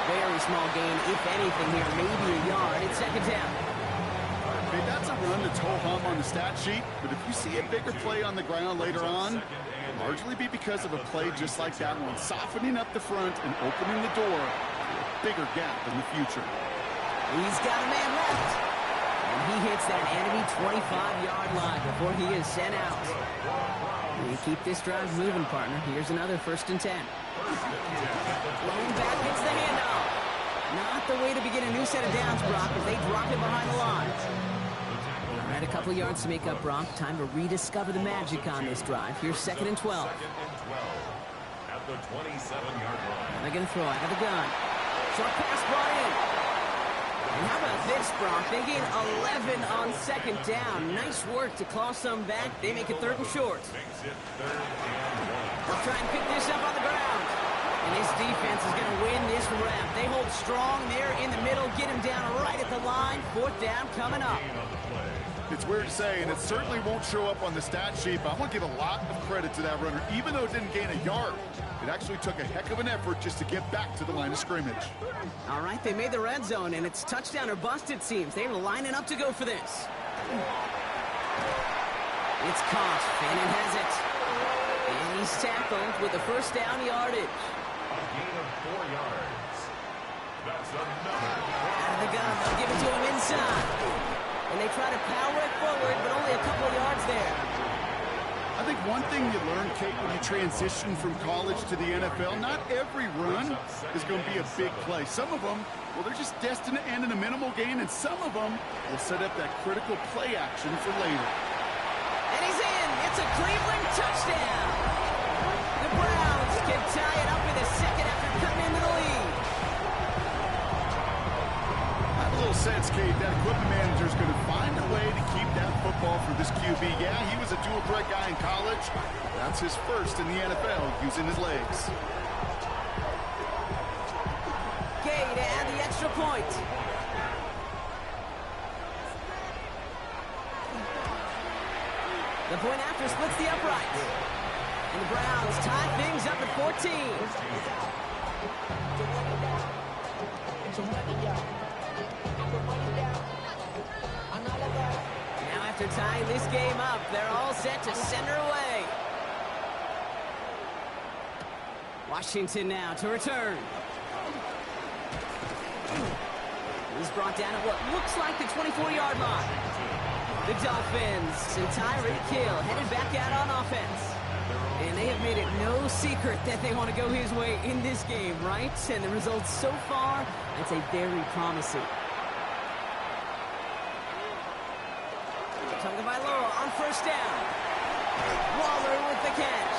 Very small gain, if anything here, maybe a yard. It's second down. Okay, that's a run that's ho-hum on the stat sheet, but if you see a bigger play on the ground later on, it'll largely be because of a play just like that one, softening up the front and opening the door for a bigger gap in the future. He's got a man left. And he hits that enemy 25-yard line before he is sent out. You keep this drive moving, partner. Here's another first and 10. Lone back hits the handoff. Not the way to begin a new set of downs, Brock, as they drop him behind the line. All right, a couple yards to make up, Brock. Time to rediscover the magic on this drive. Here's second and 12. Second and 12 at the 27-yard line. They're going to throw out of the gun. Short pass brought in. And how about this, Brock? They gain 11 on second down. Nice work to claw some back. They make it third and short. Makes it 3rd and 1. They'll try and pick this up on the ground. And this defense is going to win this rep. They hold strong there in the middle, get him down right at the line. Fourth down coming up. It's weird to say, and it certainly won't show up on the stat sheet, but I want to give a lot of credit to that runner. Even though it didn't gain a yard, it actually took a heck of an effort just to get back to the line of scrimmage. All right, they made the red zone, and it's touchdown or bust, it seems. They're lining up to go for this. It's caught. Fannin has it. And he's tackled with the first down yardage. A gain of 4 yards. That's another. Out of the gun, they'll give it to him inside. And they try to power it forward, but only a couple of yards there. I think one thing you learn, Kate, when you transition from college to the NFL, not every run is going to be a big play. Some of them, well, they're just destined to end in a minimal gain, and some of them will set up that critical play action for later. And he's in. It's a Cleveland touchdown. The Browns can tie it up in the second after cutting into the lead. I have a little sense, Kate, that equipment manager is going to find a way to keep that football for this QB. Yeah, he was a dual threat guy in college. That's his first in the NFL using his legs. Gay to add the extra point. The point after splits the upright. And the Browns tie things up at 14. Now after tying this game up, they're all set to send her away. Washington now to return. He's brought down at what looks like the 24-yard line. The Dolphins and Tyreek Hill headed back out on offense. And they have made it no secret that they want to go his way in this game, right? And the results so far, I'd say very promising. Tagovailoa on first down. Waller with the catch.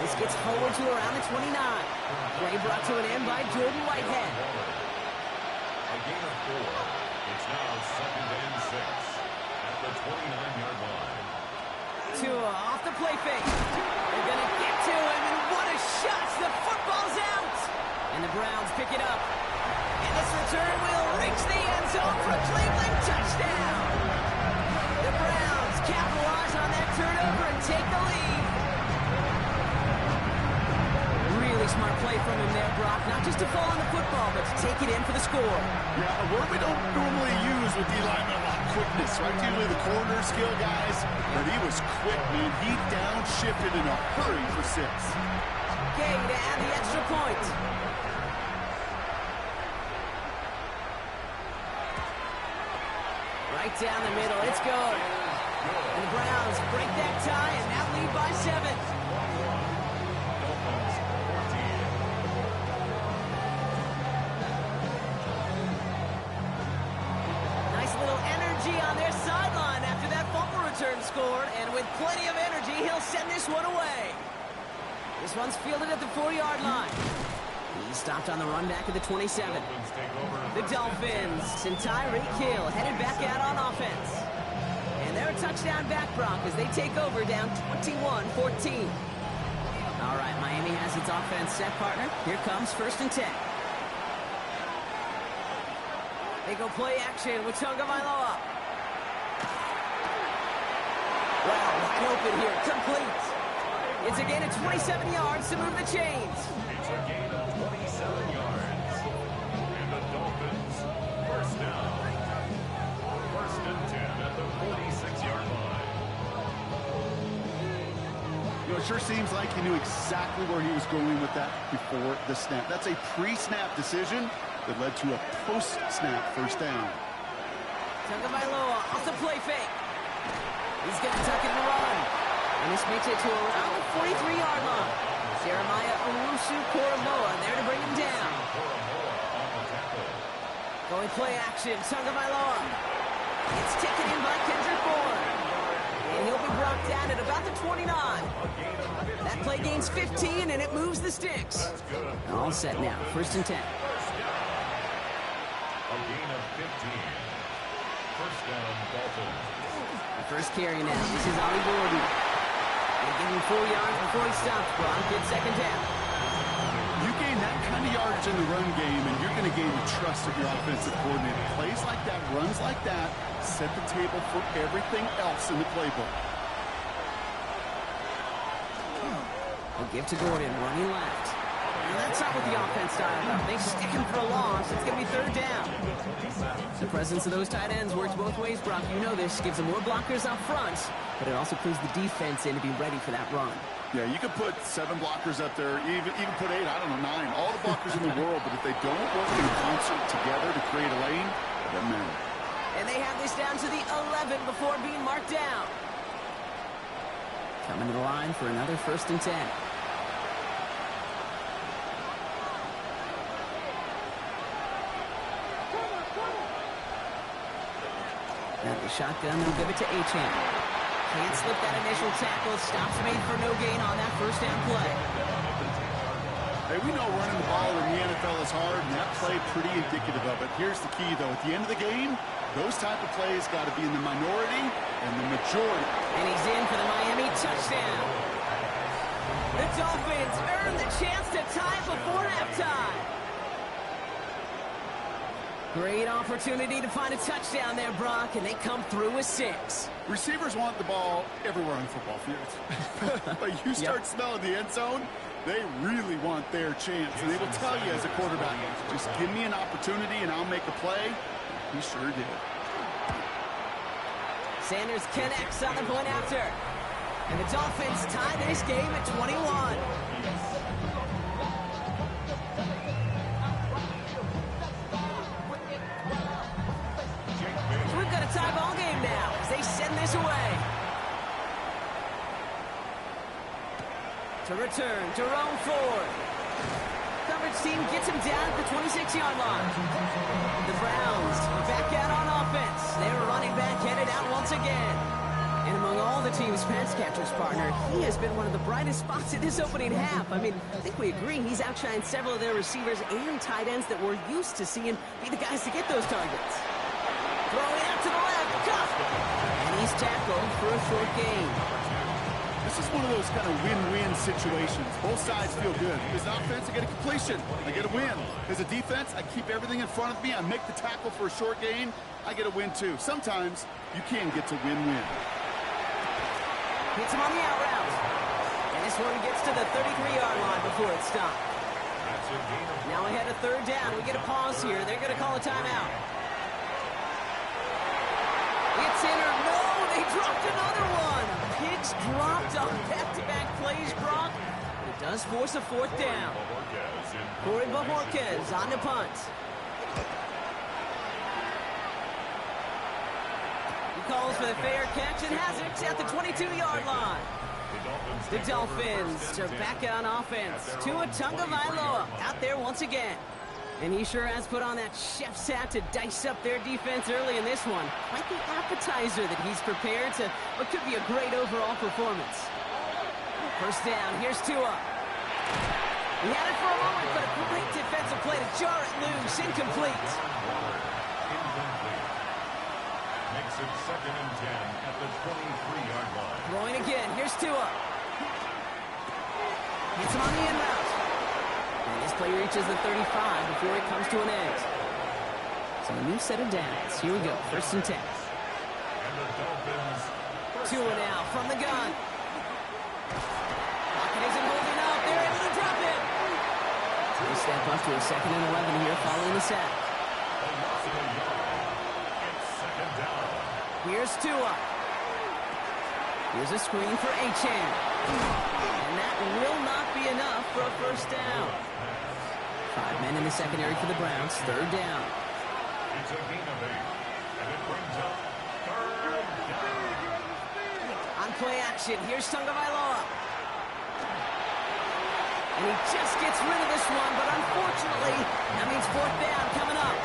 This gets forward to around the 29. Play brought to an end by Jordan Whitehead. A gain of 4. It's now 2nd and 6 at the 29-yard line. Tua off the play fake. They're going to get to him, and what a shot! The football's out! And the Browns pick it up. And this return will reach the end zone for a Cleveland touchdown! The Browns capitalize on that to fall on the football, but to take it in for the score. Yeah, a word we don't normally use with the lineman a lot, quickness, right? Usually the corner skill guys, but he was quick, man. He downshifted in a hurry for 6. Gay to add the extra point. Right down the middle, it's good. And the Browns break that tie and now lead by 7. Nice little energy on their sideline after that fumble return scored, and with plenty of energy, he'll send this one away. This one's fielded at the 4-yard line. He stopped on the run back at the 27. The Dolphins and Tyreek Hill headed back out on offense. And they're a touchdown back, Brock, as they take over down 21-14. All right, Miami has its offense set, partner. Here comes 1st and 10. They go play action with Tagovailoa. Wow, wide open here, complete. It's a gain of 27 yards to move the chains. It's a gain of 27 yards. And the Dolphins, first down. 1st and 10 at the 46-yard line. You know, it sure seems like he knew exactly where he was going with that before the snap. That's a pre-snap decision that led to a post-snap first down. Tagovailoa off the play fake. He's going to tuck it and run. And this makes it to around the 43-yard line. Jeremiah Owusu-Koramoah there to bring him down. Going play action, Tagovailoa. It's taken in by Kendrick Bourne. And he'll be brought down at about the 29. That play gains 15, and it moves the sticks. All set now, 1st and 10. A gain of 15. First down, Dolphins. The first carry now. This is Ollie Gordon. They give him 4 yards before he stops. Brock gets 2nd down. You gain that kind of yardage in the run game, and you're going to gain the trust of your offensive coordinator. Plays like that, runs like that, set the table for everything else in the playbook. They'll give to Gordon, running left. And that's not what the offense dialed up. They stick him for a loss. It's going to be 3rd down. The presence of those tight ends works both ways, Brock. You know this. Gives them more blockers up front, but it also clues the defense in to be ready for that run. Yeah, you could put 7 blockers up there, even put 8, I don't know, 9. All the blockers in the world, but if they don't work in concert together to create a lane, it doesn't matter. And they have this down to the 11 before being marked down. Coming to the line for another 1st and 10. At the shotgun, they'll give it to Achane. Can't slip that initial tackle. Stops made for no gain on that 1st down play. Hey, we know running the ball in the NFL is hard, and that play pretty indicative of it. Here's the key, though. At the end of the game, those type of plays got to be in the minority and the majority. And he's in for the Miami touchdown. The Dolphins earn the chance to tie before halftime. Great opportunity to find a touchdown there, Brock, and they come through with 6. Receivers want the ball everywhere on the football field. But you start smelling the end zone, they really want their chance. And they will tell you as a quarterback, just give me an opportunity and I'll make a play. He sure did. Sanders connects on the point after. And the Dolphins tie this game at 21. Tie ball game now as they send this away. To return, Jerome Ford. Coverage team gets him down at the 26-yard line. The Browns back out on offense. They're running back headed out once again. And among all the team's pass catchers, partner, he has been one of the brightest spots in this opening half. I mean, I think we agree he's outshined several of their receivers and tight ends that we're used to seeing be the guys to get those targets. Throwing out to the left, and he's tackled for a short gain. This is one of those kind of win-win situations. Both sides feel good. As an offense, I get a completion. I get a win. As a defense, I keep everything in front of me. I make the tackle for a short gain. I get a win, too. Sometimes you can get to win-win. Hits him on the out route. And this one gets to the 33-yard line before it's stopped. That's Now ahead of third down. We get a pause here. They're going to call a timeout. It's in or no, they dropped another one. Pigs dropped on back-to-back plays, Brock. It does force a fourth down. Corey Bajorquez on the punt. He calls for the fair catch and has it at the 22-yard line. The Dolphins are back on offense. Tua Tagovailoa out there once again. And he sure has put on that chef's hat to dice up their defense early in this one. Quite the appetizer that he's prepared to what could be a great overall performance. First down, here's Tua. He had it for a moment, but a great defensive play to jar it loose. Incomplete. Makes it 2nd and 10 at the 23-yard line. Throwing again, here's Tua. Gets him on the in route. And this play reaches the 35 before it comes to an end. So a new set of downs. Here we go, 1st and 10. And the Dolphins. Tua now from the gun. Pocket isn't holding up. They're able to drop it. They step up to a 2nd and 11 here following the sack. It's 2nd down. Here's Tua. Here's a screen for Achane. And that will not be enough for a first down. 5 men in the secondary for the Browns. 3rd down. It's a gain of 8. And it brings up 3rd down. On play action, here's Tagovailoa. And he just gets rid of this one, but unfortunately, that means 4th down coming up.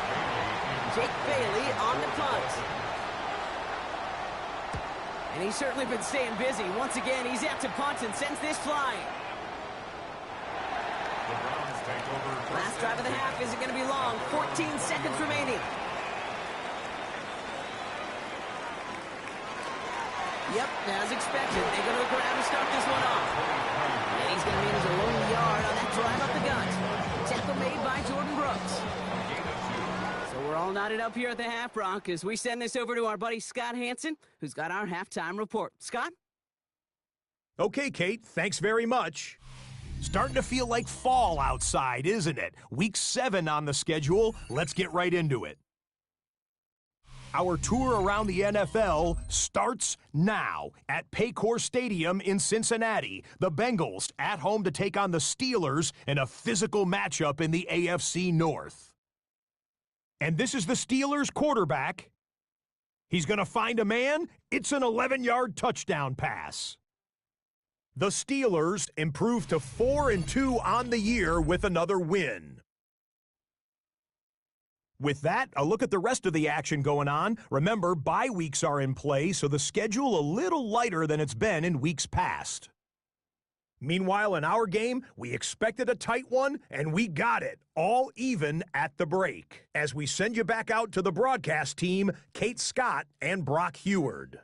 Jake Bailey on the punt. And he's certainly been staying busy. Once again, he's out to punt and sends this flying. The Browns take over. Last drive of the half isn't going to be long. 14 seconds remaining. Yep, as expected. They go to the ground to start this one off. And he's going to meet his alone yard on that drive up the gut. Tackle made by Jordan Brooks. So we're all knotted up here at the half, Brock, as we send this over to our buddy Scott Hansen, who's got our halftime report. Scott? Okay, Kate, thanks very much. Starting to feel like fall outside, isn't it? Week 7 on the schedule. Let's get right into it. Our tour around the NFL starts now at Paycor Stadium in Cincinnati. The Bengals at home to take on the Steelers in a physical matchup in the AFC North. And this is the Steelers quarterback. He's going to find a man. It's an 11-yard touchdown pass. The Steelers improved to 4-2 on the year with another win. With that, a look at the rest of the action going on. Remember, bye weeks are in play, so the schedule a little lighter than it's been in weeks past. Meanwhile, in our game, we expected a tight one, and we got it, all even at the break. As we send you back out to the broadcast team, Kate Scott and Brock Heward.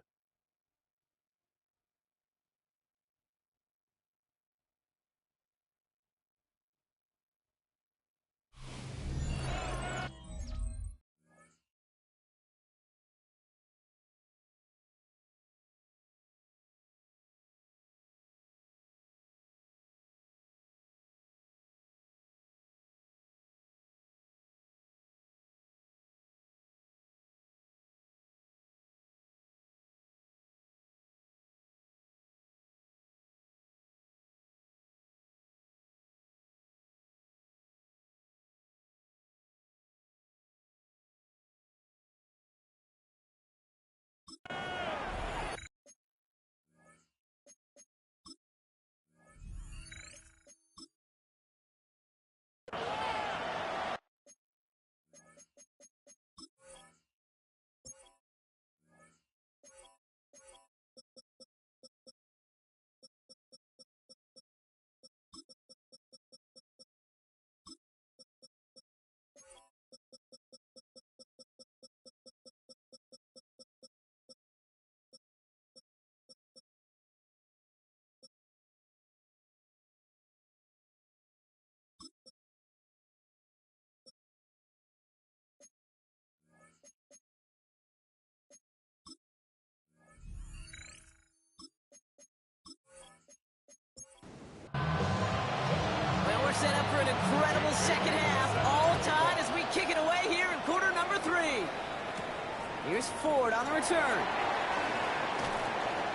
Here's Ford on the return.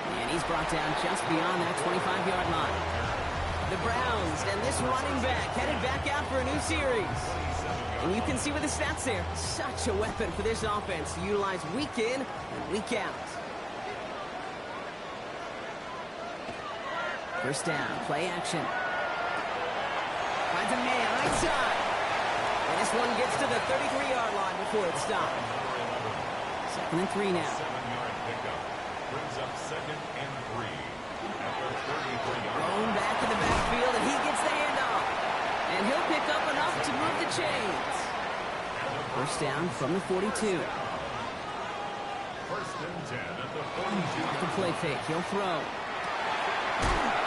And he's brought down just beyond that 25-yard line. The Browns and this running back headed back out for a new series. And you can see with the stats there, such a weapon for this offense to utilize week in and week out. First down, play action. Finds a man right side. And this one gets to the 33-yard line before it's stopped. 2nd and 3 now. 7-yard pickup brings up 2nd and 3 at the 33-yard line. Thrown back in the backfield, and he gets the handoff. And he'll pick up enough to move the chains. First down from the 42. 1st and 10 at the 42. Off the play fake, he'll throw.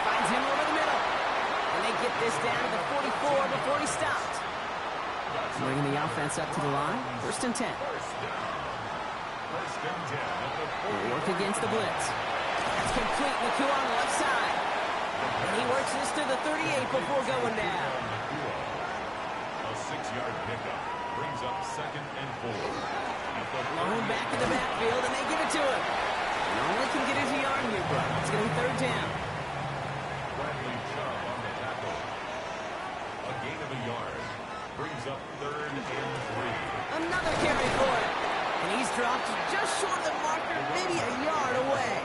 Finds him over the middle. And they get this down to the 44 before he stopped. Bringing the offense up to the line. 1st and 10. 1st and 10 at the 40. Work against the blitz. That's complete. McCool on the left side. And he works this to the 38 before going down. A 6-yard pickup brings up 2nd and 4. Thrown back in the backfield, and they give it to him. And all he can get is a yard here, bro. It's going to be 3rd down. Bradley Chubb on the tackle. A gain of a yard brings up 3rd and 3. Another carry for him. And he's dropped just short of the marker, maybe a yard away.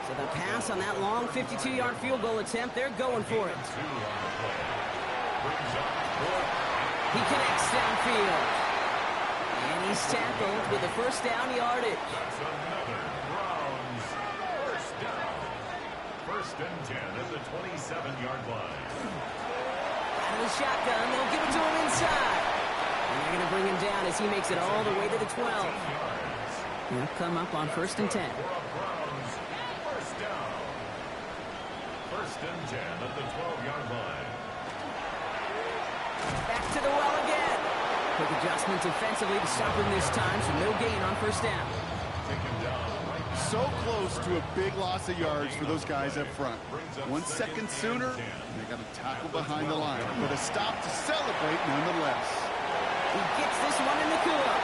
So the pass on that long 52-yard field goal attempt, they're going for it. He connects downfield. And he's tackled with a 1st down yardage. That's another Browns 1st down. 1st and 10 at the 27-yard line. Out of the shotgun, they'll give it to him inside. And they're going to bring him down as he makes it all the way to the 12. He'll come up on 1st and 10. Browns 1st down. 1st and 10 at the 12-yard line. Back to the well again. Quick adjustment defensively to stop him this time, so no gain on 1st down. So close to a big loss of yards for those guys up front. 1 second sooner, they got a tackle behind the line, but a stop to celebrate nonetheless. He gets this one in the cooler.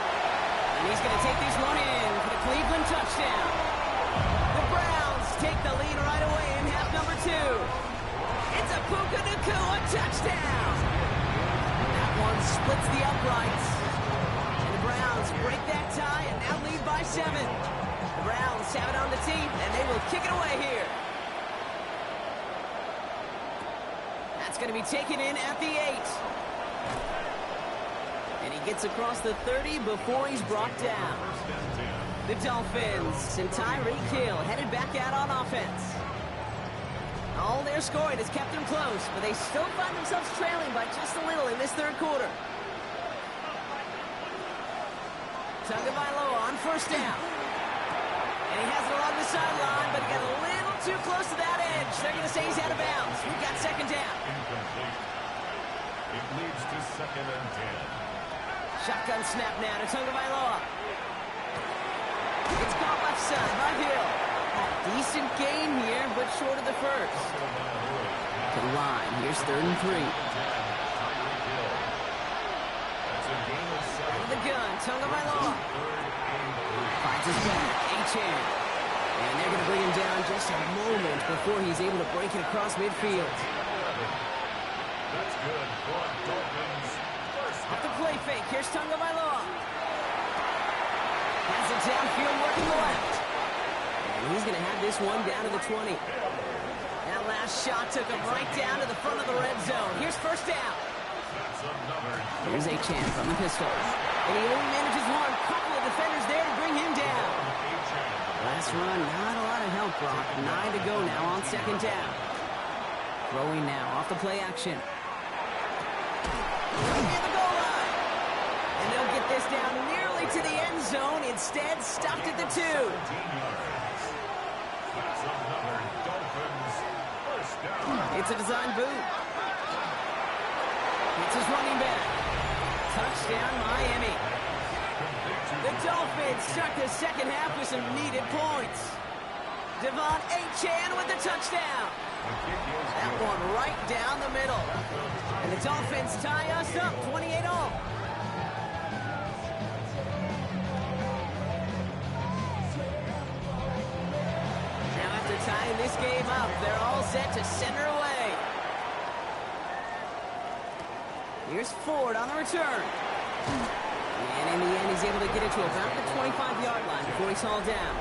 And he's going to take this one in for the Cleveland touchdown. The Browns take the lead right away in half number 2. It's a Puka Nacua touchdown. That one splits the uprights. And the Browns break that tie and now lead by 7. The Browns have it on the team, and they will kick it away here. That's going to be taken in at the 8. And he gets across the 30 before he's brought down. The Dolphins and Tyreek Hill headed back out on offense. All their scoring has kept them close, but they still find themselves trailing by just a little in this 3rd quarter. Tagovailoa on 1st down. And he has it along the sideline, but he got a little too close to that edge. They're going to say he's out of bounds. We've got 2nd down. Incomplete. It leads to 2nd and 10. Shotgun snap now to Tagovailoa. It's caught left side by Hill. Decent gain here, but short of the 1st. To the line. Here's 3rd and 3. That's a gain of 7. Out of the gun, Tagovailoa. Finds his back, A-Chan. And they're going to bring him down just a moment before he's able to break it across midfield. That's good for Dolphins. Off the play fake, here's Tagovailoa. Has it downfield, working the left. And he's going to have this one down to the 20. That last shot took him right down to the front of the red zone. Here's 1st down. Here's A-Chan from the pistol. And he only manages one. Couple of defenders there to bring him down. Last run, not a lot of help, Brock. 9 to go now on 2nd down. Throwing now off the play action. Near the goal line. And they'll get this down nearly to the end zone. Instead, stopped at the 2. It's a design boot. It's his running back. Touchdown, Miami. The Dolphins start the 2nd half with some needed points. Devon A-Chan with the touchdown. That one right down the middle. And the Dolphins tie us up 28-all. tying this game up. They're all set to center away. Here's Ford on the return. And in the end, he's able to get it to about the 25-yard line before he's hauled down.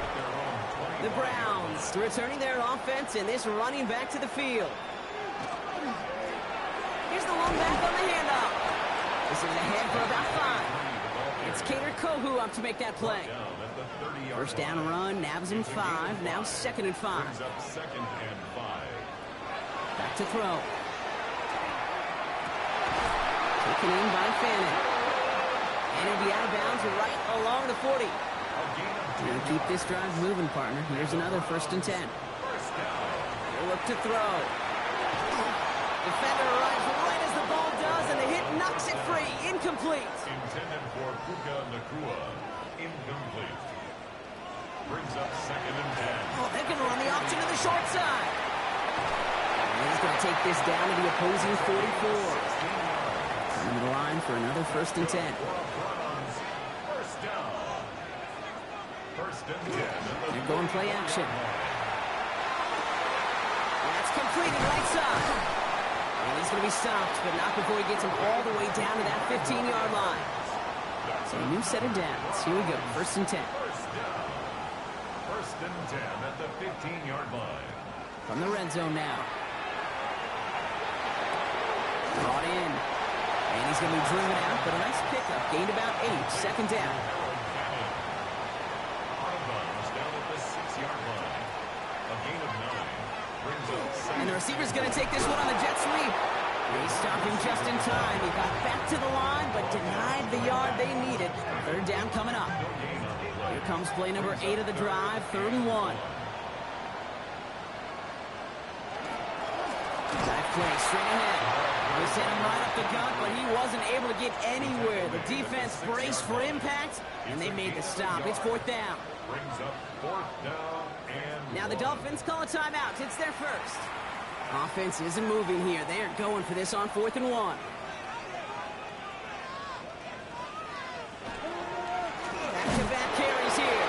The Browns returning their offense, and this running back to the field. Here's the one back on the handoff. This is ahead for about 5. It's Cater Kohu up to make that play. First down run, nabs him 5. Now 2nd and 5. Back to throw. Taken in by Fannin. And it'll be out of bounds right along the 40. And keep this drive moving, partner. Here's another 1st and 10. They'll look to throw. Defender arrives right as the ball does, and the hit knocks it free. Incomplete. Intended for Puka Nakua. Incomplete. Brings up 2nd and 10. Oh, they're going to run the option to the short side. And he's going to take this down to the opposing 44. Coming to the line for another 1st and 10. First down. 1st and 10. They're going play action. That's completed right side. And he's going to be stopped, but not before he gets him all the way down to that 15-yard line. So a new set of downs. Here we go, 1st and 10. First and 10 at the 15-yard line. From the red zone now. Brought in. And he's going to be driven out, but a nice pickup. Gained about 8. 2nd down. Out of bounds down at the 6-yard line. A gain of 9. Brings up 2nd. And the receiver's going to take this one on the jet sweep. They stopped him just in time. He got back to the line, but denied the yard they needed. 3rd down coming up. Here comes play number 8 of the drive, 3rd and 1. Dive play straight ahead. They sent him right up the gut, but he wasn't able to get anywhere. The defense braced for impact, and they made the stop. It's 4th down. Brings up 4th down and Now the Dolphins call a timeout. It's their first. Offense isn't moving here. They are going for this on 4th and 1. Back-to-back carries here.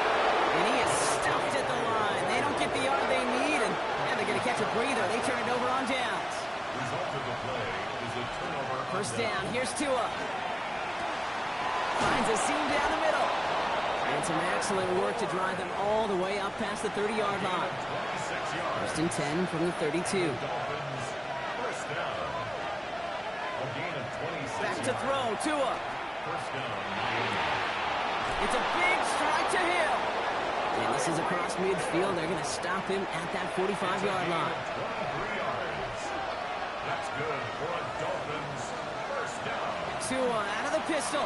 And he is stuffed at the line. They don't get the yard they need, and they're going to catch a breather. They turn it over on downs. result of the play is a turnover. First down. Here's Tua. Finds a seam down the middle. And some excellent work to drive them all the way up past the 30-yard line. 26 yards. 1st and 10 from the 32. Dolphins, first down. A gain of 26. Back to throw. Tua. First down, Miami. It's a big strike to Hill. And this is across midfield. They're going to stop him at that 45-yard line. 23 yards. That's good for a Dolphins first down. Tua out of the pistol.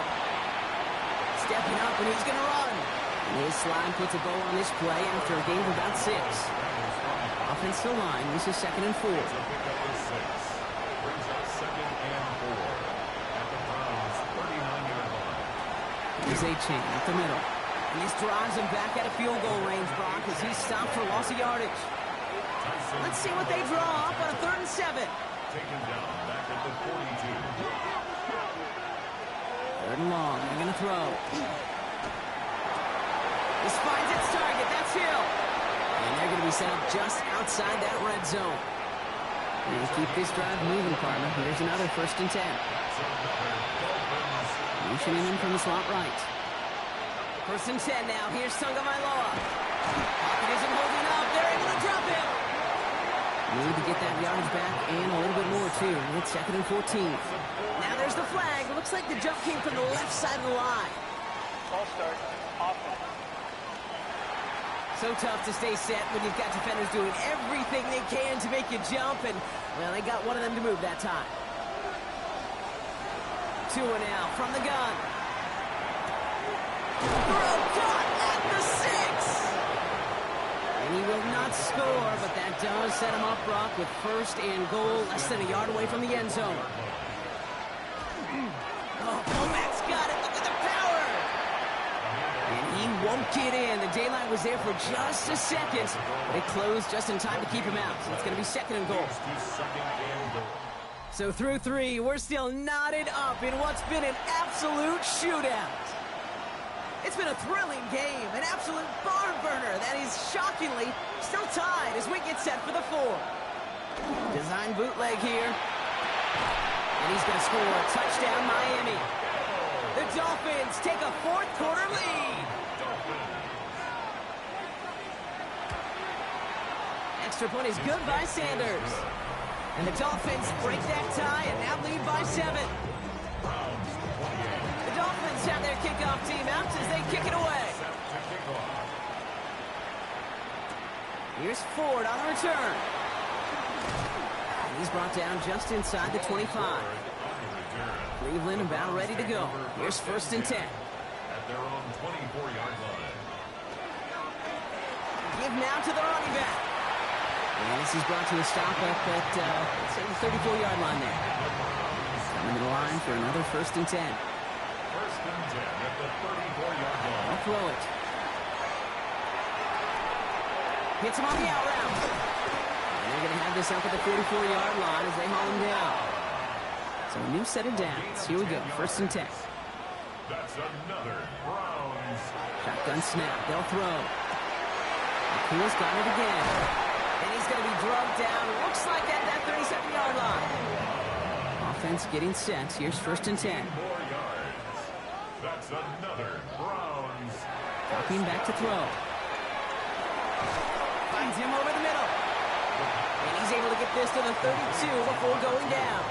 Stepping up, and he's going to run. And his slide puts a bow on this play after a gain of about 6. Offensive line. This is 2nd and 4. Pick up the 6. Brings up 2nd and 4 at the Browns' 39-yard line. Here's A-Chain at the middle. And this drives him back at a field goal range, Brock, as he's stopped for loss of yardage. Let's see what they draw up on a 3rd and 7. Taken down back at the 42. 3rd and long. They're going to throw. This finds its target. That's Hill. And they're going to be set up just outside that red zone. And keep this drive moving, partner. Here's another 1st and 10. Motioning in from the slot right. 1st and 10 now. Here's Tagovailoa. Pocket isn't holding up. They're able to drop him. Need to get that yardage back and a little bit more, too. It's 2nd and 14. Now there's the flag. It looks like the jump came from the left side of the line. False start. Offense. So tough to stay set when you've got defenders doing everything they can to make you jump, and, well, they got one of them to move that time. Tua now from the gun. Throw caught at the 6. And he will not score, but that does set him up, Brock, with 1st and goal, less than a yard away from the end zone. Oh, Bomac's got it. Look at the power. And he won't get in. The daylight was there for just a second, but it closed just in time to keep him out. So it's going to be 2nd and goal. So through 3, we're still knotted up in what's been an absolute shootout. It's been a thrilling game, an absolute barn burner that is shockingly still tied as we get set for the fourth. Design bootleg here. And he's going to score a touchdown, Miami. The Dolphins take a fourth quarter lead. Extra point is good by Sanders. And the Dolphins break that tie and now lead by 7. The Dolphins have their kickoff team out as they kick it away. Here's Ford on the return. And he's brought down just inside the 25. Cleveland about ready to go. Here's 1st and 10. At their own 24-yard line. Give now to the running back. And this is brought to a stop up at, say, the 34-yard line there. Coming to the line for another 1st and 10. 1st and 10 at the 34-yard line. I'll throw it. Hits him on the out route. And they're going to have this up at the 44-yard line as they haul him down. So a new set of downs. Here we go. 1st and 10. That's another Browns. Shotgun snap. They'll throw. McCool's got it again. And he's going to be drugged down. Looks like at that 37-yard line. Offense getting set. Here's 1st and 10. 4 yards. That's another Browns. Dropping back to throw. Finds him over the middle. And he's able to get this to the 32 before going down.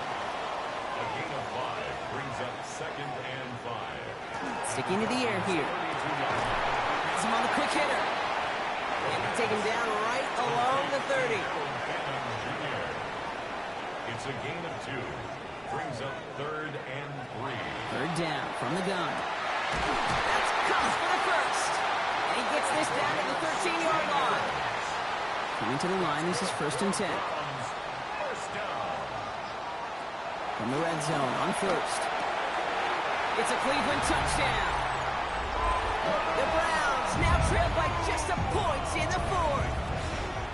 A gain of 5 brings up 2nd and 5. Sticking to the air here. Has him on the quick hitter. And they take him down right along the 30. It's a gain of 2. Brings up 3rd and 3. 3rd down from the gun. That's Cuff for the 1st. And he gets this down to the 13-yard line. Coming to the line, this is 1st and 10. First down. From the red zone on 1st. It's a Cleveland touchdown. The Browns now trail by just a point in the 4th.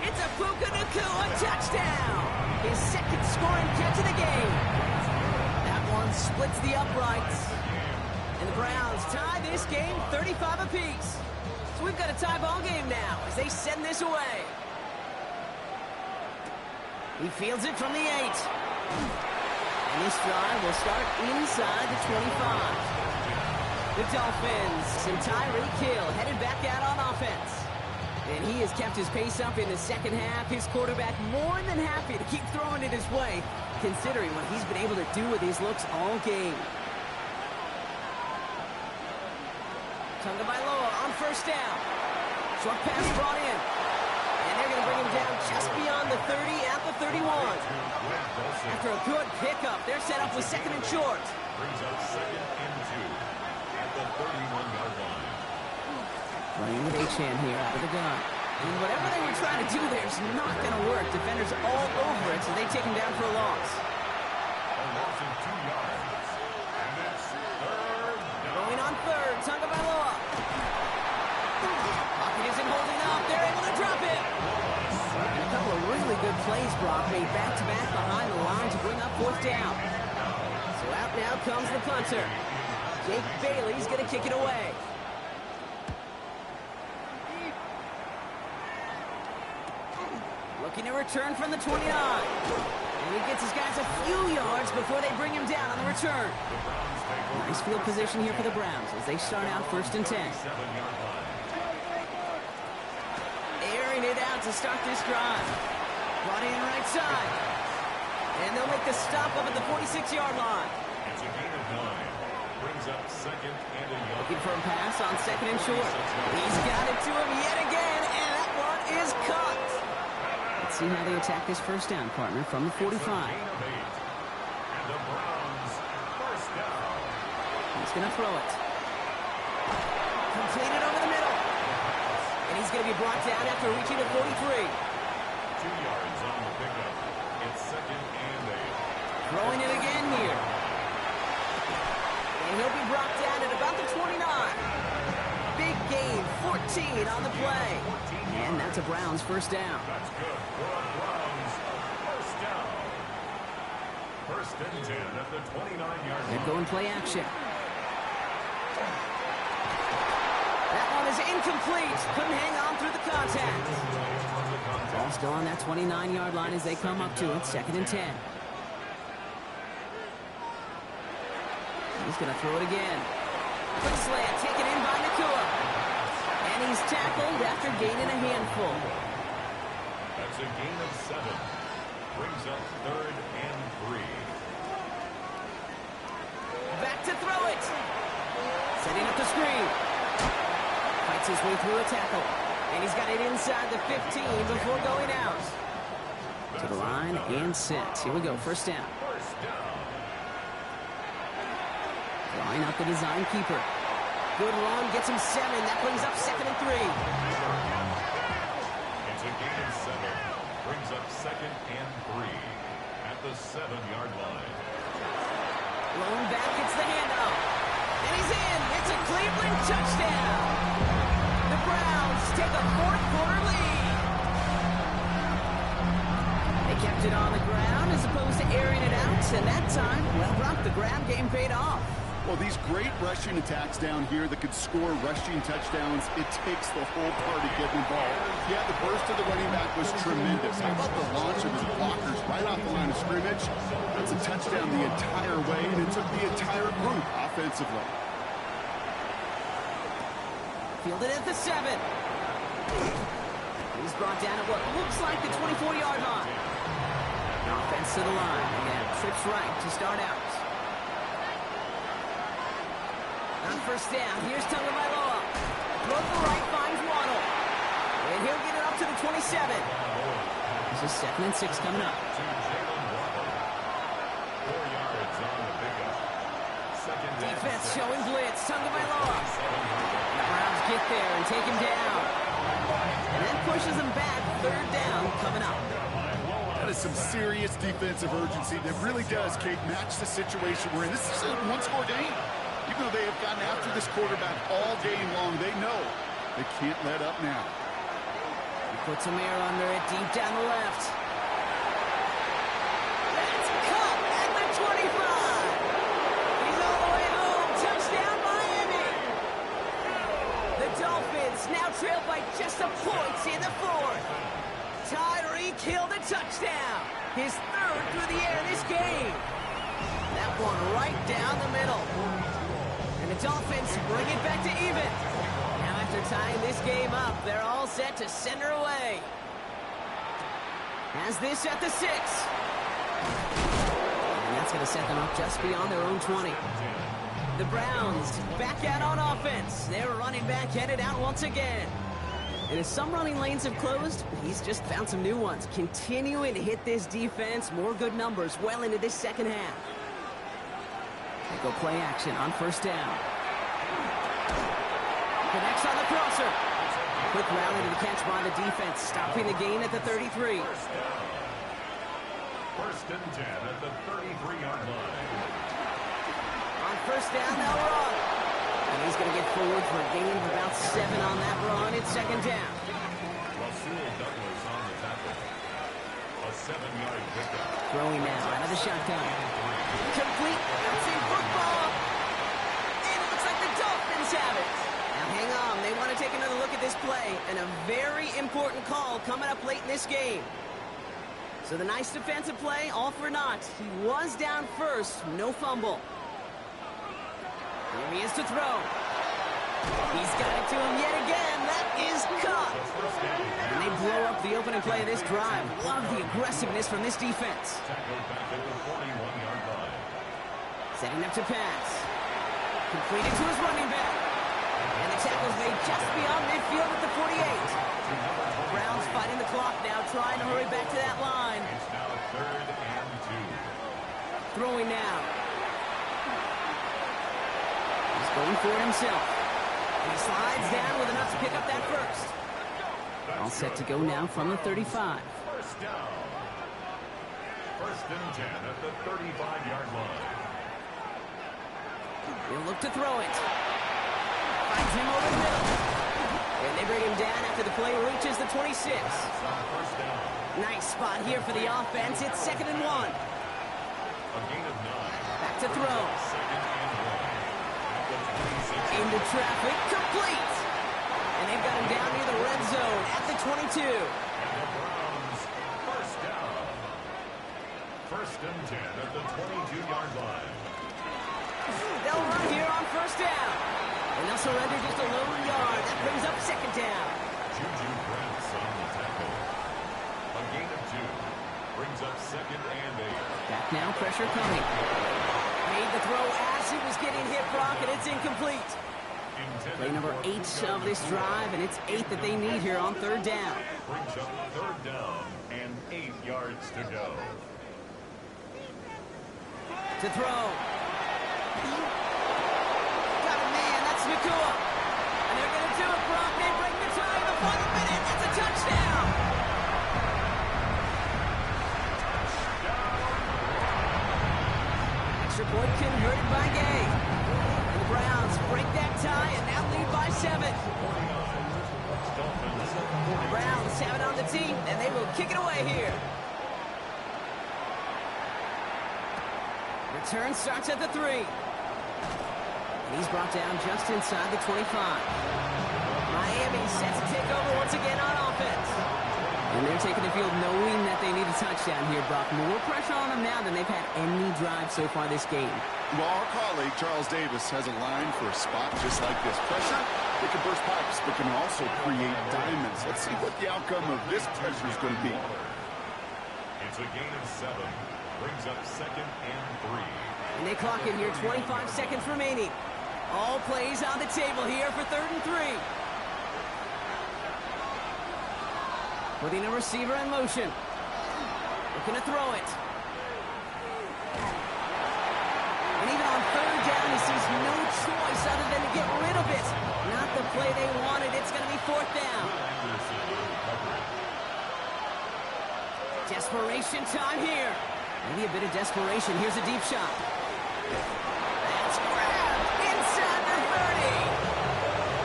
It's a Puka Nacua touchdown. His 2nd scoring catch of the game. That one splits the uprights. And the Browns tie this game 35 apiece. So we've got a tie ball game now as they send this away. He fields it from the 8. And this drive will start inside the 25. The Dolphins and Tyreek Hill headed back out on offense. And he has kept his pace up in the 2nd half. His quarterback more than happy to keep throwing it his way, considering what he's been able to do with his looks all game. Tagovailoa on 1st down. Short pass brought in. And they're going to bring him down just beyond the 30 at the 31. After a good pickup, they're set up with 2nd and short. Brings up 2nd and 2 at the 31-yard line. Running with Achane here out of the gun. And whatever they were trying to do there is not going to work. Defenders all over it, so they take him down for a loss. A loss of 2 yards. And it's 3rd down. Going on 3rd, Tagovailoa. Pocket isn't holding up. They're able to drop it. And a couple of really good plays, Brock, made back-to-back behind the line to bring up 4th down. So out now comes the punter. Jake Bailey's going to kick it away. Looking to return from the 29. And he gets his guys a few yards before they bring him down on the return. Nice field position here for the Browns as they start out 1st and 10. Airing it out to start this drive. Brought in right side. And they'll make the stop up at the 46-yard line. It's a gain of 9. Brings up 2nd and a yard. Looking for a pass on 2nd and short. He's got it to him yet again, and that one is caught. Let's see how they attack this 1st down, partner, from the 45. And the Browns, 1st down. He's going to throw it. Completed over the middle. And he's going to be brought down after reaching the 43. 2 yards on the pickup. It's 2nd and 8. Throwing it again here. And he'll be brought down at about the 29. Big gain, 14 on the play. And that's a Browns 1st down. That's good for a Browns 1st down. 1st and 10 at the 29-yard line. They're going play action. That one is incomplete. Couldn't hang on through the contact. Ball still on that 29-yard line as they come up to it. 2nd and 10. He's going to throw it again. Quick slant, taken in by Nakua. And he's tackled after gaining a handful. That's a gain of 7. Brings up 3rd and 3. Back to throw it. Setting up the screen. Fights his way through a tackle. And he's got it inside the 15 before going out. To the line and set. Here we go, 1st down. Line up the design keeper. Good run, gets him 7. That brings up 2nd and 3. It's a gain of 7. Brings up 2nd and 3 at the 7-yard line. Blown back, gets the handoff. And he's in. It's a Cleveland touchdown. The Browns take a 4th quarter lead. They kept it on the ground as opposed to airing it out. And that time, well, Brock, the ground game paid off. Well, these great rushing attacks down here that could score rushing touchdowns, it takes the whole party getting involved. Yeah, the burst of the running back was tremendous. How about the launch of his blockers right off the line of scrimmage? That's a touchdown the entire way, and it took the entire group offensively. Fielded at the 7. He's brought down at what looks like the 24-yard line. Offense to the line. And trips right to start out. On 1st down, here's Tagovailoa. Throw to the right, finds Waddle. And he'll get it up to the 27. This is 2nd and 6 coming up. 4 yards on the pickup. 2nd and Defense showing blitz. Tagovailoa. The Browns get there and take him down. And then pushes him back. 3rd down coming up. That is some serious defensive urgency that really does, Kate, match the situation we're in. This is a one-score game. Even though they have gotten after this quarterback all game long, they know they can't let up now. He puts some air under it, deep down the left. That's caught at the 25. He's all the way home. Touchdown, Miami. The Dolphins now trail by just a point in the 4th. Tyreek Hill the touchdown. His 3rd through the air this game. That one right down the middle. And the Dolphins bring it back to even. Now after tying this game up, they're all set to send her away. Has this at the 6. And that's going to set them up just beyond their own 20. The Browns back out on offense. Their running back headed out once again. And as some running lanes have closed, he's just found some new ones. Continuing to hit this defense, more good numbers well into this 2nd half. They go play action on 1st down. Connects on the crosser. Quick rally to the catch by the defense, stopping the gain at the 33. 1st and 10 at the 33-yard line. On 1st down, they'll run. And he's going to get forward for a gain of about 7 on that run. It's 2nd down. Rasul Douglas on the tackle. A 7-yard pickup. Throwing now out of the shotgun. Complete bouncing football. And it looks like the Dolphins have it. Now hang on. They want to take another look at this play. And a very important call coming up late in this game. So the nice defensive play, all for naught. He was down first. No fumble. Here he is to throw. He's got it to him yet again. That is caught. And they blow up the opening play of this drive. Love the aggressiveness from this defense. Setting up to pass. Completed to his running back. And the tackle's made just beyond midfield at the 48. Browns fighting the clock now, trying to hurry back to that line. It's now 3rd and 2. Throwing now. He's going for it himself. And he slides down with enough to pick up that 1st. All set to go now from the 35. 1st down. 1st and 10 at the 35-yard line. He'll look to throw it. Finds him over the middle. And they bring him down after the play reaches the 26. Nice spot here for the offense. It's 2nd and 1. A gain of 9. Back to throw. 2nd and 1. Into traffic. Complete. And they've got him down near the red zone at the 22. And the Browns, first down. First and 10 at the 22-yard line. They'll run here on first down. And they'll surrender just a lone yard. That brings up second down. Juju Brents on the tackle. A gain of 2. Brings up second and 8. Back now, pressure coming. Made the throw as he was getting hit, Brock, and it's incomplete. Play number 8 of this drive, and it's 8 that they need here on third down. Brings up third down and 8 yards to go. To throw. Got a man, that's Nakua. And they're going to do it, Brock. They break the tie in the final minute. That's a touchdown. Extra point converted by Gay. And the Browns break that tie and now lead by 7. The Browns have it on the team, and they will kick it away here. Return starts at the 3. And he's brought down just inside the 25. Miami sets to take over once again on offense. And they're taking the field knowing that they need a touchdown here, Brock. More pressure on them now than they've had any drive so far this game. Well, our colleague, Charles Davis, has a line for a spot just like this. Pressure, it can burst pipes, but can also create diamonds. Let's see what the outcome of this pressure is going to be. It's a gain of 7. Brings up second and 3. And they clock in here, 25 seconds remaining. All plays on the table here for third and 3. Putting a receiver in motion. Looking to throw it. And even on third down, he sees no choice other than to get rid of it. Not the play they wanted. It's going to be fourth down. Desperation time here. Maybe a bit of desperation. Here's a deep shot. That's grabbed inside the 30.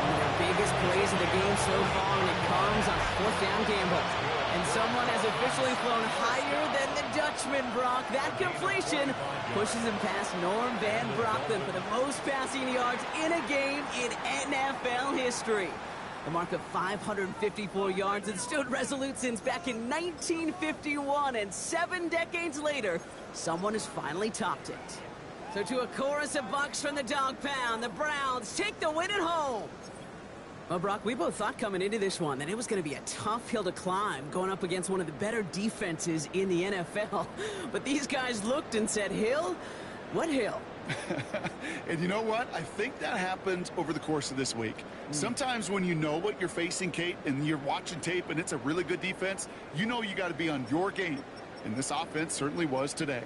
One of the biggest plays of the game so far, and it comes on a fourth down gamble. And someone has officially flown higher than the Dutchman, Brock. That completion pushes him past Norm Van Brocklin for the most passing yards in a game in NFL history. The mark of 554 yards and stood resolute since back in 1951, and 7 decades later, someone has finally topped it. So to a chorus of bucks from the dog pound, the Browns take the win at home. Well, Brock, we both thought coming into this one that it was going to be a tough hill to climb going up against one of the better defenses in the NFL. But these guys looked and said, hill? What hill? And you know what? I think that happened over the course of this week. Sometimes when you know what you're facing, Kate, and you're watching tape and it's a really good defense, you know you got to be on your game. And this offense certainly was today.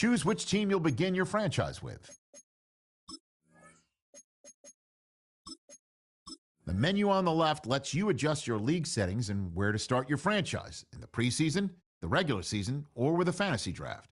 Choose which team you'll begin your franchise with. The menu on the left lets you adjust your league settings and where to start your franchise in the preseason, the regular season, or with a fantasy draft.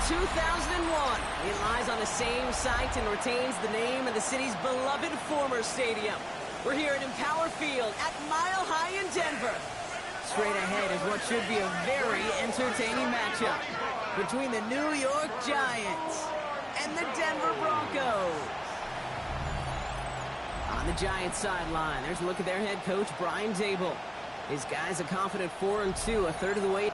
2001. It lies on the same site and retains the name of the city's beloved former stadium. We're here at Empower Field at Mile High in Denver. Straight ahead is what should be a very entertaining matchup between the New York Giants and the Denver Broncos. On the Giants sideline, there's a look at their head coach, Brian Dable. His guys a confident 4-2, a third of the way.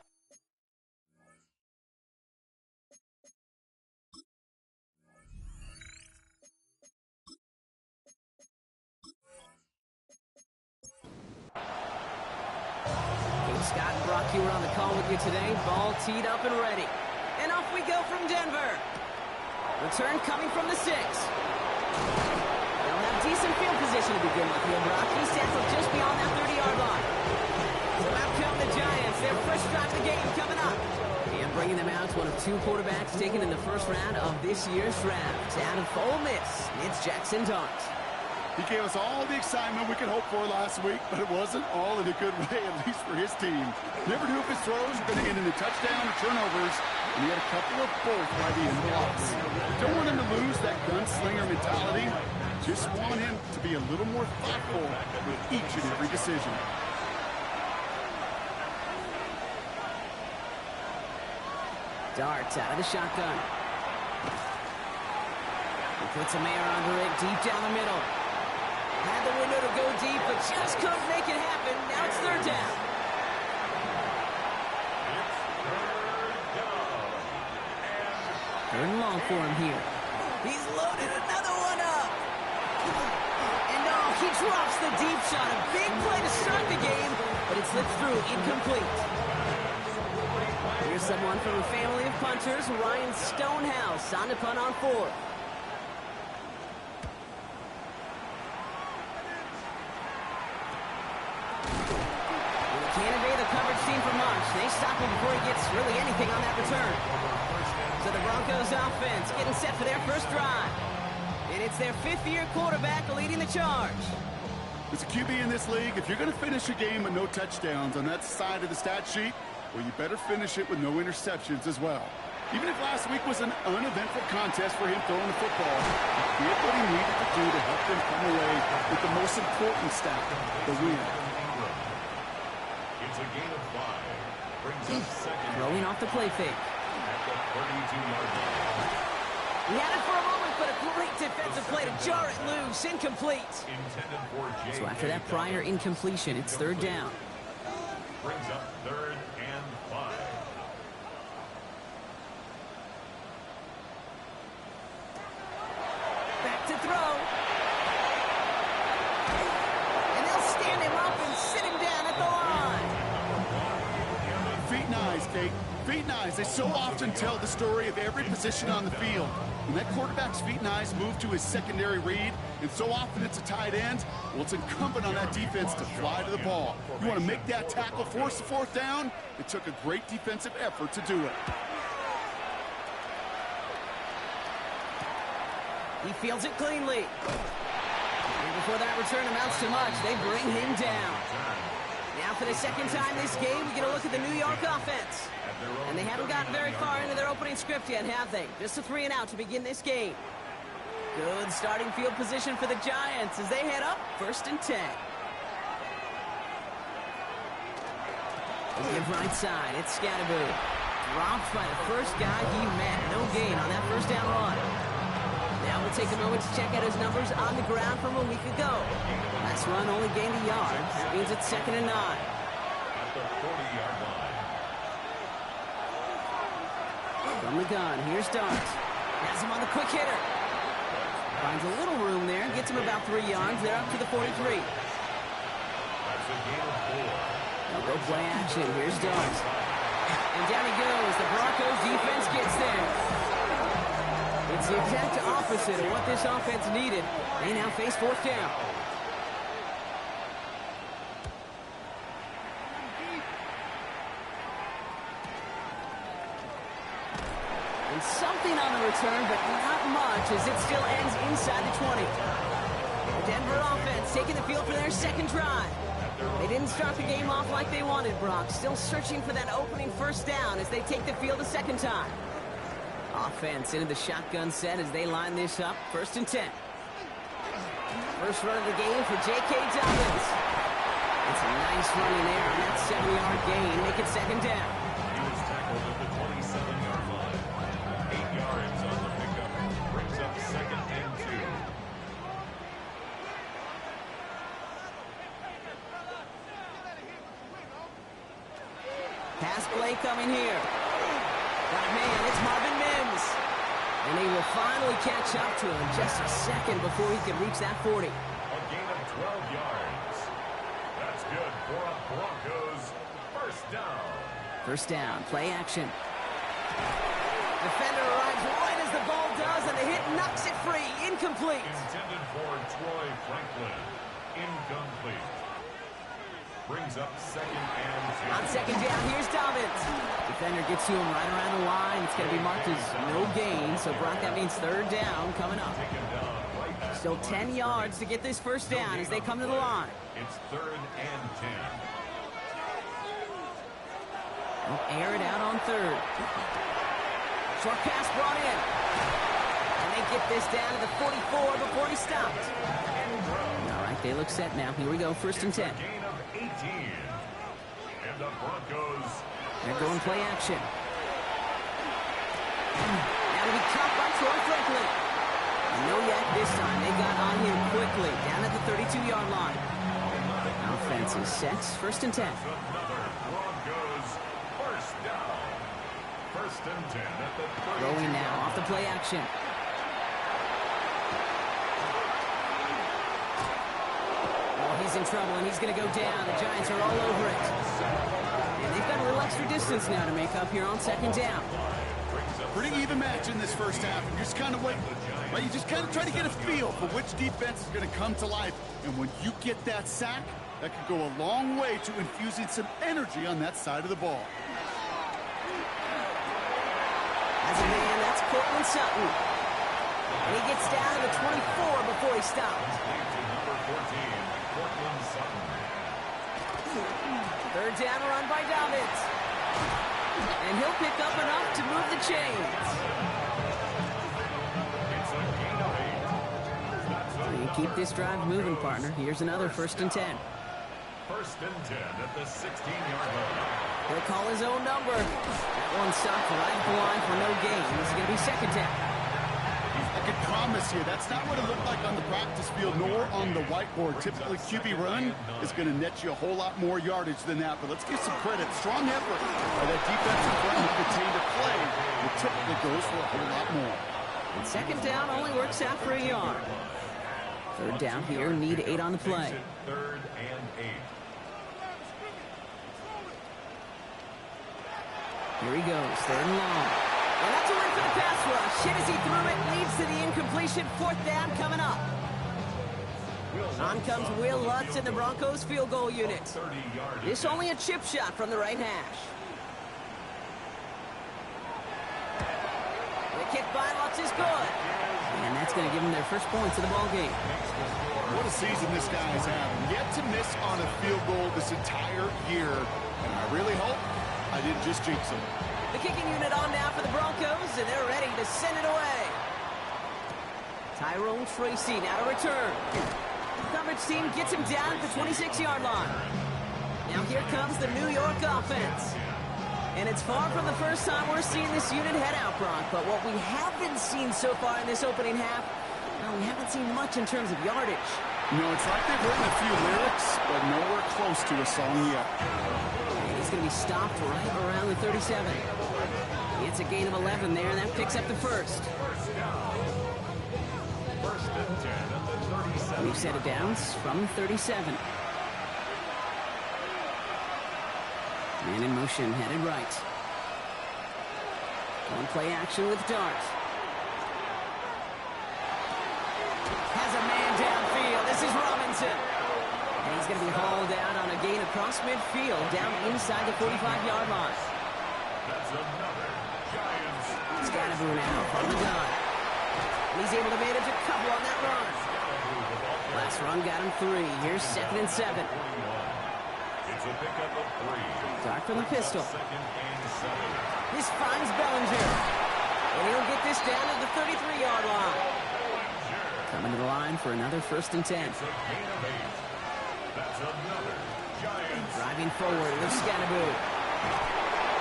Scott and Brock, you were on the call with you today. Ball teed up and ready. And off we go from Denver. Return coming from the 6. They'll have decent field position to begin with here. Brock, he stands up just beyond that 30-yard line. So out come the Giants. Their first drive of the game coming up. And bringing them out, one of 2 quarterbacks taken in the first round of this year's draft. Out of Ole Miss, it's Jackson Dart. He gave us all the excitement we could hope for last week, but it wasn't all in a good way, at least for his team. Never knew if his throws were going to end in a touchdown or turnovers, and he had a couple of both by the end of the loss. Don't want him to lose that gunslinger mentality. Just want him to be a little more thoughtful with each and every decision. Dart out of the shotgun. He puts a man under it deep down the middle. Had the window to go deep, but just couldn't make it happen. Now it's third down. Third and long for him here. He's loaded another one up. And he drops the deep shot. A big play to start the game, but it slips through incomplete. Here's someone from a family of punters, Ryan Stonehouse, on to punt on 4th. Can't evade the coverage team for much. They stop him before he gets really anything on that return. So the Broncos offense getting set for their first drive. And it's their 5th-year quarterback leading the charge. As a QB in this league, if you're going to finish a game with no touchdowns on that side of the stat sheet, well, you better finish it with no interceptions as well. Even if last week was an uneventful contest for him throwing the football, he did what he needed to do to help them come away with the most important stat, the win. It's a gain of 5. Brings up second. Throwing off the play fake. At the 32-yard line. He had it for a moment, but a great defensive play to jar it loose. Incomplete. Intended for J. So after that prior incompletion, it's third down. Brings up 3rd and 5. Back to throw. And they'll stand him up and sit him down at the line. Feet and eyes, Kate. Feet and eyes. They so often tell the story of every position on the field. When that quarterback's feet and eyes move to his secondary read, and so often it's a tight end, well, it's incumbent on that defense to fly to the ball. You want to make that tackle, force the 4th down? It took a great defensive effort to do it. He fields it cleanly. And before that return amounts to much, they bring him down. Now for the second time this game, we get a look at the New York offense. And they haven't gotten very far into their opening script yet, have they? Just a 3 and out to begin this game. Good starting field position for the Giants as they head up 1st and 10. They give right side. It's Scatterboo. Dropped by the first guy he met. No gain on that first down run. Now we'll take a moment to check out his numbers on the ground from a week ago. Last run only gained a yard. That means it's 2nd and 9. At the 40-yard line. From the gun, here's Dart. Has him on the quick hitter. Finds a little room there. Gets him about 3 yards. They're up to the 43. That's a gain of 4. They'll go play action. Here's Dart. And down he goes. The Broncos defense gets there. It's the exact opposite of what this offense needed. They now face 4th down. And something on the return, but not much as it still ends inside the 20. The Denver offense taking the field for their second drive. They didn't start the game off like they wanted, Brock. Still searching for that opening first down as they take the field a second time. Offense into the shotgun set as they line this up. 1st and 10. First run of the game for J.K. Dobbins. It's a nice run in there on that 7-yard gain. Make it 2nd down. He was tackled at the 27-yard line. 8 yards on the pickup. Brings up 2nd and 2. Pass play coming here. Got a man, it's Marvin Mims. And they will finally catch up to him just a second before he can reach that 40. A gain of 12 yards. That's good for a Broncos 1st down. 1st down, play action. Defender arrives right as the ball does, and the hit knocks it free. Incomplete. Intended for Troy Franklin. Incomplete. Brings up 2nd and 2. On 2nd down, here's Dobbins. Defender gets to him right around the line. It's going to be marked as no gain, so Brock, that means 3rd down coming up. Taken down right at Still 10 yards to get this 1st down as they come to the line. It's 3rd and 10. They'll air it out on 3rd. Short pass brought in. And they get this down to the 44 before he stopped. All right, they look set now. Here we go, 1st and 10. Gain of 18. And the Broncos. They're going play action. Now to be caught by Troy Franklin. No yak this time. They got on him quickly. Down at the 32-yard line. Offense is set. 1st and 10. Another Broncos 1st down. 1st and 10 at the 32. Throwing now off the play action. Oh, he's in trouble, and he's going to go down. The Giants are all over it. And they've got a little extra distance now to make up here on 2nd down. Pretty even match in this 1st half. And you're just kind of waiting. Right? You just kind of try to get a feel for which defense is going to come to life. And when you get that sack, that could go a long way to infusing some energy on that side of the ball. As a man, that's Cortland Sutton. And he gets down to the 24 before he stops. Number 14, Cortland Sutton. 3rd down run by Dobbins. And he'll pick up enough to move the chains. It's a gain of 8. That's So you keep this drive moving, partner. Here's another 1st and 10. 1st and 10 at the 16-yard line. He'll call his own number. That one stopped right at the line for no gain. This is going to be 2nd down. I can promise you, that's not what it looked like on the practice field nor on the whiteboard. Typically, QB run is going to net you a whole lot more yardage than that. But let's give some credit. Strong effort by that defensive front who continued to play. It typically goes for a whole lot more. And 2nd down only works out for a yard. 3rd down here, need 8 on the play. 3rd and 8. Here he goes, 3rd and long. And that's a win for the pass rush. Hit as he threw it, leads to the incompletion. 4th down coming up. On comes Will Lutz in the Broncos field goal unit. This only a chip shot from the right hash. The kick by Lutz is good. And that's going to give them their first points of the ball game. What a season this guy is having. Yet to miss on a field goal this entire year. And I really hope I didn't just jinx him. The kicking unit on now for the Broncos, and they're ready to send it away. Tyrone Tracy now to return. The coverage team gets him down at the 26-yard line. Now here comes the New York offense. And it's far from the first time we're seeing this unit head out, Brock. But what we haven't seen so far in this opening half, well, we haven't seen much in terms of yardage. No, it's like they've written a few lyrics, but nowhere close to a song yet. And he's going to be stopped right around the 37. It's a gain of 11 there, and that picks up the first. We've set it down from 37. Man in motion, headed right. On play action with Dart. Has a man downfield. This is Robinson. And he's going to be hauled out on a gain across midfield, down inside the 45-yard line. That's another Giants. Scatterboon out from the gun. And he's able to manage a couple on that run. Last run got him 3. Here's 2nd and 7. It's a pickup of 3. Dart from the pistol. 2nd and 7. This finds Bellinger. And he'll get this down to the 33-yard line. Coming to the line for another 1st and 10. It's a gain of 8. That's another Giants. Driving forward with Scannaboo.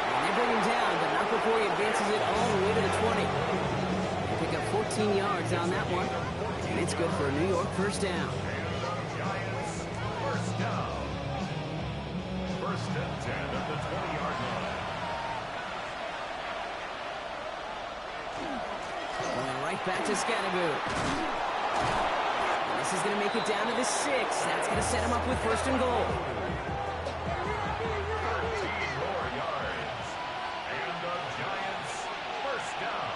And they bring him down, but not before he advances it all the way to the 20. They pick up 14 yards on that one. And it's good for a New York 1st down. And the Giants, 1st down. 1st and 10 at the 20-yard line. Going right back to Scannaboo. This is going to make it down to the 6. That's going to set him up with 1st and goal. 13 more yards. And the Giants, 1st down.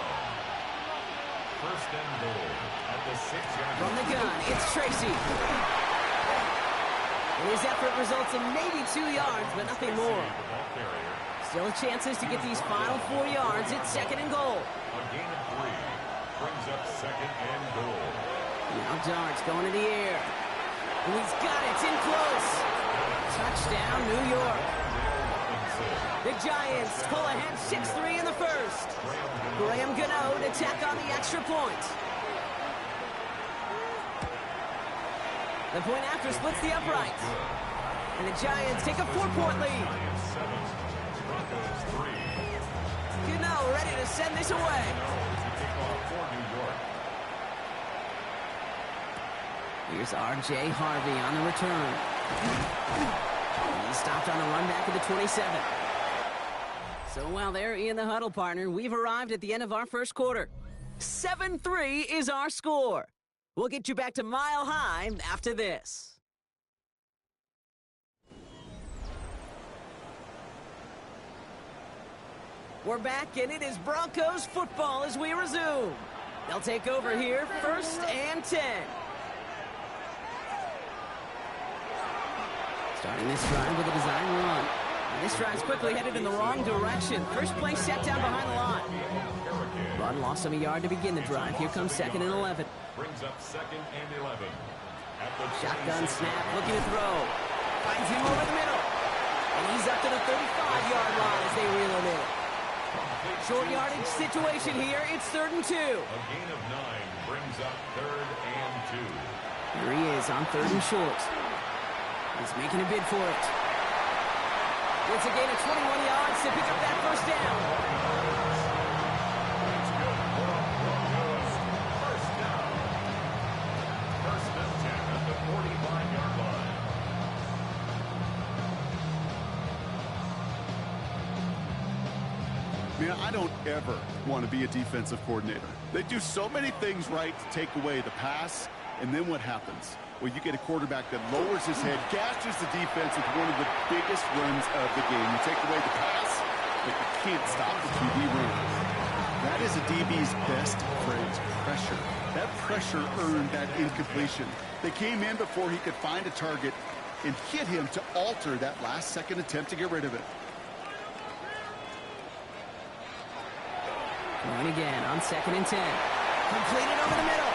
1st and goal at the 6-yard From the gun, it's Tracy. And his effort results in maybe 2 yards, but nothing more. Still chances to get these final 4 yards. It's 2nd and goal. A gain of 3 brings up 2nd and goal. Now Dart's going to the air. And he's got it. It's in close. Touchdown, New York. The Giants pull ahead 6-3 in the 1st. Graham Gano to tack on the extra point. The point after splits the uprights. And the Giants take a 4-point lead. Gano ready to send this away. Here's R.J. Harvey on the return. He's stopped on the run back at the 27. So while they're in the huddle, partner, we've arrived at the end of our 1st quarter. 7-3 is our score. We'll get you back to Mile High after this. We're back, and it is Broncos football as we resume. They'll take over here, 1st and 10. Starting this drive with a design run. And this drive's quickly headed in the wrong direction. First play set down behind the line. Run lost him a yard to begin the drive. Here comes 2nd and 11. Brings up 2nd and 11. Shotgun snap, looking to throw. Finds him over the middle. And he's up to the 35-yard line as they reel him in. Short yardage situation here. It's 3rd and 2. A gain of 9 brings up 3rd and 2. Here he is on 3rd and short. He's making a bid for it. It's a gain of 21 yards to pick up that 1st down. It's good for the Broncos. 1st down. 1st and 10 at the 45-yard line. Man, I don't ever want to be a defensive coordinator. They do so many things right to take away the pass, and then what happens? Well, you get a quarterback that lowers his head, gashes the defense with one of the biggest runs of the game. You take away the pass, but you can't stop the QB run. That is a DB's best phrase, pressure. That pressure earned that incompletion. They came in before he could find a target and hit him to alter that last-second attempt to get rid of it. Going again on 2nd and 10. Completed over the middle.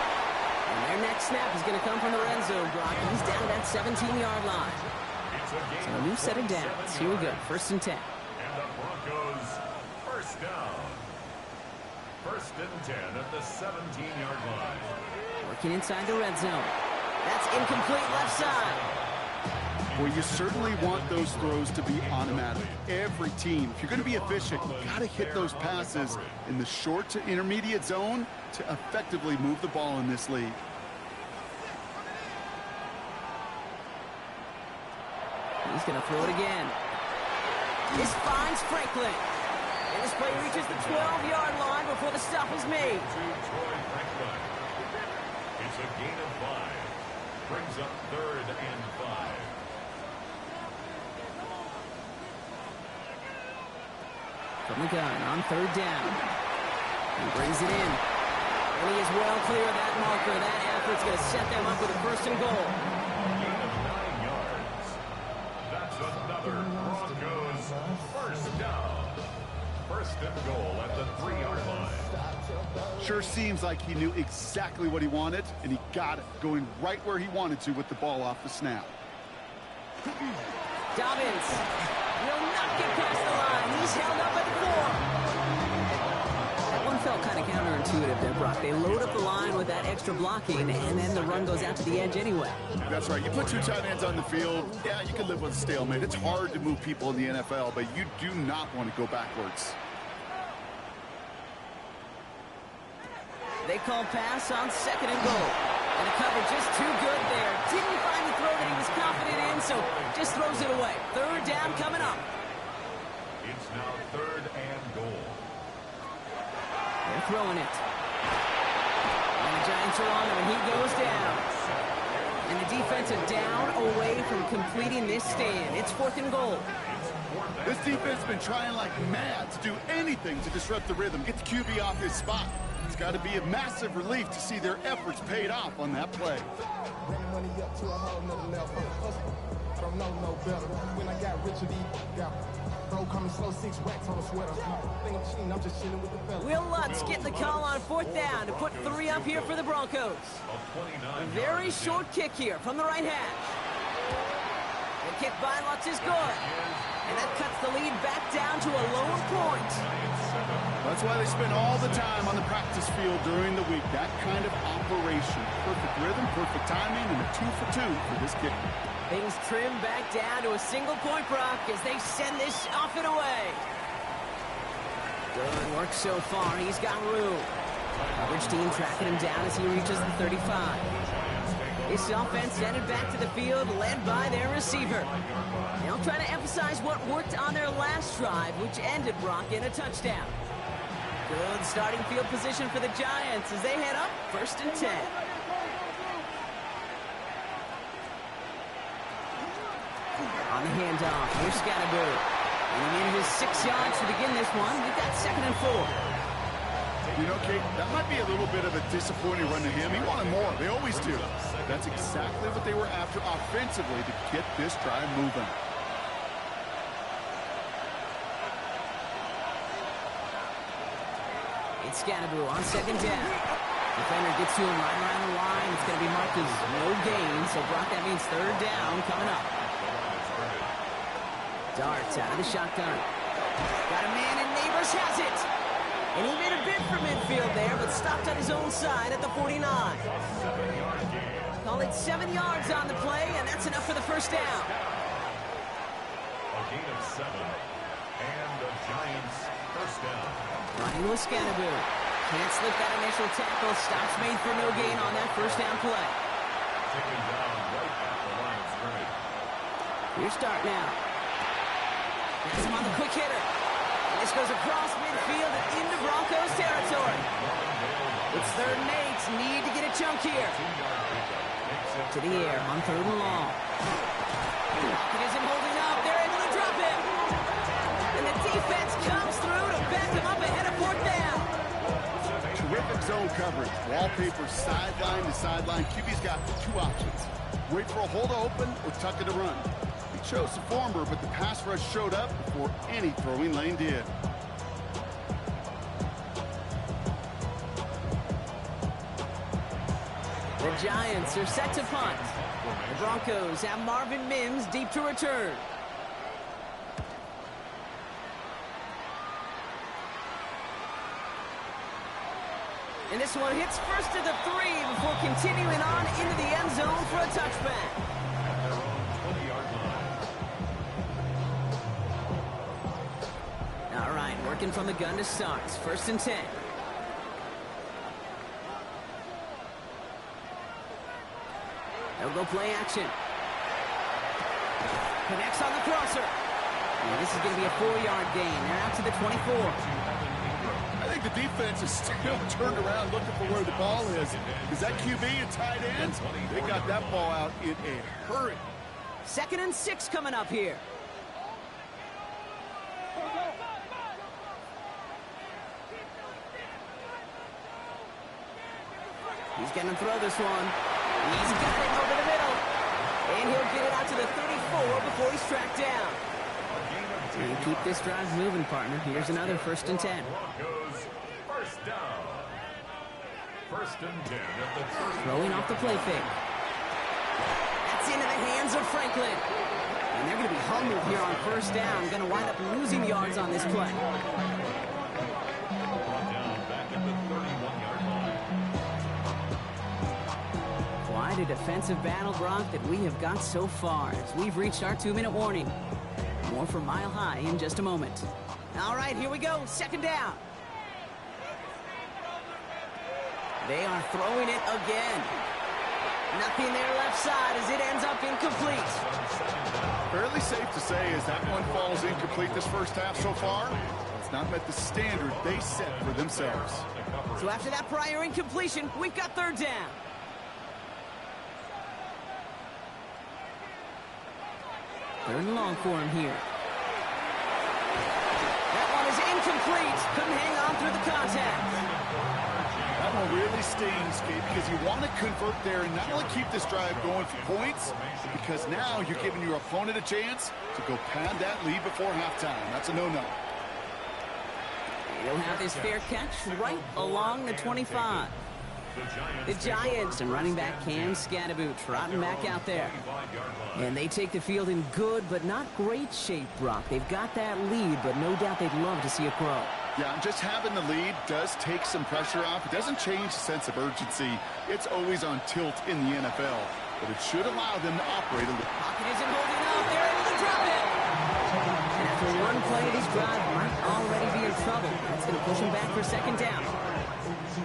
And their next snap is going to come from the red zone block. He's down at that 17-yard line. So a new set of downs. Here we go. 1st and 10. And the Broncos, 1st down. 1st and 10 at the 17-yard line. Working inside the red zone. That's incomplete left side. Well, you certainly want those throws to be automatic. Every team, if you're going to be efficient, you got to hit those passes in the short to intermediate zone to effectively move the ball in this league. He's going to throw it again. This finds Franklin. And this play reaches the 12-yard line before the stop is made. It's a gain of 5. Brings up 3rd and 5. From the gun on 3rd down. He brings it in. And he is well clear of that marker. That effort's going to set them up with a 1st and goal. Gain of 9 yards. That's another Broncos 1st down. 1st and goal at the 3-yard line. Sure seems like he knew exactly what he wanted, and he got it, going right where he wanted to with the ball off the snap. Dobbins will not get past the line. He's held up at the 4. That one felt kind of counterintuitive there, Brock. They load up the line with that extra blocking, and then the run goes out to the edge anyway. That's right. You put two tight ends on the field, yeah, you can live with a stalemate. It's hard to move people in the NFL, but you do not want to go backwards. They call pass on 2nd and goal. And the cover just too good there. Didn't find the throw that he was confident in, so just throws it away. 3rd down coming up. It's now 3rd and goal. They're throwing it. And the Giants are on him, and he goes down. And the defensive down away from completing this stand. It's 4th and goal. This defense has been trying like mad to do anything to disrupt the rhythm, get the QB off his spot. It's got to be a massive relief to see their efforts paid off on that play. Will Lutz getting the call on 4th down to put 3 up here for the Broncos. A very short kick here from the right hash. The kick by Lutz is good. And that cuts the lead back down to a lower point. That's why they spend all the time on the practice field during the week. That kind of operation. Perfect rhythm, perfect timing, and a 2 for 2 for this kick. Things trim back down to a single point, Brock, as they send this off and away. Good work so far. He's got room. Coverage team tracking him down as he reaches the 35. This offense headed back to the field, led by their receiver. They'll try to emphasize what worked on their last drive, which ended, Brock, in a touchdown. Good starting field position for the Giants as they head up 1st and 10. On the handoff, here's Scatterberg. And he needed his 6 yards to begin this one. We've got 2nd and 4. You know, Kate, that might be a little bit of a disappointing run to him. He wanted more. They always do. That's exactly what they were after offensively to get this drive moving. It's Scatterberg on 2nd down. Defender gets to him right around the line. It's going to be marked as no gain. So, Brock, that means 3rd down coming up. Darts out of the shotgun. Got a man, and Neighbors has it. And he made a bid for midfield there, but stopped on his own side at the 49. Call it 7 yards on the play, and that's enough for the 1st down. A gain of 7. And the Giants 1st down. Running with Scatterberg. Can't slip that initial tackle. Stops made for no gain on that 1st down play. Taken down right at the line of scrimmage. Here's start now. Gets him on the quick hitter. And this goes across midfield and into Broncos territory. It's 3rd and 8. Need to get a chunk here. To the air on 3rd and long. It isn't holding up. They're able to drop him. And the defense comes through to back him up ahead of 4th down. Terrific zone coverage. Wallpaper sideline to sideline. QB's got 2 options. Wait for a hole to open or tuck it to run. He chose the former, but the pass rush showed up before any throwing lane did. The Giants are set to punt. The Broncos have Marvin Mims deep to return. And this one hits first to the 3 before continuing on into the end zone for a touchback. At their own 20-yard line. All right, working from the gun to start. 1st and 10. They'll go play action. Connects on the crosser. And this is going to be a 4-yard gain. They're out to the 24. I think the defense is still turned around looking for where the ball is. Is that QB and tight ends? They got that ball out in a hurry. 2nd and 6 coming up here. He's going to throw this one. He's got it over the middle. And he'll get it out to the 34 before he's tracked down. And keep this drive moving, partner. Here's another 1st and 10. Broncos 1st down. 1st and 10 at the 30. Throwing off the play fake. That's into the hands of Franklin. And they're going to be humbled here on 1st down. Going to wind up losing yards on this play. Brought down back at a defensive battle, Brock, that we have got so far as we've reached our 2-minute warning. More from Mile High in just a moment. All right, here we go. Second down. They are throwing it again. Nothing there left side as it ends up incomplete. Fairly safe to say as that one falls incomplete this first half so far, it's not met the standard they set for themselves. So after that prior incompletion, we've got third down. Third and long for him here. That one is incomplete. Couldn't hang on through the contact. That one really stings, Kate, because you want to convert there and not only keep this drive going for points, because now you're giving your opponent a chance to go pad that lead before halftime. That's a no-no. He'll have his fair catch right along the 25. The Giants and running back Cam Scadaboo trotting back out there. And they take the field in good but not great shape, Brock. They've got that lead, but no doubt they'd love to see it grow. Yeah, just having the lead does take some pressure off. It doesn't change the sense of urgency. It's always on tilt in the NFL, but it should allow them to operate a little. Pocket isn't holding up. They're able to drop it. And after one play, this drive might already be in trouble. That's going to push him back for second down.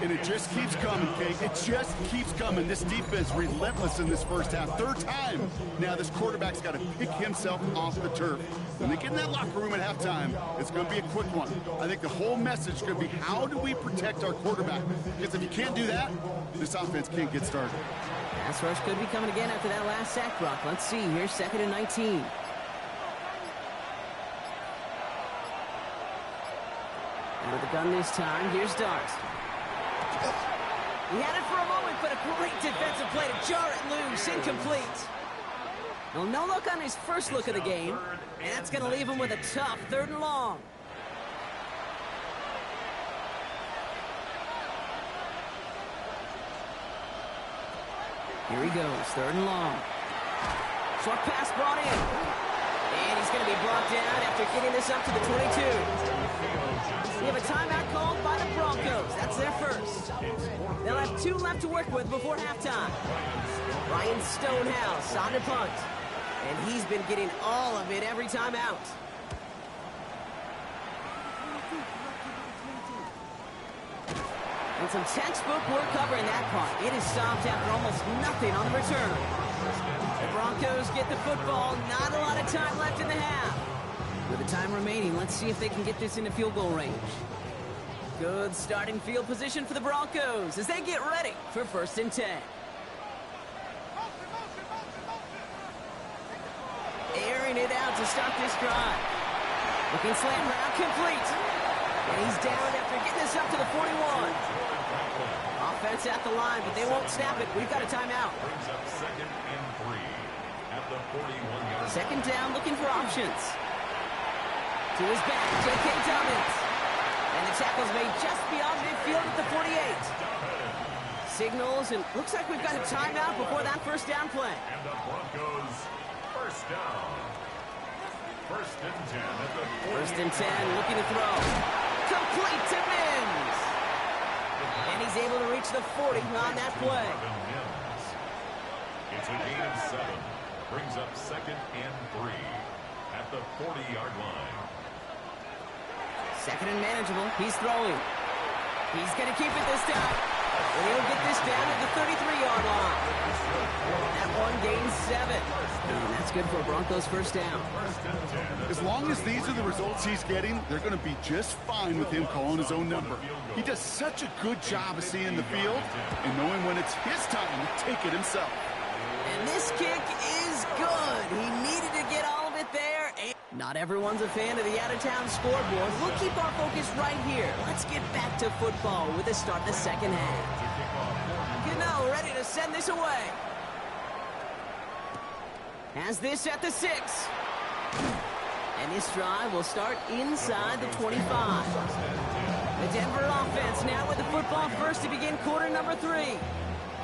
And it just keeps coming, Kate. It just keeps coming. This defense relentless in this first half. Third time. Now this quarterback's got to pick himself off the turf. When they get in that locker room at halftime, it's going to be a quick one. I think the whole message is going to be, how do we protect our quarterback? Because if you can't do that, this offense can't get started. Pass rush could be coming again after that last sack, Brock. Let's see. Here's 2nd and 19. Out of the gun this time. Here's Dart. He had it for a moment, but a great defensive play to jar it loose. Incomplete. Well, no look on his first look of the game. And that's going to leave him with a tough 3rd and long. Here he goes, 3rd and long. Short pass brought in. And he's going to be brought down after getting this up to the 22. We have a timeout called by the Broncos. That's their first. They'll have 2 left to work with before halftime. Ryan Stonehouse on the punt. And he's been getting all of it every time out. And some textbook work covering that punt. It is stopped after almost nothing on the return. The Broncos get the football. Not a lot of time left in the half. With the time remaining, let's see if they can get this into field goal range. Good starting field position for the Broncos as they get ready for 1st and 10. Airing it out to start this drive. Looking slant route complete. And he's down after getting this up to the 41. Offense at the line, but they won't snap it. We've got a timeout. Brings up 2nd and 3 at the 41-yard. Second down, looking for options. To his back, J.K. Dobbins. And the tackle's made just beyond midfield at the 48. Signals, and looks like we've got a timeout before that 1st down play. And the Broncos, 1st down. 1st and 10 at the 1st and 10, looking to throw. Complete to Mims. And he's able to reach the 40 on that play. It's a gain of 7. Brings up 2nd and 3 at the 40-yard line. 2nd and manageable. He's throwing. He's going to keep it this time. And he'll get this down at the 33-yard line. That one gains 7. And that's good for a Broncos 1st down. As long as these are the results he's getting, they're going to be just fine with him calling his own number. He does such a good job of seeing the field and knowing when it's his time to take it himself. And this kick is good. He needed to get all of it there. And not everyone's a fan of the out-of-town scoreboard. We'll keep our focus right here. Let's get back to football with the start of the 2nd half. Cano ready to send this away. Has this at the 6. And this drive will start inside the 25. The Denver offense now with the football first to begin quarter number 3.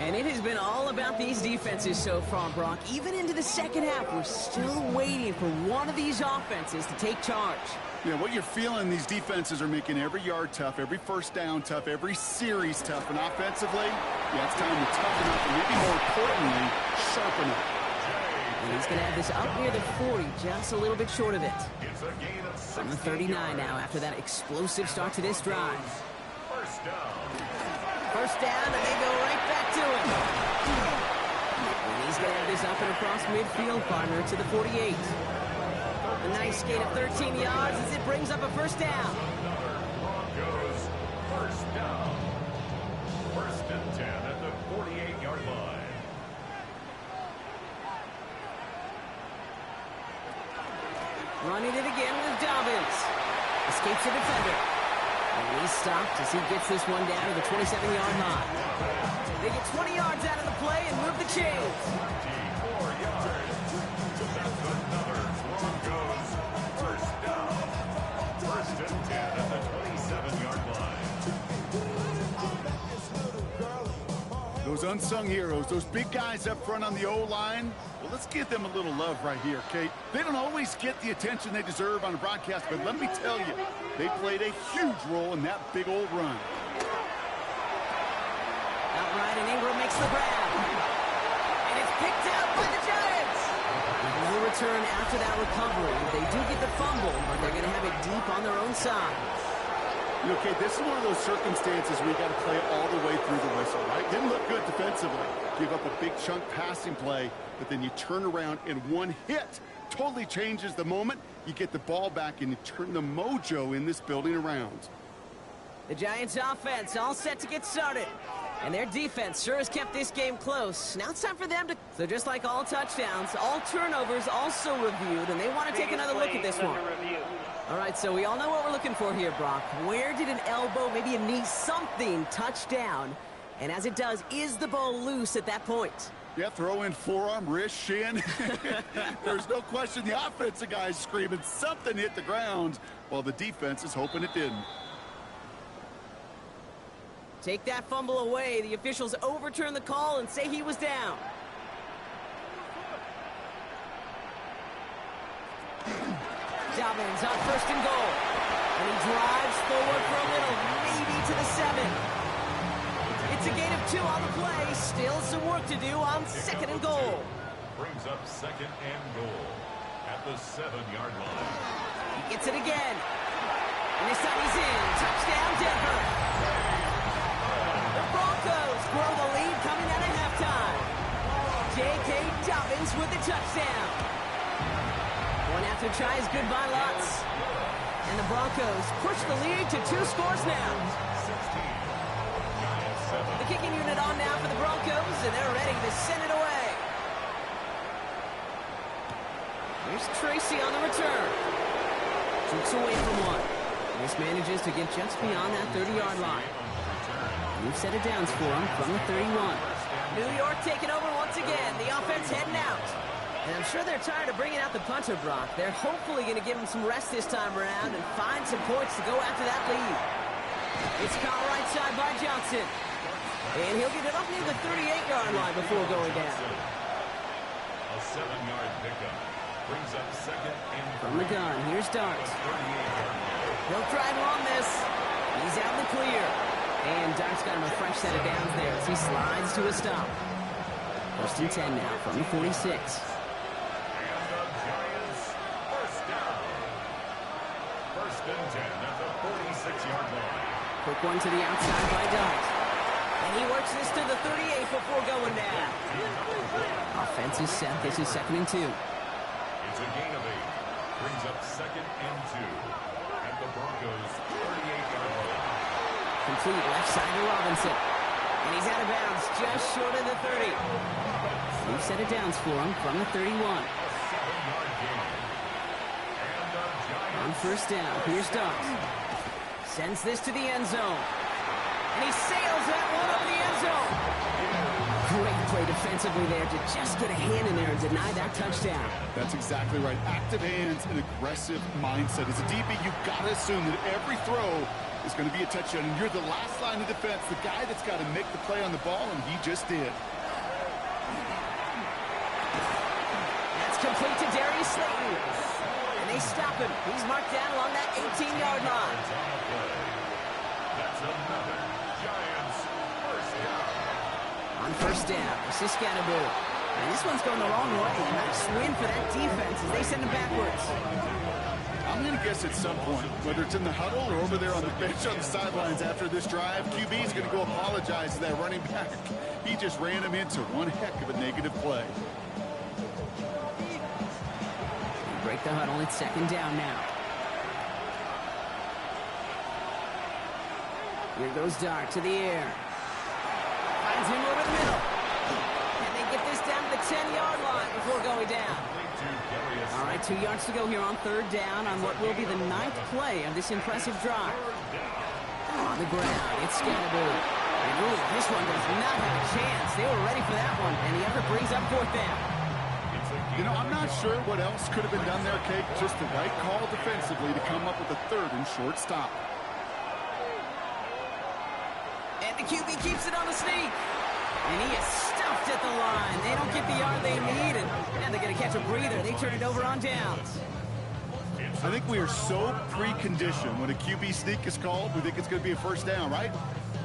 And it has been all about these defenses so far, Brock. Even into the second half, we're still waiting for one of these offenses to take charge. Yeah, what you're feeling, these defenses are making every yard tough, every first down tough, every series tough. And offensively, yeah, it's time to toughen up and maybe more importantly, sharpen up. And he's going to have this up near the 40, just a little bit short of it. From the 39 now after that explosive start to this drive. First down, and they go right back to him. And he's going to have this up and across midfield, partner, to the 48. A nice gain of 13 yards as it brings up a first down. Broncos first down. First and 10 at the 48-yard line. Running it again with Dobbins. Escapes the defender. And he's stopped as he gets this one down to the 27-yard line. They get 20 yards out of the play and move the chains. 24 yards. That's another Broncos first down. First and 10 at the 27-yard line. Those unsung heroes, those big guys up front on the O-line, well, let's give them a little love right here, Kate. They don't always get the attention they deserve on a broadcast, but let me tell you, they played a huge role in that big old run. Outright, and Ingram makes the grab. And it's picked out by the Giants. No return after that recovery. They do get the fumble, but they're going to have it deep on their own side. You know, Kate, this is one of those circumstances where you got to play it all the way through the whistle, right? Didn't look good defensively. Give up a big chunk passing play, but then you turn around and one hit totally changes the moment. You get the ball back and you turn the mojo in this building around. The Giants offense all set to get started. And their defense sure has kept this game close. Now it's time for them to... So just like all touchdowns, all turnovers also reviewed, and they want to take another look at this one. All right, so we all know what we're looking for here, Brock. Where did an elbow, maybe a knee, something touch down? And as it does, is the ball loose at that point? Yeah, throw in forearm, wrist, shin. There's no question the offensive guy's screaming something hit the ground while the defense is hoping it didn't. Take that fumble away. The officials overturn the call and say he was down. Dobbins on first and goal. And he drives forward for a little, maybe to the 7. It's a gain of 2 on the play. Still some work to do on second and goal. Brings up second and goal at the 7-yard line. He gets it again. And this time he's in. Touchdown, Denver. The Broncos grow the lead coming out at halftime. J.K. Dobbins with the touchdown. One after try is good by lots. And the Broncos push the lead to 2 scores now. The kicking unit on now for the Broncos, and they're ready to send it away. Here's Tracy on the return. Jukes away from one. This manages to get just beyond that 30-yard line. New set of downs for him from the 31. New York taking over once again. The offense heading out. And I'm sure they're tired of bringing out the punter, Brock. They're hopefully going to give him some rest this time around and find some points to go after that lead. It's caught right side by Johnson. And he'll get it up near the 38-yard line before going down. A 7-yard pickup brings up second and from the gun, here's Dart. He'll try to on this. He's out in the clear. And Dart's got him a fresh set of downs there as he slides to a stop. First and 10 now from the 46. And the Giants first down. First and 10 at the 46-yard line. Quick one to the outside by Dart. And he works this to the 38 before going down. Offense is set. This is second and 2. It's a gain of 8. Brings up second and 2 at the Broncos' 38-yard line. Complete left side to Robinson. And he's out of bounds just short of the 30. New set of downs for him from the 31. On first down, here's Dart. Sends this to the end zone. And he sails that one up the end zone. Great play defensively there to just get a hand in there and deny that touchdown. That's exactly right. Active hands and aggressive mindset. As a DB, you've got to assume that every throw is going to be a touchdown. And you're the last line of defense, the guy that's got to make the play on the ball, and he just did. That's complete to Darius Slayton. And they stop him. He's marked down along that 18-yard line. That's another Giants first down. On first down, Siskanabu. And this one's going the wrong way. Nice win for that defense as they send him backwards. I'm going to guess at some point, whether it's in the huddle or over there on the bench on the sidelines after this drive, QB is going to go apologize to that running back. He just ran him into one heck of a negative play. Break the huddle. It's second down now. Here goes Dart to the air. Finds him over the middle. And they get this down to the 10-yard line before going down. All right, 2 yards to go here on third down on what will be the 9th play of this impressive drive. On the ground, it's Scannaboo. And ooh, this one does not have a chance. They were ready for that one, and the effort brings up fourth down. You know, I'm not sure what else could have been done there, Kate. Just the right call defensively to come up with a third and short stop. And the QB keeps it on the sneak. And he is stuffed at the line. They don't get the yard they need, and they're going to catch a breather. They turn it over on downs. I think we are so preconditioned when a QB sneak is called, we think it's going to be a first down, right?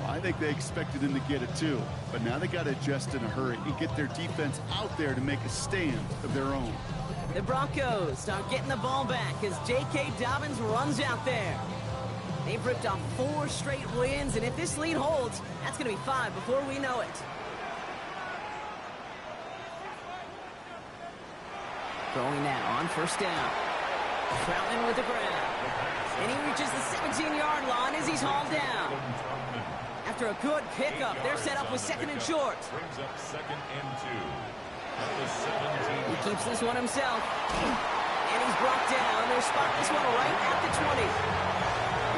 Well, I think they expected him to get it too. But now they got to adjust in a hurry and get their defense out there to make a stand of their own. The Broncos start getting the ball back as J.K. Dobbins runs out there. They've ripped off 4 straight wins, and if this lead holds, that's going to be 5 before we know it. Throwing now on first down. Troutman with the grab. And he reaches the 17-yard line as he's hauled down. After a good pickup, they're set up with second and short. Brings up second and 2. At the 17. He keeps this one himself. And he's brought down. They'll spot this one right at the 20.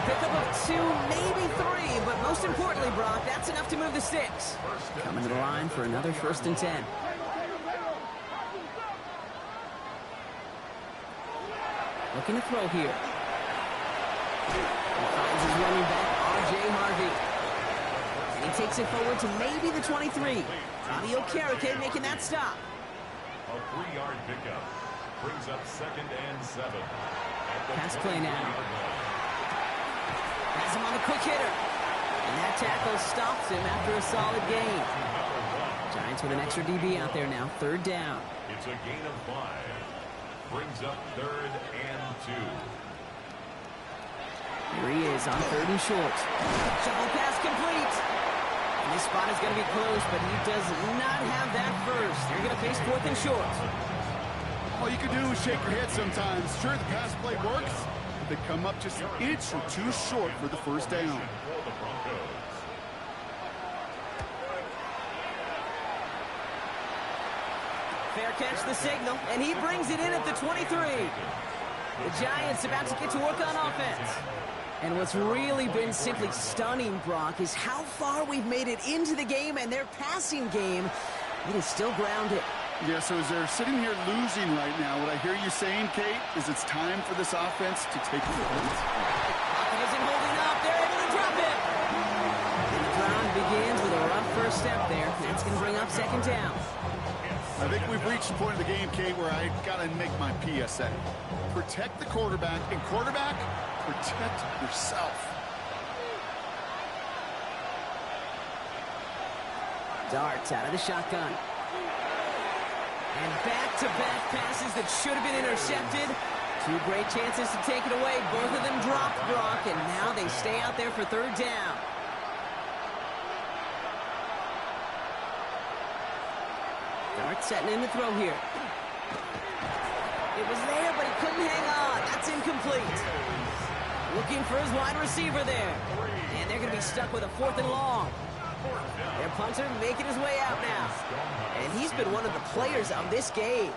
Pickup of 2, maybe 3, but most importantly, Brock, that's enough to move the sticks. Coming to the line for another first and 10. Looking to throw here. He finds his running back, R.J. Harvey. And he takes it forward to maybe the 23. Audio Karake making that stop. A 3-yard pickup. Brings up second and 7. Pass play now. Has him on the quick hitter. And that tackle stops him after a solid gain. Giants with an extra DB out there now. Third down. It's a gain of 5. Brings up third and 2. Here he is on third and short. Shovel pass complete. And this spot is going to be close, but he does not have that first. They're going to face fourth and short. All you can do is shake your head sometimes. Sure, the pass play works. They come up just an inch or 2 short for the first down. Fair catch the signal, and he brings it in at the 23. The Giants about to get to work on offense. And what's really been simply stunning, Brock, is how far we've made it into the game, and their passing game, it is still grounded. Yeah, so as they're sitting here losing right now, what I hear you saying, Kate, is it's time for this offense to take the lead. Pocket isn't holding up. They're able to drop it. And the ground begins with a rough first step there. That's going to bring up second down. I think we've reached the point of the game, Kate, where I got to make my PSA. Protect the quarterback, and quarterback, protect yourself. Darts out of the shotgun. And back-to-back passes that should have been intercepted. 2 great chances to take it away. Both of them dropped, Brock, and now they stay out there for third down. Dart setting in the throw here. It was there, but he couldn't hang on. That's incomplete. Looking for his wide receiver there. And they're going to be stuck with a 4th and long. Their punter making his way out now. And he's been one of the players of this game.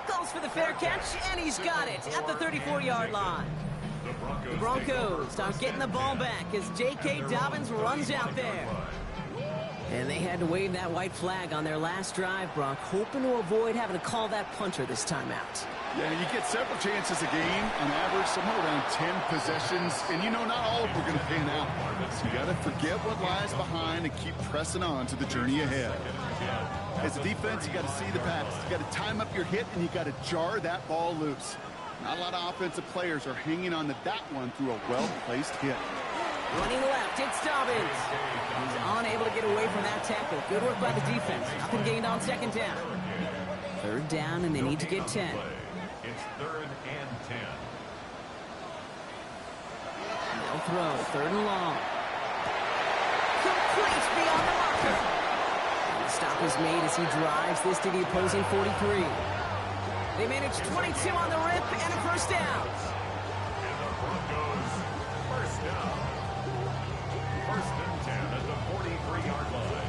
Goes for the fair catch, and he's got it at the 34-yard line. The Broncos start getting the ball back as J.K. Dobbins runs out there. And they had to wave that white flag on their last drive, Brock, hoping to avoid having to call that punter this time out. Yeah, you get several chances a game, on average, somewhere around 10 possessions, and you know not all of them are going to pan out. So you got to forget what lies behind and keep pressing on to the journey ahead. As a defense, you got to see the pass. You got to time up your hit, and you got to jar that ball loose. Not a lot of offensive players are hanging on to that one through a well-placed hit. Running left, it's Dobbins. He's unable to get away from that tackle. Good work by the defense. Nothing gained on second down. Third down, and they need to get 10. It's 3rd and 10. They'll throw, 3rd and long. Complete beyond the marker. And the stop is made as he drives this to the opposing 43. They manage 22 on the rip and a first down. And the Broncos, first down. 1st and 10 at the 43-yard line.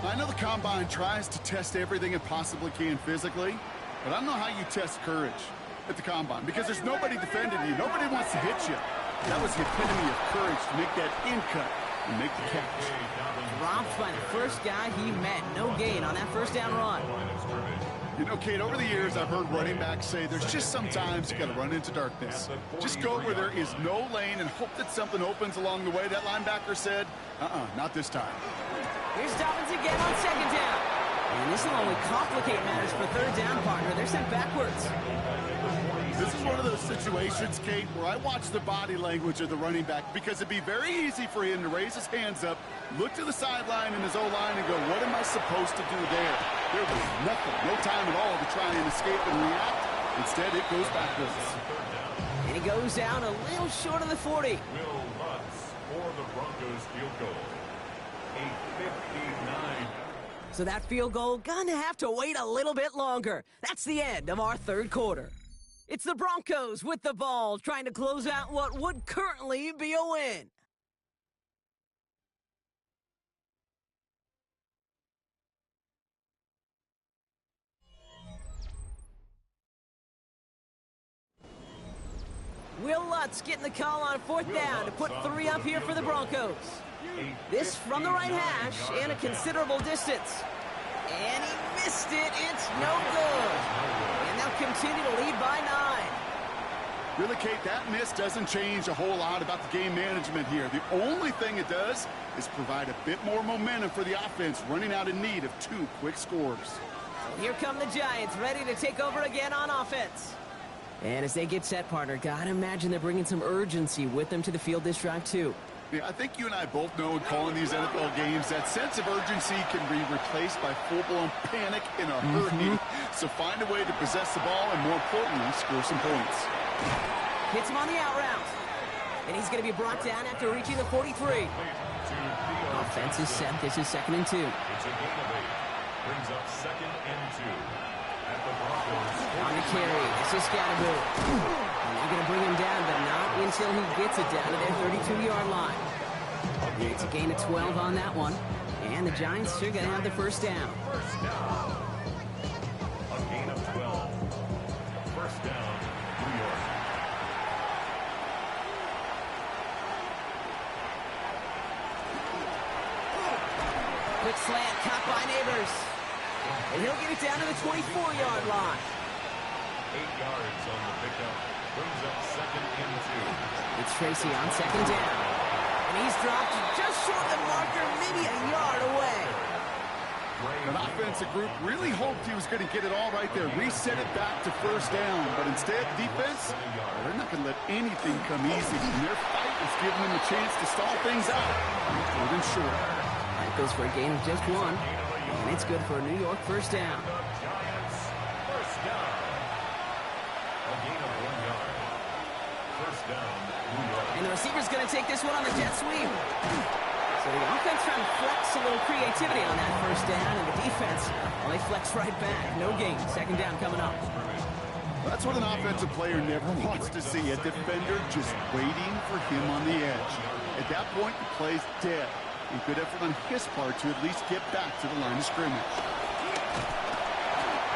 I know the Combine tries to test everything it possibly can physically, but I don't know how you test courage at the Combine because there's nobody defending you. Nobody wants to hit you. That was the epitome of courage to make that in cut and make the catch. Dropped by the first guy he met. No gain on that first down run. You know, Kate, over the years, I've heard running backs say there's just sometimes you got to run into darkness. Just go where there is no lane and hope that something opens along the way. That linebacker said, not this time. Here's Dobbins again on second down. And this will only complicate matters for third down, partner. They're sent backwards. This is one of those situations, Kate, where I watch the body language of the running back because it'd be very easy for him to raise his hands up, look to the sideline in his O-line and go, what am I supposed to do there? There was nothing, no time at all to try and escape and react. Instead, it goes backwards. And he goes down a little short of the 40. Will Lutz for the Broncos field goal. 8:59. So that field goal gonna have to wait a little bit longer. That's the end of our third quarter. It's the Broncos with the ball, trying to close out what would currently be a win. Will Lutz getting the call on 4th down to put 3 up here for the Broncos. This from the right hash and a considerable distance. And he missed it. It's no good. And they'll continue to lead by 9. Really, Kate, that miss doesn't change a whole lot about the game management here. The only thing it does is provide a bit more momentum for the offense, running out in need of 2 quick scores. So here come the Giants, ready to take over again on offense. And as they get set, partner, gotta imagine they're bringing some urgency with them to the field this drive, too. Yeah, I think you and I both know in calling these NFL games that sense of urgency can be replaced by full-blown panic in a hurry. So find a way to possess the ball and, more importantly, score some points. Hits him on the out route. And he's going to be brought down after reaching the 43. Offense is set. This is 2nd and 2. It's a gain of 8. Brings up 2nd and 2. At the Broncos. On the carry. This is Scatterbill. And they're going to bring him down, but not until he gets it down to their 32-yard line. It's a gain of 12 on that one. And the Giants are going to have the first down. First down. A gain of 12. First down, New York. Quick slant, caught by Neighbors. And he'll get it down to the 24-yard line. 8 yards on the pickup. Brings up 2nd and 2. It's Tracy on 2nd down. And he's dropped just short of the marker, maybe a yard away. An offensive group really hoped he was going to get it all right there, reset it back to first down. But instead, defense, they're not going to let anything come easy. And their fight is giving them a chance to stall things out. More than short. That goes for a gain of just 1. And it's good for a New York first down. Giants, first down. A gain of 1 yard. First down, New York. And the receiver's going to take this one on the jet sweep. So the offense trying to flex a little creativity on that first down, and the defense, well, they flex right back. No gain. 2nd down coming up. That's what an offensive player never wants to see, a defender just waiting for him on the edge. At that point, the play's dead. A good effort on his part to at least get back to the line of scrimmage.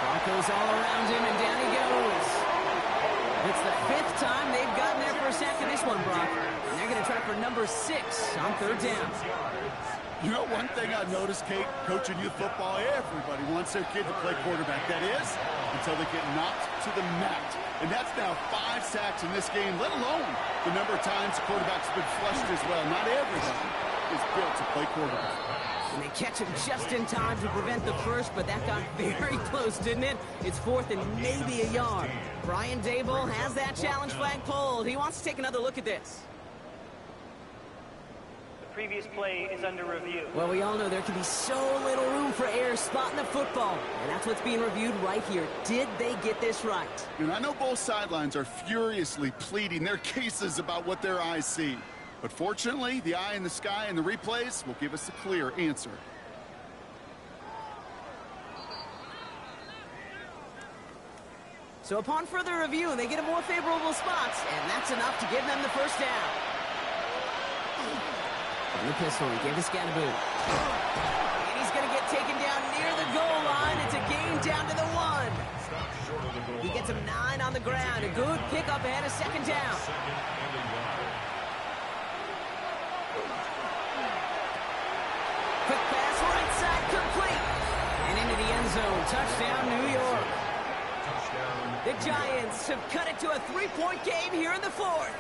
Broncos all around him, and down he goes. It's the 5th time they've gotten their first sack of this one, Brock. And they're going to try for number 6 on 3rd down. You know, one thing I've noticed, Kate, coaching youth football, everybody wants their kid to play quarterback. That is, until they get knocked to the mat. And that's now 5 sacks in this game, let alone the number of times quarterbacks have been flushed as well. Not everybody is built to play quarterback. And they catch him just in time to prevent the first, but that got very close, didn't it? It's 4th and maybe a yard. Brian Dable has that challenge flag pulled. He wants to take another look at this. The previous play is under review. Well, we all know there can be so little room for error spotting the football, and that's what's being reviewed right here. Did they get this right? And I know both sidelines are furiously pleading their cases about what their eyes see. But fortunately, the eye in the sky and the replays will give us a clear answer. So upon further review, they get a more favorable spot, and that's enough to give them the first down. On the pistol, he gave the scat a boot. And he's going to get taken down near the goal line. It's a gain down to the 1. He gets him 9 on the ground. A good pickup ahead of second down. Quick pass, right side, complete. And into the end zone. Touchdown, New York. The Giants have cut it to a 3-point game here in the 4th.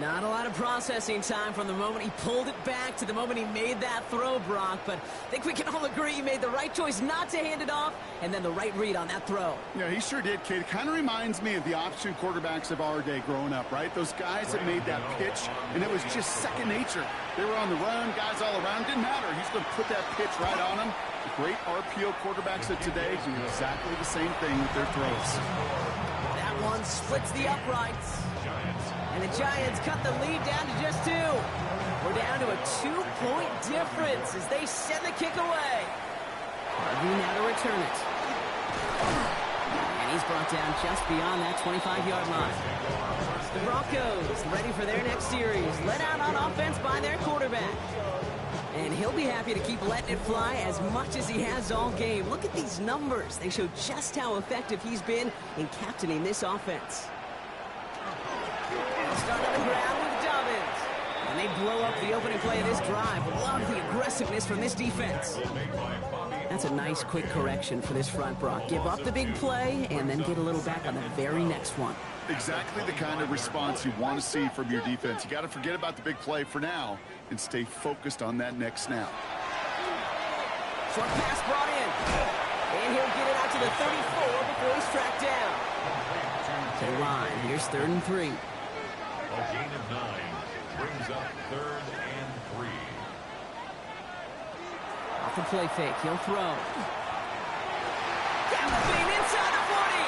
Not a lot of processing time from the moment he pulled it back to the moment he made that throw, Brock. But I think we can all agree he made the right choice not to hand it off, and then the right read on that throw. Yeah, he sure did, Kate. It kind of reminds me of the option quarterbacks of our day growing up, right? Those guys that made that pitch, and it was just second nature. They were on the run, guys all around. Didn't matter. He's going to put that pitch right on them. The great RPO quarterbacks of today do exactly the same thing with their throws. That one splits the uprights. And the Giants cut the lead down to just 2. We're down to a 2-point difference as they send the kick away. Harvey now to return it. And he's brought down just beyond that 25-yard line. The Broncos ready for their next series. Let out on offense by their quarterback. And he'll be happy to keep letting it fly as much as he has all game. Look at these numbers. They show just how effective he's been in captaining this offense. Start on the ground with Dobbins. And they blow up the opening play of this drive. Love the aggressiveness from this defense. That's a nice quick correction for this front, Brock. Give up the big play and then get a little back on the very next one. Exactly the kind of response you want to see from your defense. You got to forget about the big play for now and stay focused on that next snap. Short pass brought in. And he'll get it out to the 34 before he's tracked down. To the line. Here's 3rd and 3. A gain of 9 brings up 3rd and 3. Off the play fake, he'll throw. Galloping inside the 40.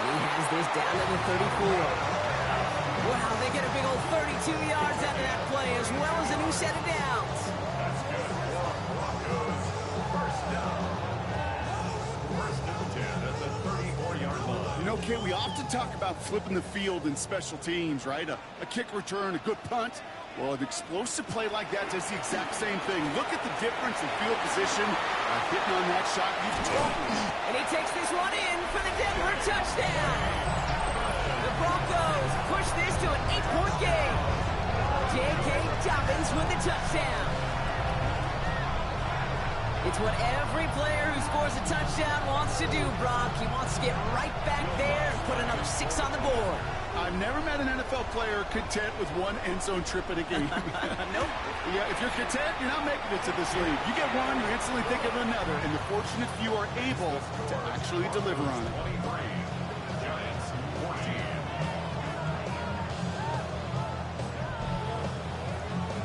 And he has this down to the 34. Wow, they get a big old 32 yards out of that play, as well as a new set of downs. That's good. Broncos, first down. 1st and 10 at the 34-yard line. You know, Kate, we often talk about flipping the field in special teams, right? A kick return, a good punt. Well, an explosive play like that does the exact same thing. Look at the difference in field position. Hitting on that shot, you've told me. And he takes this one in for the Denver touchdown. The Broncos push this to an 8-point game. J.K. Dobbins with the touchdown. It's what every player who scores a touchdown wants to do, Brock. He wants to get right back there and put another 6 on the board. I've never met an NFL player content with one end zone trip in a game. Nope. Yeah, if you're content, you're not making it to this league. You get one, you instantly think of another, and the fortunate few are able to actually deliver on it. 23. Giants 14.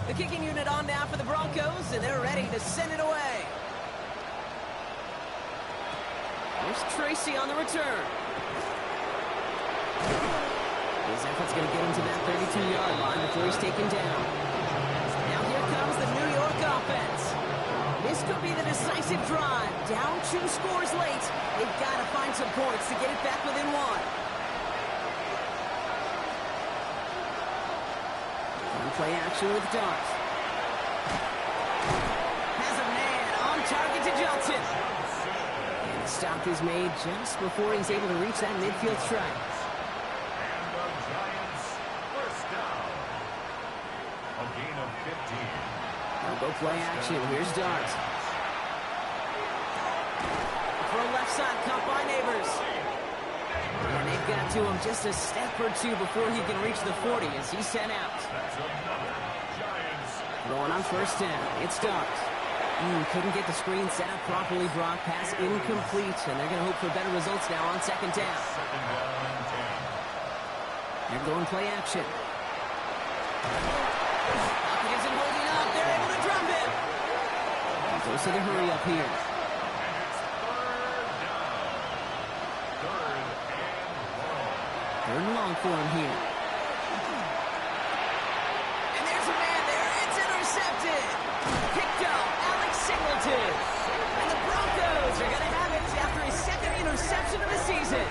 The kicking unit on now for the Broncos, and they're ready to send it away. There's Tracy on the return. His effort's going to get him to that 32-yard line before he's taken down. Now here comes the New York offense. This could be the decisive drive. Down 2 scores late. They've got to find some points to get it back within 1. Play action with Dart. Has a man on target to Johnson. And the stop is made just before he's able to reach that midfield strike. And the Giants first down. A gain of 15. They'll go play action. Here's Dart. Throw left side, caught by Neighbors. And they've got to him just a step or two before he can reach the 40 as he's sent out. Going on first down, it's Dart. Couldn't get the screen set up properly, Brock. Pass incomplete, and they're going to hope for better results now on second down. They're going play action. Hopkins isn't holding up. They're able to drop him. He goes to the hurry up here. Third and long for him here. And there's a man there. It's intercepted. Picked up. Singleton. And the Broncos are going to have it after his second interception of the season.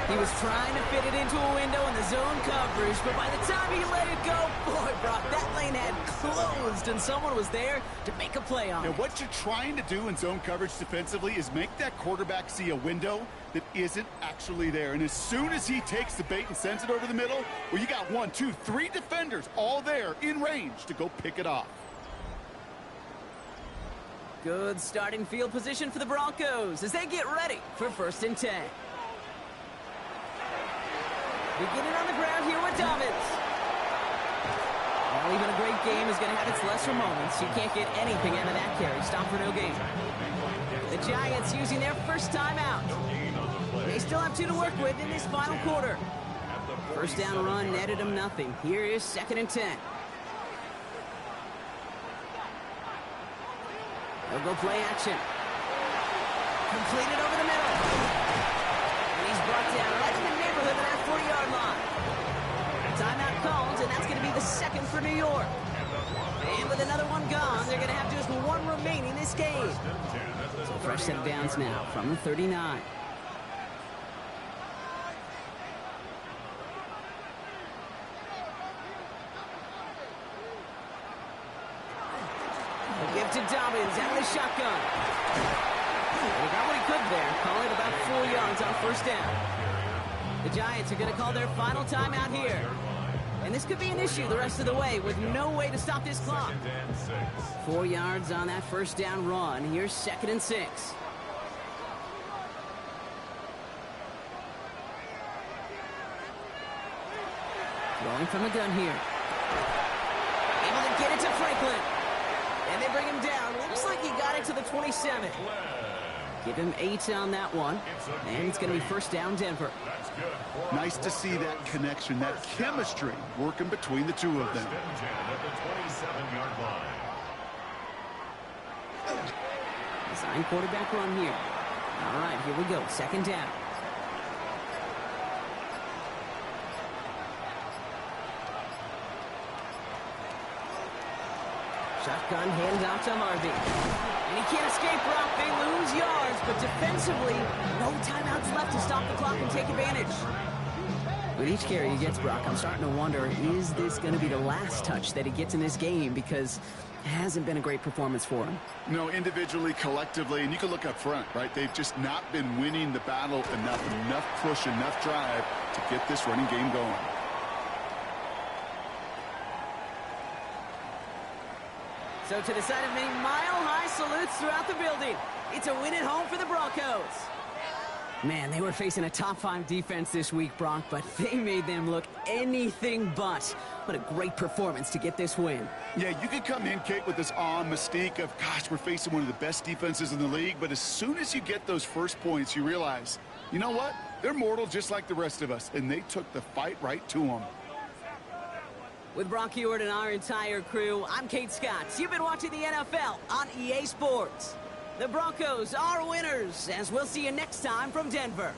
He was trying to fit it into a window in the zone coverage, but by the time he let it go, boy, Brock, that lane had closed, and someone was there to make a play on it. Now, what you're trying to do in zone coverage defensively is make that quarterback see a window that isn't actually there. And as soon as he takes the bait and sends it over the middle, well, you got 1, 2, 3 defenders all there in range to go pick it off. Good starting field position for the Broncos as they get ready for first and 10. Beginning on the ground here with Dobbins. Well, even a great game is going to have its lesser moments. You can't get anything out of that carry. Stop for no gain. The Giants using their first time out. They still have 2 to work with in this final quarter. First down run netted them nothing. Here is second and 10. They'll go play action. Completed over the middle. And he's brought down right in the neighborhood of that 40-yard line. Timeout called, and that's going to be the second for New York. And with another one gone, they're going to have just 1 remaining this game. So fresh set of downs now from the 39. Give to Dobbins out of the shotgun. He got what he could there. Call it about 4 yards on first down. The Giants are going to call their final timeout here. And this could be an issue the rest of the way with no way to stop this clock. 4 yards on that first down run. Here's second and 6. Rolling from the gun here. Able to get it to Franklin. And they bring him down. Looks like he got it to the 27. Give him 8 on that one. And it's going to be first down Denver. Nice to see that connection, that chemistry working between the two of them. Design quarterback run here. All right, here we go. Second down. Shotgun handoff to Harvey. And he can't escape, Brock. They lose yards, but defensively, no timeouts left to stop the clock and take advantage. With each carry he gets, Brock, I'm starting to wonder, is this going to be the last touch that he gets in this game? Because it hasn't been a great performance for him. No, individually, collectively, and you can look up front, right? They've just not been winning the battle enough push, enough drive to get this running game going. So to the side of many mile-high salutes throughout the building, it's a win at home for the Broncos. Man, they were facing a top-5 defense this week, Brock, but they made them look anything but. What a great performance to get this win. Yeah, you could come in, Kate, with this awe and mystique of, gosh, we're facing one of the best defenses in the league, but as soon as you get those first points, you realize, you know what? They're mortal just like the rest of us, and they took the fight right to them. With Brock Ewart and our entire crew, I'm Kate Scott. You've been watching the NFL on EA Sports. The Broncos are winners, as we'll see you next time from Denver.